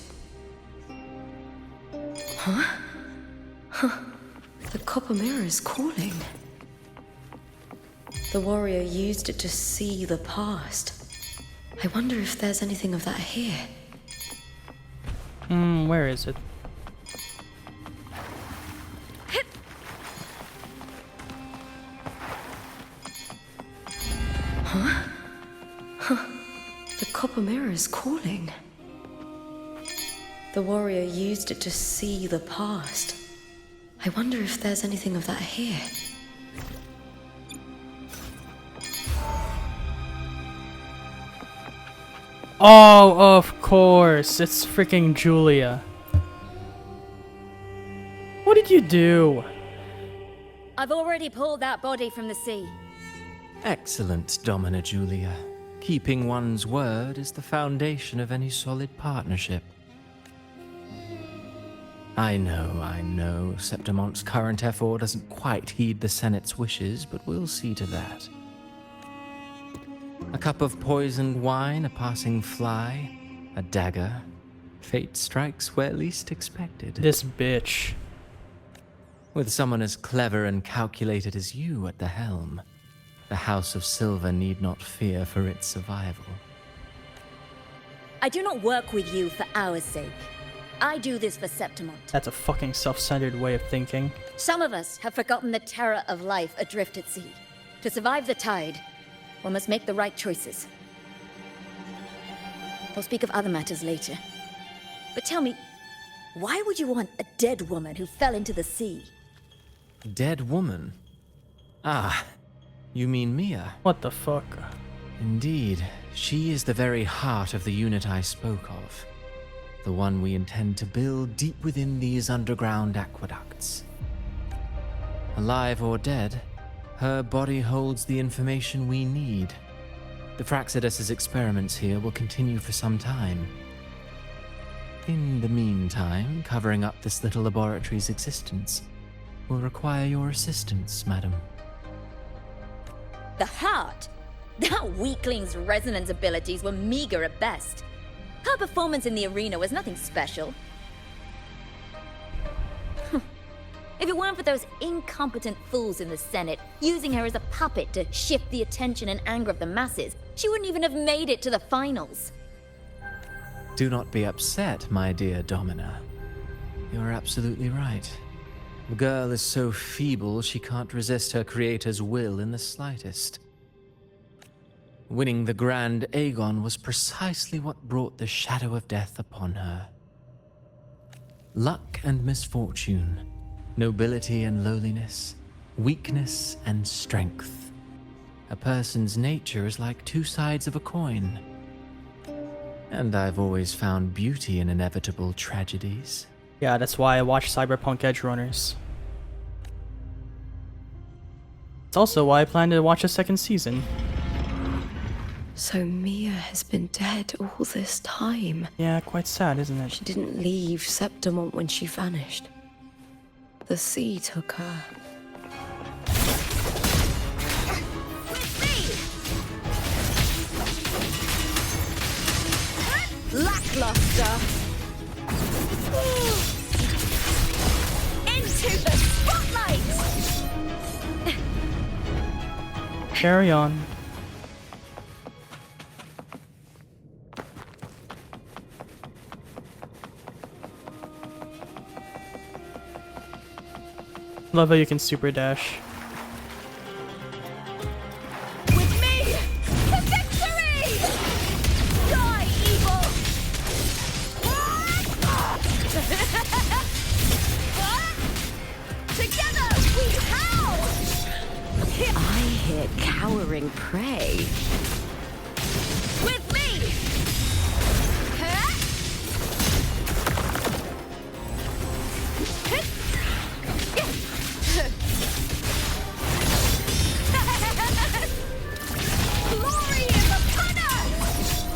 Speaker 8: Huh? Huh. The copper mirror is calling. The warrior used it to see the past. I wonder if there's anything of that here.
Speaker 1: Where is it?
Speaker 8: Huh? Huh. The copper mirror is calling. The warrior used it to see the past. I wonder if there's anything of that here.
Speaker 1: Oh, of course. It's freaking Julia. What did you do?
Speaker 16: I've already pulled that body from the sea.
Speaker 22: Excellent, Domina Julia. Keeping one's word is the foundation of any solid partnership. I know, Septimont's current effort doesn't quite heed the Senate's wishes, but we'll see to that. A cup of poisoned wine, a passing fly, a dagger. Fate strikes where least expected.
Speaker 1: This bitch.
Speaker 22: With someone as clever and calculated as you at the helm, the House of Silver need not fear for its survival.
Speaker 16: I do not work with you for our sake. I do this for Septimont.
Speaker 1: That's a fucking self-centered way of thinking.
Speaker 16: Some of us have forgotten the terror of life adrift at sea. To survive the tide, one must make the right choices. We'll speak of other matters later. But tell me, why would you want a dead woman who fell into the sea?
Speaker 22: Dead woman? Ah, you mean Mia?
Speaker 1: What the fuck?
Speaker 22: Indeed, she is the very heart of the unit I spoke of. The one we intend to build deep within these underground aqueducts. Alive or dead, her body holds the information we need. The Fraxidus's experiments here will continue for some time. In the meantime, covering up this little laboratory's existence will require your assistance, madam.
Speaker 16: The heart? That weakling's resonance abilities were meager at best. Her performance in the arena was nothing special. If it weren't for those incompetent fools in the Senate using her as a puppet to shift the attention and anger of the masses, she wouldn't even have made it to the finals.
Speaker 22: Do not be upset, my dear Domina. You're absolutely right. The girl is so feeble she can't resist her creator's will in the slightest. Winning the Grand Aegon was precisely what brought the shadow of death upon her. Luck and misfortune, nobility and lowliness, weakness and strength. A person's nature is like two sides of a coin. And I've always found beauty in inevitable tragedies.
Speaker 1: Yeah, that's why I watch Cyberpunk Edge Runners. It's also why I plan to watch a second season.
Speaker 9: So Mia has been dead all this time.
Speaker 1: Yeah, quite sad, isn't it?
Speaker 9: She didn't leave Septimont when she vanished. The sea took her.
Speaker 8: Lackluster. Into the spotlight.
Speaker 1: Carry on. Love how you can super dash.
Speaker 8: With me to victory! Die, evil! Together we howl!
Speaker 5: I hear cowering prey.
Speaker 8: With me! Glory is upon us!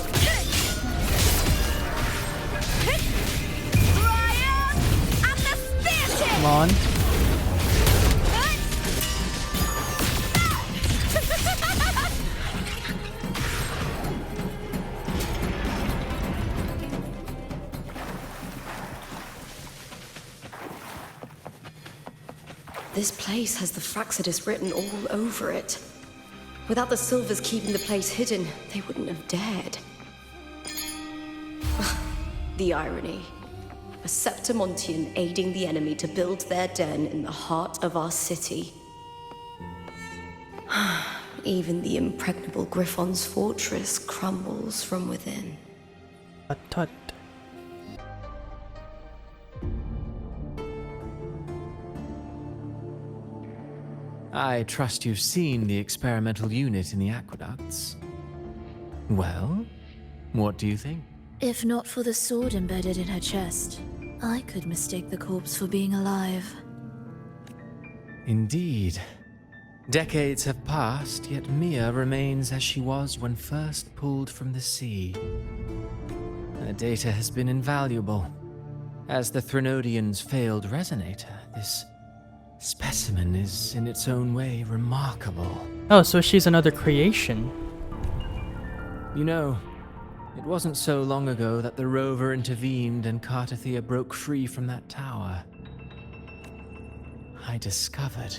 Speaker 8: Triumph and the spear
Speaker 1: Come on.
Speaker 9: This place has the Fraxidus written all over it. Without the Silvers keeping the place hidden, they wouldn't have dared. The irony. A Septimontian aiding the enemy to build their den in the heart of our city. Even the impregnable Griffon's fortress crumbles from within.
Speaker 1: Tut.
Speaker 22: I trust you've seen the experimental unit in the aqueducts. Well, what do you think?
Speaker 14: If not for the sword embedded in her chest, I could mistake the corpse for being alive.
Speaker 22: Indeed. Decades have passed, yet Mia remains as she was when first pulled from the sea. Her data has been invaluable. As the Threnodian's failed resonator, this specimen is in its own way remarkable.
Speaker 1: Oh, so she's another creation.
Speaker 22: You know, it wasn't so long ago that the rover intervened and Cartathea broke free from that tower. I discovered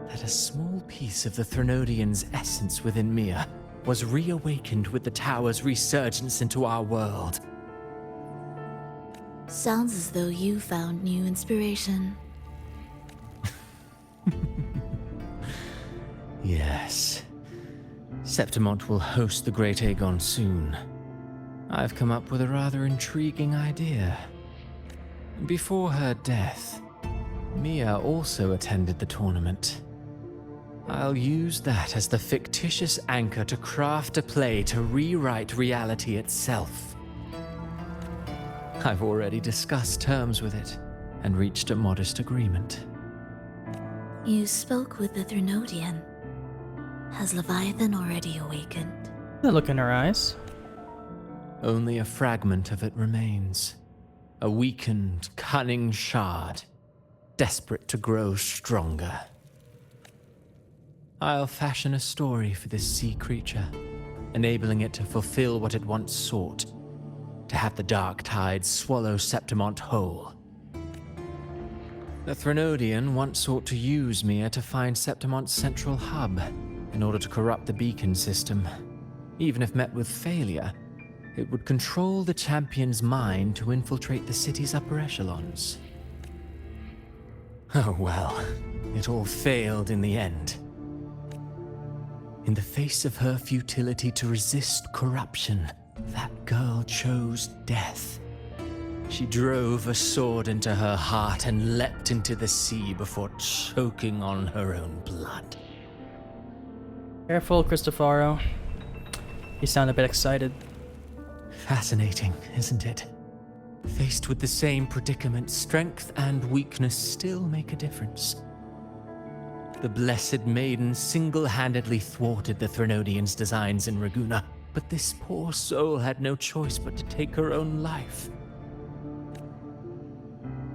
Speaker 22: that a small piece of the Threnodian's essence within Mia was reawakened with the tower's resurgence into our world.
Speaker 14: Sounds as though you found new inspiration.
Speaker 22: Yes. Septimont will host the Great Aegon soon. I've come up with a rather intriguing idea. Before her death, Mia also attended the tournament. I'll use that as the fictitious anchor to craft a play to rewrite reality itself. I've already discussed terms with it and reached a modest agreement.
Speaker 14: You spoke with the Threnodian. Has Leviathan already awakened?
Speaker 1: The look in her eyes.
Speaker 22: Only a fragment of it remains. A weakened, cunning shard, desperate to grow stronger. I'll fashion a story for this sea creature, enabling it to fulfill what it once sought, to have the dark tides swallow Septimont whole. The Threnodian once sought to use Mia to find Septimont's central hub in order to corrupt the beacon system. Even if met with failure, it would control the champion's mind to infiltrate the city's upper echelons. Oh well, it all failed in the end. In the face of her futility to resist corruption, that girl chose death. She drove a sword into her heart and leapt into the sea before choking on her own blood.
Speaker 1: Careful, Cristofaro. You sound a bit excited.
Speaker 22: Fascinating, isn't it? Faced with the same predicament, strength and weakness still make a difference. The Blessed Maiden single-handedly thwarted the Threnodian's designs in Raguna, but this poor soul had no choice but to take her own life.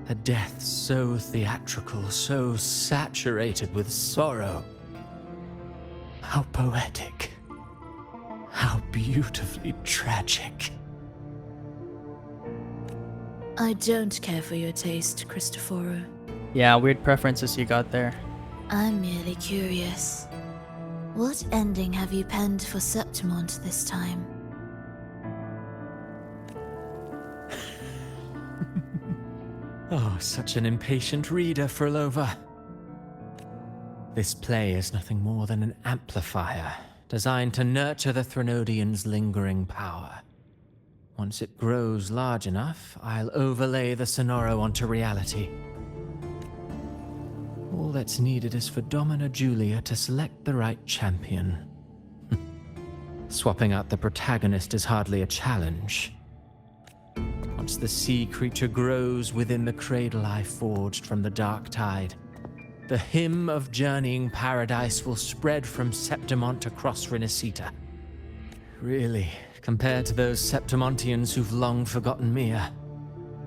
Speaker 22: A death so theatrical, so saturated with sorrow. How poetic. How beautifully tragic.
Speaker 14: I don't care for your taste, Cristoforo.
Speaker 1: Yeah, weird preferences you got there.
Speaker 14: I'm merely curious. What ending have you penned for Septimont this time?
Speaker 22: Oh, such an impatient reader, Frolova. This play is nothing more than an amplifier, designed to nurture the Threnodian's lingering power. Once it grows large enough, I'll overlay the Sonoro onto reality. All that's needed is for Domina Julia to select the right champion. Swapping out the protagonist is hardly a challenge. Once the sea creature grows within the cradle I forged from the dark tide, the hymn of journeying paradise will spread from Septimont across Renacita. Really, compared to those Septimontians who've long forgotten Mia,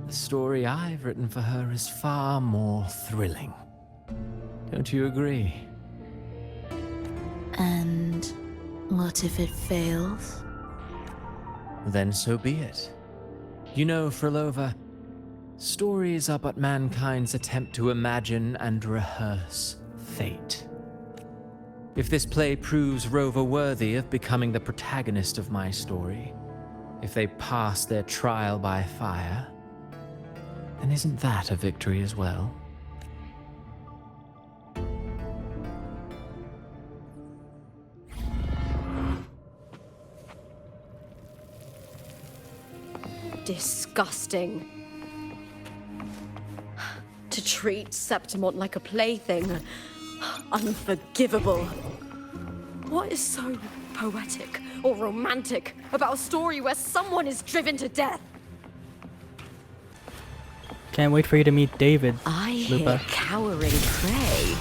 Speaker 22: the story I've written for her is far more thrilling. Don't you agree?
Speaker 14: And what if it fails?
Speaker 22: Then so be it. You know, Frolova, stories are but mankind's attempt to imagine and rehearse fate. If this play proves Rover worthy of becoming the protagonist of my story, if they pass their trial by fire, then isn't that a victory as well?
Speaker 8: Disgusting. To treat Septimont like a plaything. Unforgivable. What is so poetic or romantic about a story where someone is driven to death?
Speaker 1: Can't wait for you to meet David,
Speaker 8: I
Speaker 1: Lupa.
Speaker 8: hear cowering prey.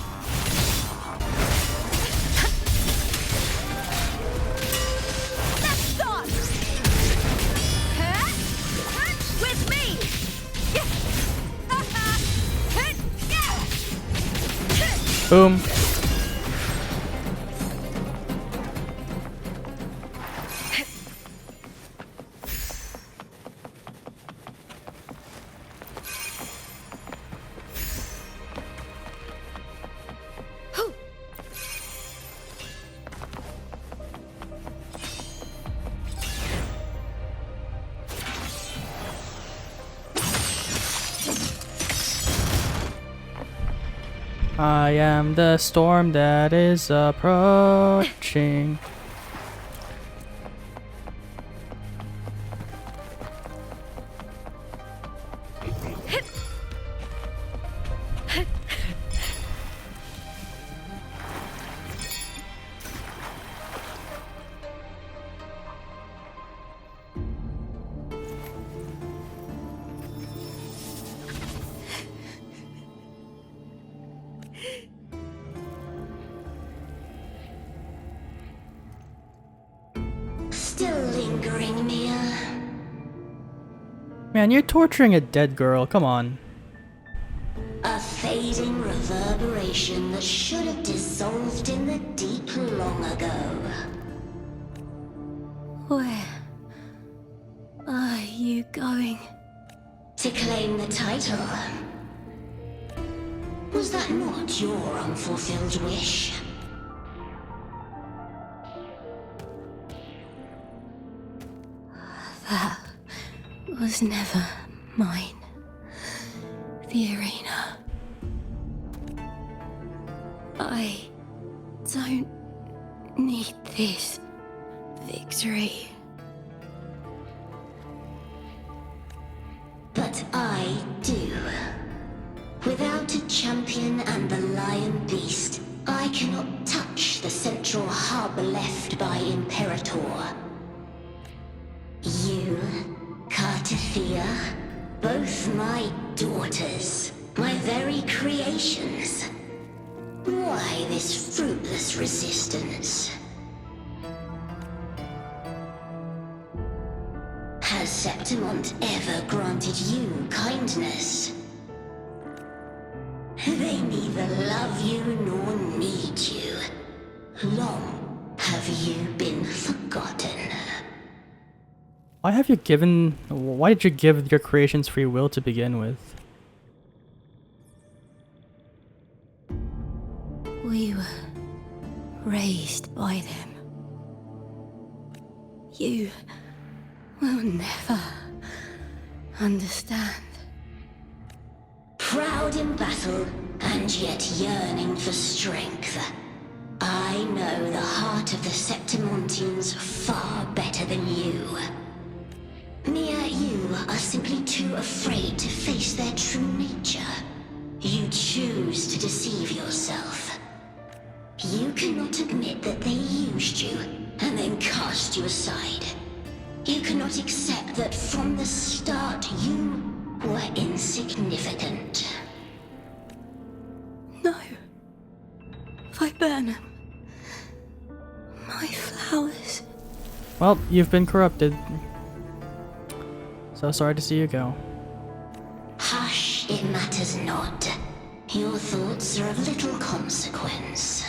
Speaker 1: Boom. I am the storm that is approaching.
Speaker 7: Still lingering, Mia.
Speaker 1: Man, you're torturing a dead girl. Come on.
Speaker 7: A fading reverberation that should have dissolved in the deep long ago.
Speaker 9: Where are you going?
Speaker 7: To claim the title. Was that not your unfulfilled wish?
Speaker 9: That was never mine. The arena. I don't need this victory.
Speaker 7: But I do. Without a champion and the lion beast, I cannot touch the central hub left by Imperator. You, Cartathea, both my daughters, my very creations. Why this fruitless resistance? Septimont ever granted you kindness. They neither love you nor need you. Long have you been forgotten.
Speaker 1: Why did you give your creations free will to begin with?
Speaker 14: We were raised by them. You will never understand.
Speaker 7: Proud in battle, and yet yearning for strength. I know the heart of the Septimontians far better than you. Mere you are simply too afraid to face their true nature. You choose to deceive yourself. You cannot admit that they used you and then cast you aside. You cannot accept that from the start you were insignificant.
Speaker 14: No. If I burn them, my flowers.
Speaker 1: Well, you've been corrupted. So sorry to see you go.
Speaker 7: Hush, it matters not. Your thoughts are of little consequence.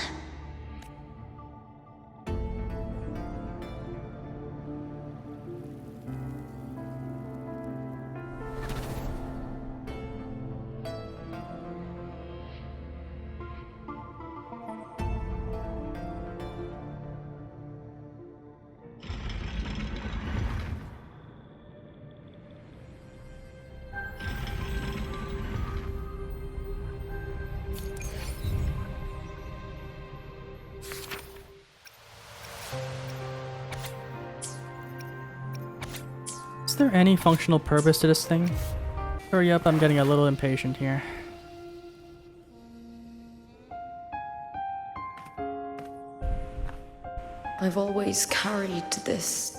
Speaker 1: Is there any functional purpose to this thing? Hurry up, I'm getting a little impatient here.
Speaker 9: I've always carried this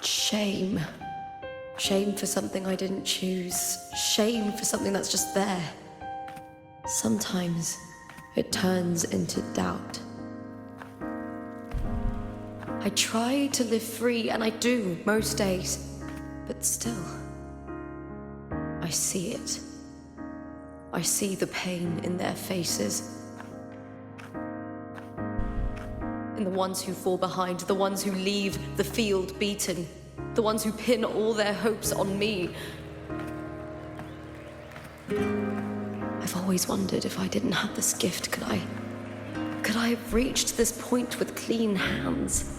Speaker 9: shame. Shame for something I didn't choose. Shame for something that's just there. Sometimes it turns into doubt. I try to live free, and I do most days. But still, I see it. I see the pain in their faces. In the ones who fall behind, the ones who leave the field beaten, the ones who pin all their hopes on me. I've always wondered if I didn't have this gift, could I have reached this point with clean hands?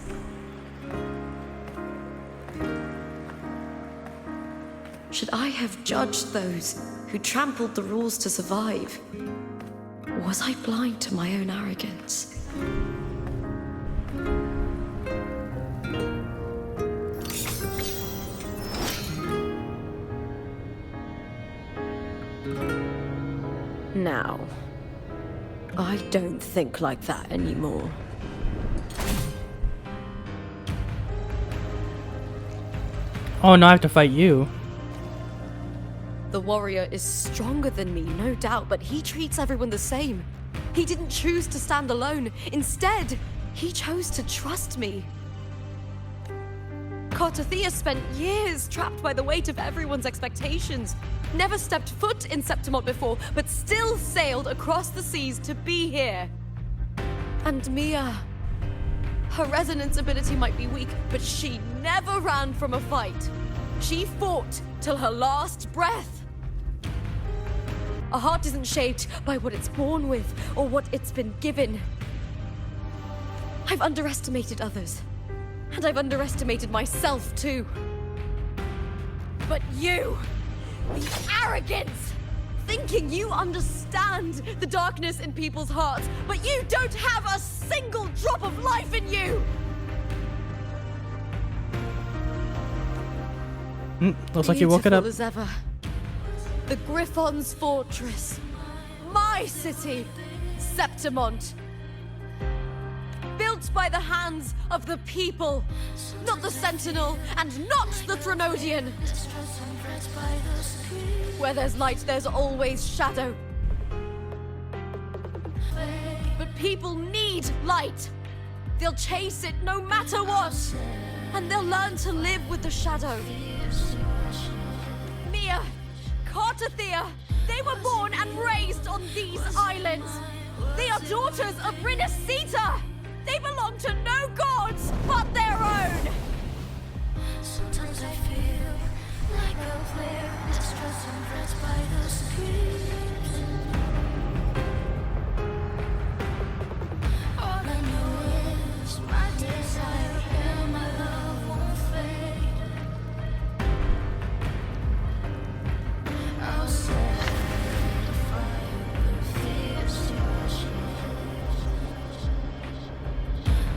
Speaker 9: Should I have judged those who trampled the rules to survive? Or was I blind to my own arrogance?
Speaker 5: Now, I don't think like that anymore.
Speaker 1: Oh, now I have to fight you.
Speaker 9: The warrior is stronger than me, no doubt, but he treats everyone the same. He didn't choose to stand alone. Instead, he chose to trust me. Cartothea spent years trapped by the weight of everyone's expectations. Never stepped foot in Septimont before, but still sailed across the seas to be here. And Mia, her resonance ability might be weak, but she never ran from a fight. She fought till her last breath. A heart isn't shaped by what it's born with or what it's been given. I've underestimated others, and I've underestimated myself too. But you, the arrogance, thinking you understand the darkness in people's hearts, but you don't have a single drop of life in you!
Speaker 1: Looks like you woke it up.
Speaker 9: Beautiful as ever. The Griffon's fortress. My city, Septimont. Built by the hands of the people. Not the Sentinel and not the Threnodian. Where there's light, there's always shadow. But people need light. They'll chase it no matter what. And they'll learn to live with the shadow.
Speaker 8: Thea! They were born and raised on these islands! They are daughters of Rinasita! They belong to no gods but their own!
Speaker 7: Sometimes I feel like a player distressed and pressed by the screams. All I know is my desire and my love won't fade. I'll set the fire with fierce passion.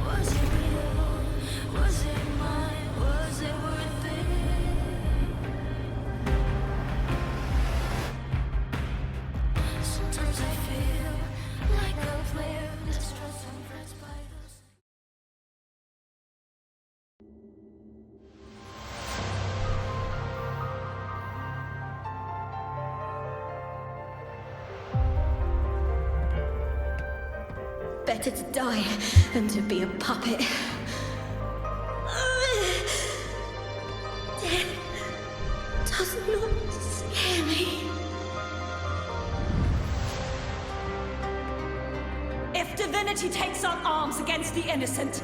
Speaker 7: Was it real? Was it mine? Was it worth it? Sometimes I feel like a player distressed and pressed by the
Speaker 6: Better to die than to be a puppet. Death does not scare me.
Speaker 13: If divinity takes up arms against the innocent,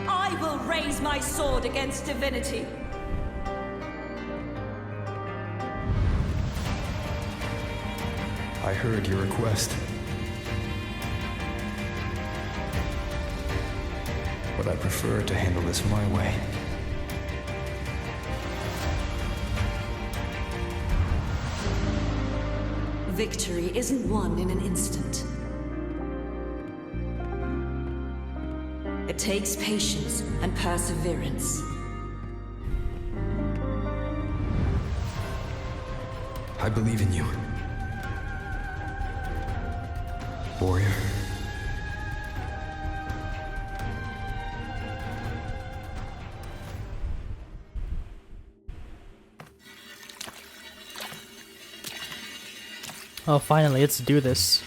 Speaker 13: I will raise my sword against divinity.
Speaker 3: I heard your request. But I prefer to handle this my way.
Speaker 4: Victory isn't won in an instant. It takes patience and perseverance.
Speaker 3: I believe in you. Warrior.
Speaker 1: Oh, finally, let's do this.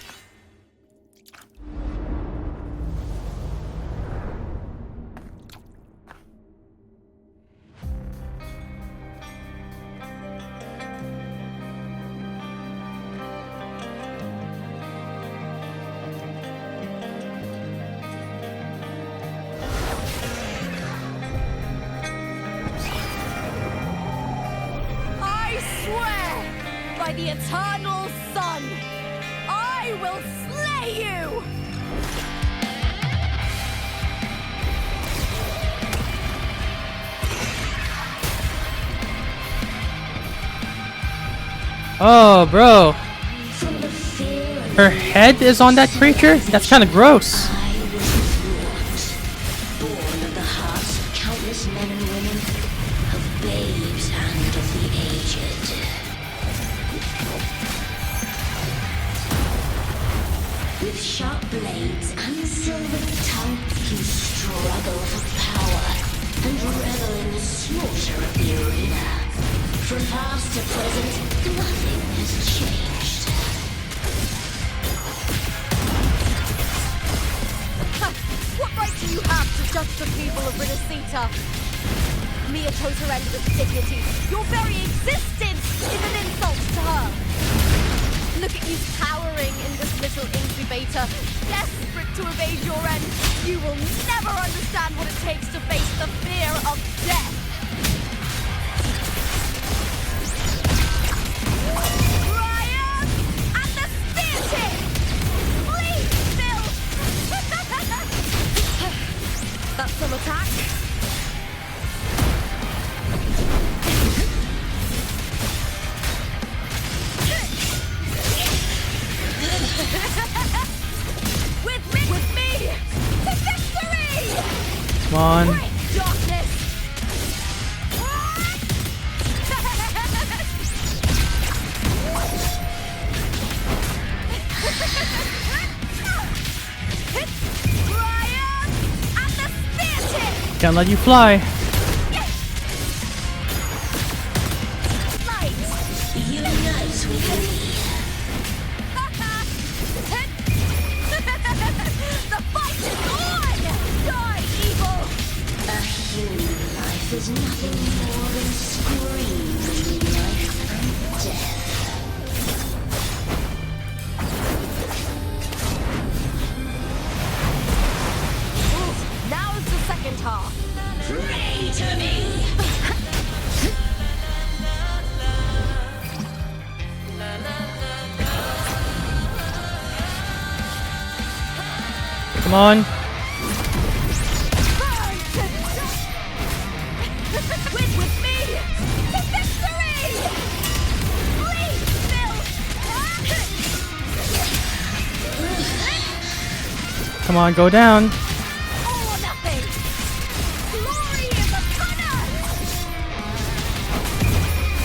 Speaker 8: I swear by the eternal sun, I will slay you!
Speaker 1: Oh, bro. Her head is on that creature? That's kind of gross.
Speaker 7: born of the hearts of countless men and women, of babes and of the aged. With sharp blades and silver tongue, you struggle for power and revel in the slaughter of the arena. From past to present, nothing has changed.
Speaker 8: What right do you have to judge the people of Rinasita? Mere to surrender with dignity. Your very existence is an insult to her. Look at you cowering in this little incubator, desperate to evade your end. You will never understand what it takes to face the fear of death. Ryan! And the spear tip! Please, Bill! That's some attack. With me! To victory!
Speaker 1: Come on.
Speaker 8: Break darkness! Ryan! And the spear tip!
Speaker 1: Can't let you fly.
Speaker 8: Light!
Speaker 7: Unite with me.
Speaker 8: The fight is on! Die, evil!
Speaker 7: A human life is nothing more than screams
Speaker 1: Come on.
Speaker 8: With me to victory! Please, Phil!
Speaker 1: Come on, go down.
Speaker 8: All or nothing! Glory is upon us!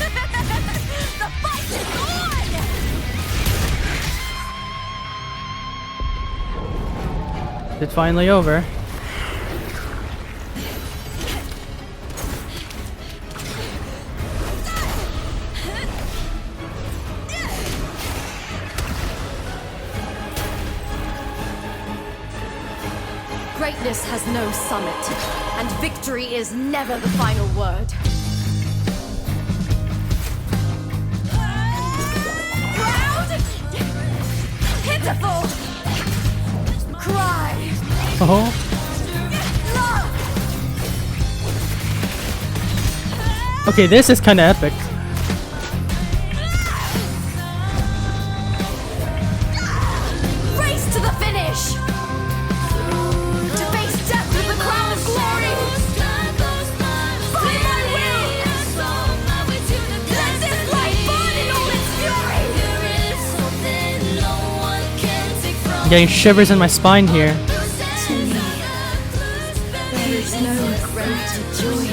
Speaker 8: The fight is on!
Speaker 1: It's finally over.
Speaker 17: Greatness has no summit, and victory is never the final word.
Speaker 8: Proud! Pitiful! Cry!
Speaker 1: Oh. Okay, this is kind of epic.
Speaker 8: Race to the finish! To face death with the crown of glory! By my will! Let this light burn in all its fury!
Speaker 1: I'm getting shivers in my spine here.
Speaker 17: There is no greater joy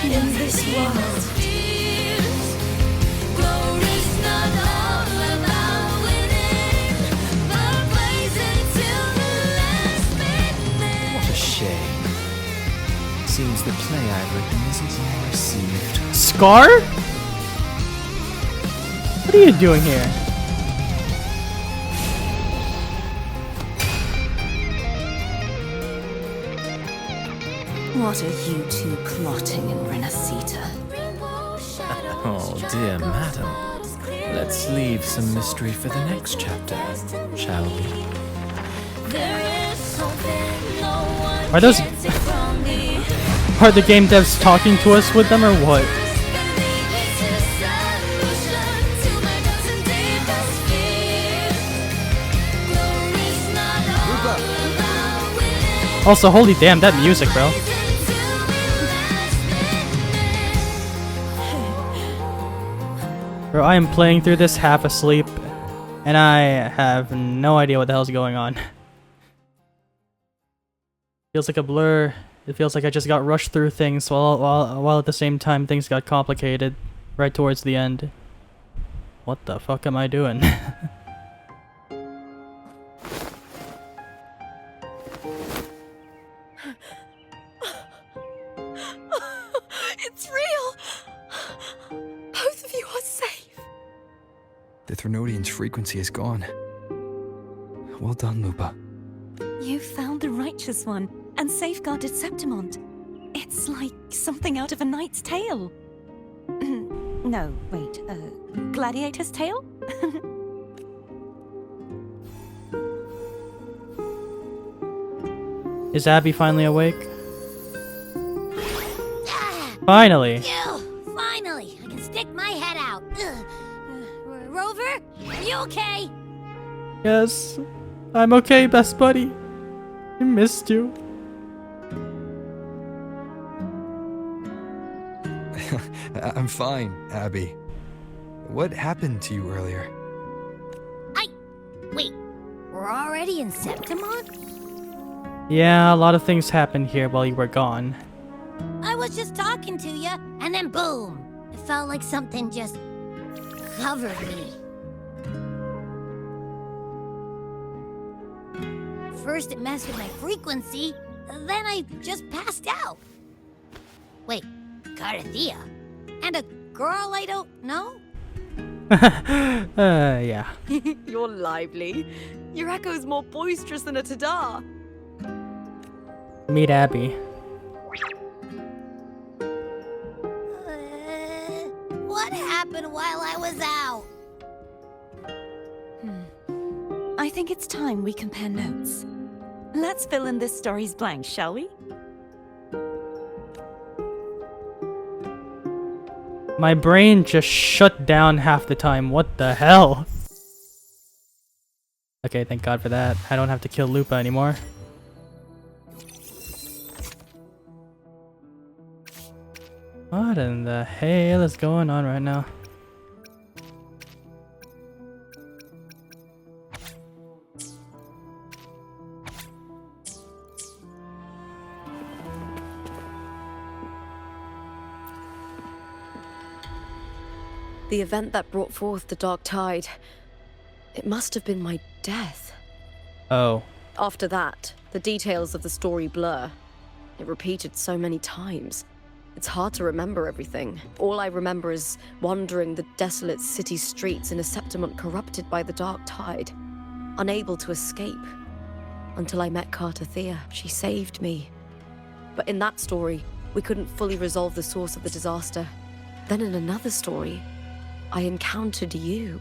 Speaker 17: in this world.
Speaker 22: What a shame. Seems the play I've written isn't well received.
Speaker 1: Scar? What are you doing here?
Speaker 4: What are you two plotting in Renacita?
Speaker 22: Oh, dear madam. Let's leave some mystery for the next chapter, shall we?
Speaker 1: Are those... Are the game devs talking to us with them or what? Also, holy damn, that music, bro. Bro, I am playing through this half asleep, and I have no idea what the hell's going on. Feels like a blur. It feels like I just got rushed through things while at the same time things got complicated right towards the end. What the fuck am I doing?
Speaker 8: It's real! Both of you are safe!
Speaker 3: The Threnodian's frequency is gone. Well done, Lupa.
Speaker 4: You found the righteous one and safeguarded Septimont. It's like something out of a knight's tale. No, wait, gladiator's tale?
Speaker 1: Is Abby finally awake? Finally!
Speaker 11: Phew, finally, I can stick my head out. Rover, are you okay?
Speaker 1: Yes, I'm okay, best buddy. I missed you.
Speaker 3: I'm fine, Abby. What happened to you earlier?
Speaker 11: Wait, we're already in Septimont?
Speaker 1: Yeah, a lot of things happened here while you were gone.
Speaker 11: I was just talking to you, and then boom! It felt like something just covered me. First it messed with my frequency, then I just passed out. Wait, Carthea? And a girl I don't know?
Speaker 1: Yeah.
Speaker 8: You're lively. Your echo's more boisterous than a Tadar.
Speaker 1: Meet Abby.
Speaker 11: What happened while I was out?
Speaker 4: I think it's time we compare notes. Let's fill in this story's blanks, shall we?
Speaker 1: My brain just shut down half the time. What the hell? Okay, thank God for that. I don't have to kill Lupa anymore. What in the hell is going on right now?
Speaker 9: The event that brought forth the Dark Tide, it must have been my death.
Speaker 1: Oh.
Speaker 9: After that, the details of the story blur. It repeated so many times. It's hard to remember everything. All I remember is wandering the desolate city streets in a Septimont corrupted by the Dark Tide, unable to escape. Until I met Carter Thea. She saved me. But in that story, we couldn't fully resolve the source of the disaster. Then in another story, I encountered you,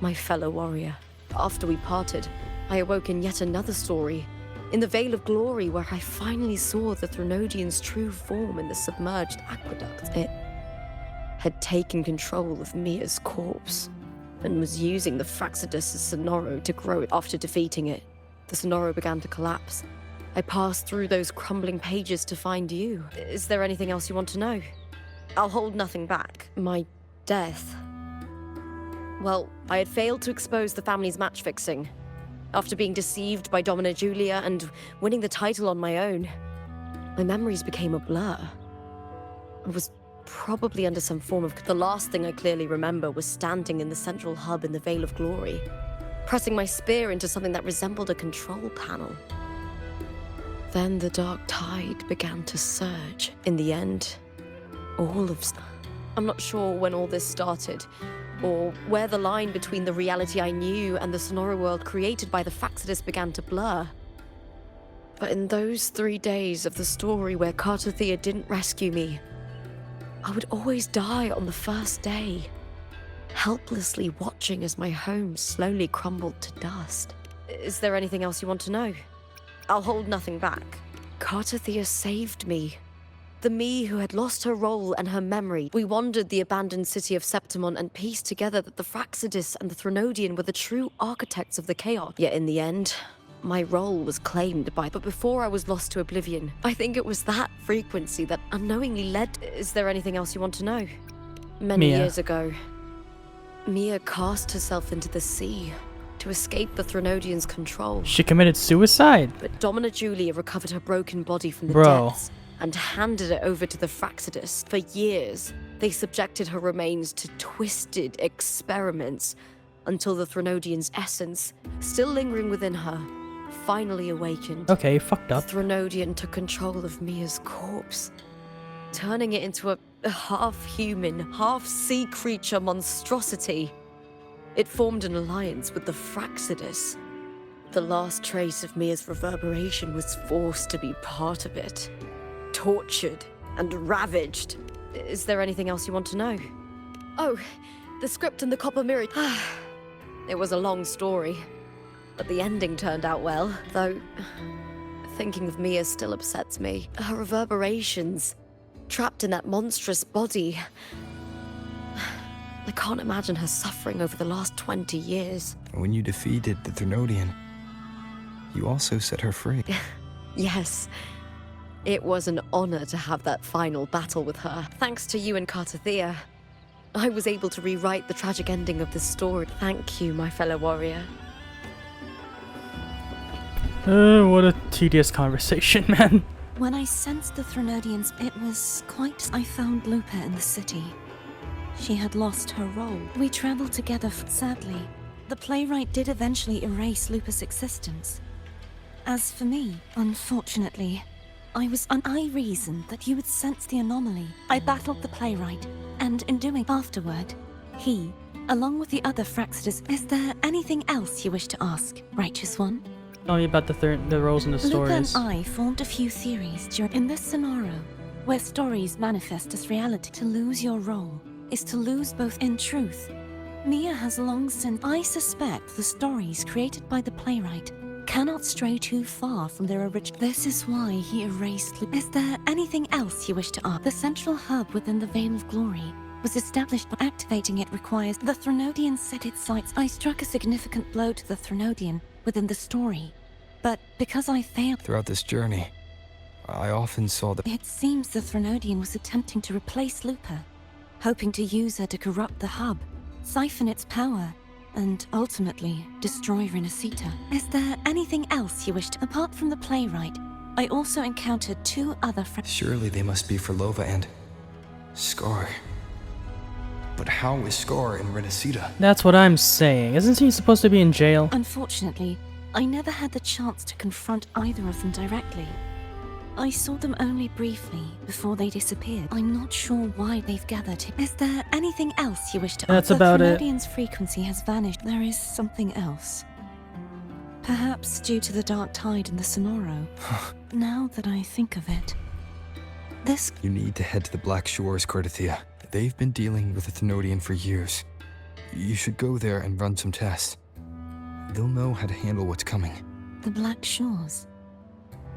Speaker 9: my fellow warrior. After we parted, I awoke in yet another story, in the Veil of Glory, where I finally saw the Threnodian's true form in the submerged aqueduct. It had taken control of Mia's corpse, and was using the Fraxidus' Sonoro to grow it. After defeating it, the Sonoro began to collapse. I passed through those crumbling pages to find you. Is there anything else you want to know? I'll hold nothing back. My death. Well, I had failed to expose the family's match-fixing. After being deceived by Domina Julia and winning the title on my own, my memories became a blur. I was probably under some form of... The last thing I clearly remember was standing in the central hub in the Veil of Glory, pressing my spear into something that resembled a control panel. Then the Dark Tide began to surge. In the end, all of... I'm not sure when all this started, or where the line between the reality I knew and the Sonora world created by the Fraxidus began to blur. But in those 3 days of the story where Carter Thea didn't rescue me, I would always die on the first day, helplessly watching as my home slowly crumbled to dust. Is there anything else you want to know? I'll hold nothing back. Carter Thea saved me. The me who had lost her role and her memory. We wandered the abandoned city of Septimont and pieced together that the Fraxidus and the Threnodian were the true architects of the chaos. Yet in the end, my role was claimed by... But before I was lost to oblivion, I think it was that frequency that unknowingly led... Is there anything else you want to know? Many years ago, Mia cast herself into the sea to escape the Threnodian's control.
Speaker 1: She committed suicide?
Speaker 9: But Domina Julia recovered her broken body from the
Speaker 1: Bro.
Speaker 9: depths and handed it over to the Fraxidus. For years, they subjected her remains to twisted experiments until the Threnodian's essence, still lingering within her, finally awakened.
Speaker 1: Okay, fucked up.
Speaker 9: The Threnodian took control of Mia's corpse, turning it into a half-human, half-sea creature monstrosity. It formed an alliance with the Fraxidus. The last trace of Mia's reverberation was forced to be part of it. Tortured and ravaged. Is there anything else you want to know? Oh, the script and the copper mirror. It was a long story, but the ending turned out well, though thinking of Mia still upsets me. Her reverberations, trapped in that monstrous body. I can't imagine her suffering over the last 20 years.
Speaker 3: When you defeated the Threnodian, you also set her free.
Speaker 9: Yes. It was an honor to have that final battle with her. Thanks to you and Carter Thea, I was able to rewrite the tragic ending of this story. Thank you, my fellow warrior.
Speaker 1: What a tedious conversation, man.
Speaker 10: When I sensed the Threnodians, it was quite... I found Lupa in the city. She had lost her role. We traveled together, sadly. The playwright did eventually erase Lupa's existence. As for me, unfortunately, I reasoned that you would sense the anomaly. I battled the playwright, and in doing afterward, he, along with the other Fraxidus... Is there anything else you wish to ask, Righteous One?
Speaker 1: Tell me about the roles in the stories.
Speaker 10: Lupa and I formed a few theories in this scenario, where stories manifest as reality. To lose your role is to lose both in truth. Mia has long since... I suspect the stories created by the playwright cannot stray too far from their original... This is why he erased... Is there anything else you wish to ask? The central hub within the Veil of Glory was established, but activating it requires... The Threnodian set its sights. I struck a significant blow to the Threnodian within the story, but because I failed...
Speaker 3: Throughout this journey, I often saw the...
Speaker 10: It seems the Threnodian was attempting to replace Lupa, hoping to use her to corrupt the hub, siphon its power, and ultimately destroy Renacita. Is there anything else you wish to... Apart from the playwright, I also encountered 2 other friends.
Speaker 3: Surely they must be for Lova and... Scar. But how is Scar in Renacita?
Speaker 1: That's what I'm saying. Isn't he supposed to be in jail?
Speaker 10: Unfortunately, I never had the chance to confront either of them directly. I saw them only briefly before they disappeared. I'm not sure why they've gathered here. Is there anything else you wish to...
Speaker 1: That's about it.
Speaker 10: The Threnodian's frequency has vanished. There is something else. Perhaps due to the dark tide in the Sonoro. Now that I think of it, this...
Speaker 3: You need to head to the Black Shores, Cardathia. They've been dealing with the Thenodian for years. You should go there and run some tests. They'll know how to handle what's coming.
Speaker 10: The Black Shores?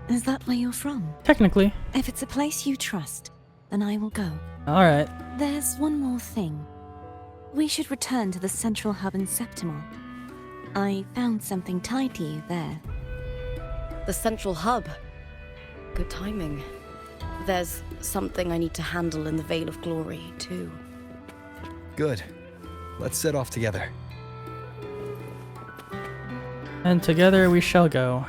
Speaker 10: Is that where you're from?
Speaker 1: Technically.
Speaker 10: If it's a place you trust, then I will go.
Speaker 1: Alright.
Speaker 10: There's one more thing. We should return to the central hub in Septimont. I found something tied to you there.
Speaker 5: The central hub. Good timing. There's something I need to handle in the Veil of Glory, too.
Speaker 3: Good. Let's set off together.
Speaker 1: And together we shall go.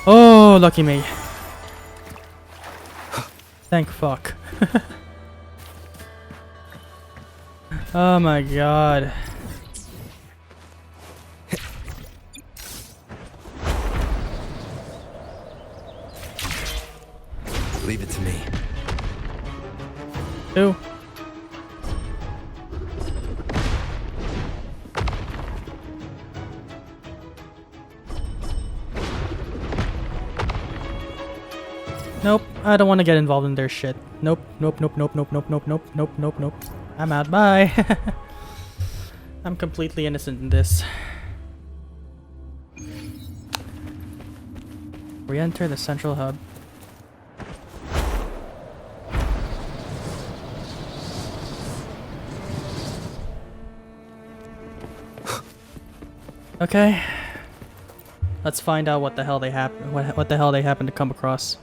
Speaker 1: Oh, lucky me. Thank fuck. Oh my god.
Speaker 3: Leave it to me.
Speaker 1: Who? Nope, I don't want to get involved in their shit. Nope, nope, nope, nope, nope, nope, nope, nope, nope, nope, nope. I'm out, bye. I'm completely innocent in this. Re-enter the central hub. Okay. Let's find out what the hell they what the hell they happen to come across.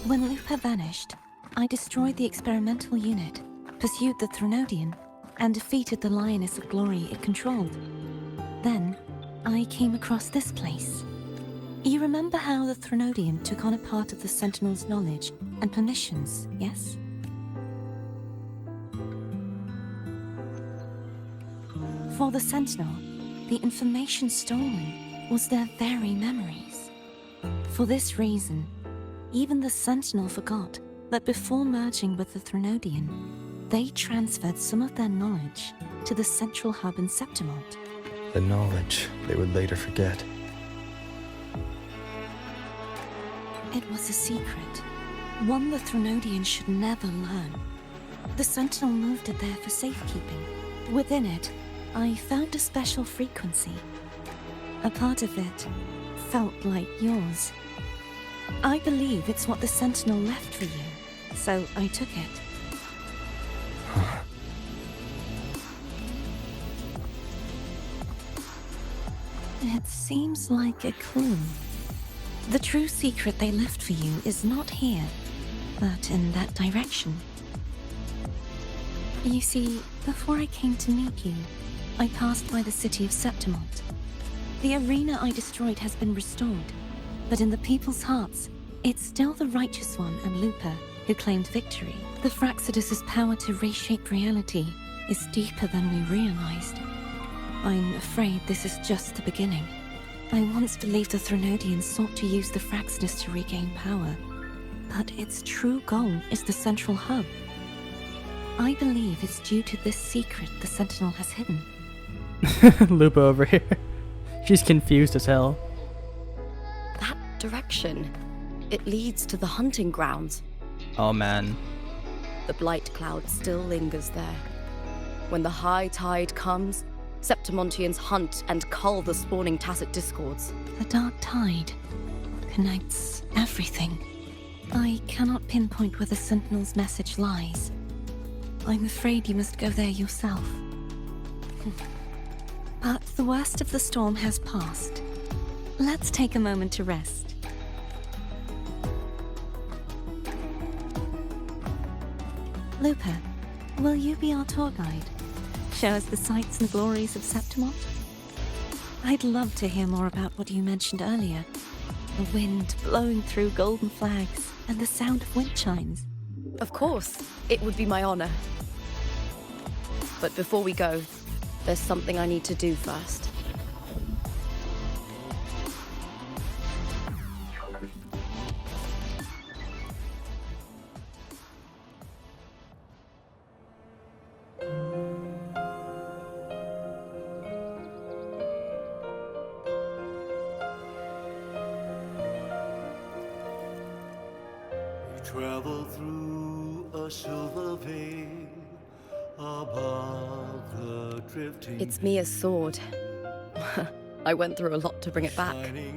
Speaker 10: When Lupa vanished, I destroyed the experimental unit, pursued the Threnodian, and defeated the Lioness of Glory it controlled. Then, I came across this place. You remember how the Threnodian took on a part of the Sentinel's knowledge and permissions, yes? For the Sentinel, the information stolen was their very memories. For this reason, even the Sentinel forgot that before merging with the Threnodian, they transferred some of their knowledge to the central hub in Septimont.
Speaker 3: The knowledge they would later forget.
Speaker 10: It was a secret, one the Threnodian should never learn. The Sentinel moved it there for safekeeping. Within it, I found a special frequency. A part of it felt like yours. I believe it's what the Sentinel left for you, so I took it. It seems like a clue. The true secret they left for you is not here, but in that direction. You see, before I came to meet you, I passed by the city of Septimont. The arena I destroyed has been restored, but in the people's hearts, it's still the Righteous One and Lupa who claimed victory. The Fraxidus' power to reshape reality is deeper than we realized. I'm afraid this is just the beginning. I once believed the Threnodians sought to use the Fraxidus to regain power, but its true goal is the central hub. I believe it's due to this secret the Sentinel has hidden.
Speaker 1: Lupa over here. She's confused as hell.
Speaker 5: That direction. It leads to the hunting grounds.
Speaker 1: Oh man.
Speaker 5: The blight cloud still lingers there. When the high tide comes,
Speaker 16: Septimontians hunt and cull the spawning tacit discords.
Speaker 10: The dark tide connects everything. I cannot pinpoint where the Sentinel's message lies. I'm afraid you must go there yourself. But the worst of the storm has passed. Let's take a moment to rest. Lupa, will you be our tour guide? Show us the sights and glories of Septimont? I'd love to hear more about what you mentioned earlier. The wind blowing through golden flags and the sound of wind chimes.
Speaker 5: Of course, it would be my honor. But before we go, there's something I need to do first.
Speaker 2: Travel through a silver veil above the drifting.
Speaker 5: It's Mia's sword. I went through a lot to bring it back.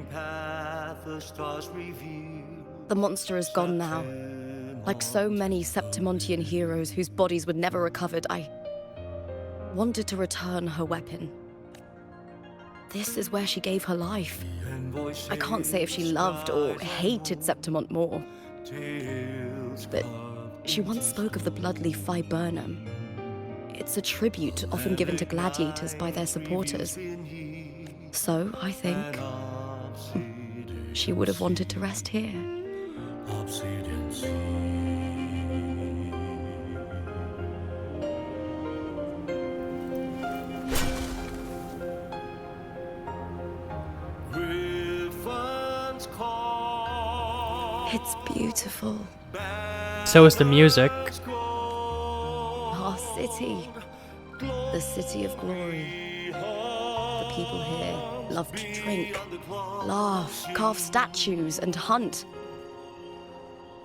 Speaker 2: Path, the stars reveal.
Speaker 5: The monster is gone now. Like so many Septimontian heroes whose bodies were never recovered, I wanted to return her weapon. This is where she gave her life. I can't say if she loved or hated Septimont more. But she once spoke of the bloodleaf viburnum. It's a tribute often given to gladiators by their supporters. So, I think she would have wanted to rest here. It's beautiful.
Speaker 1: So is the music.
Speaker 5: Our city. The city of glory. The people here love to drink, laugh, carve statues, and hunt.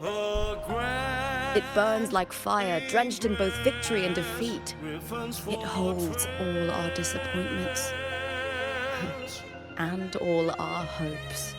Speaker 5: It burns like fire, drenched in both victory and defeat. It holds all our disappointments. And all our hopes.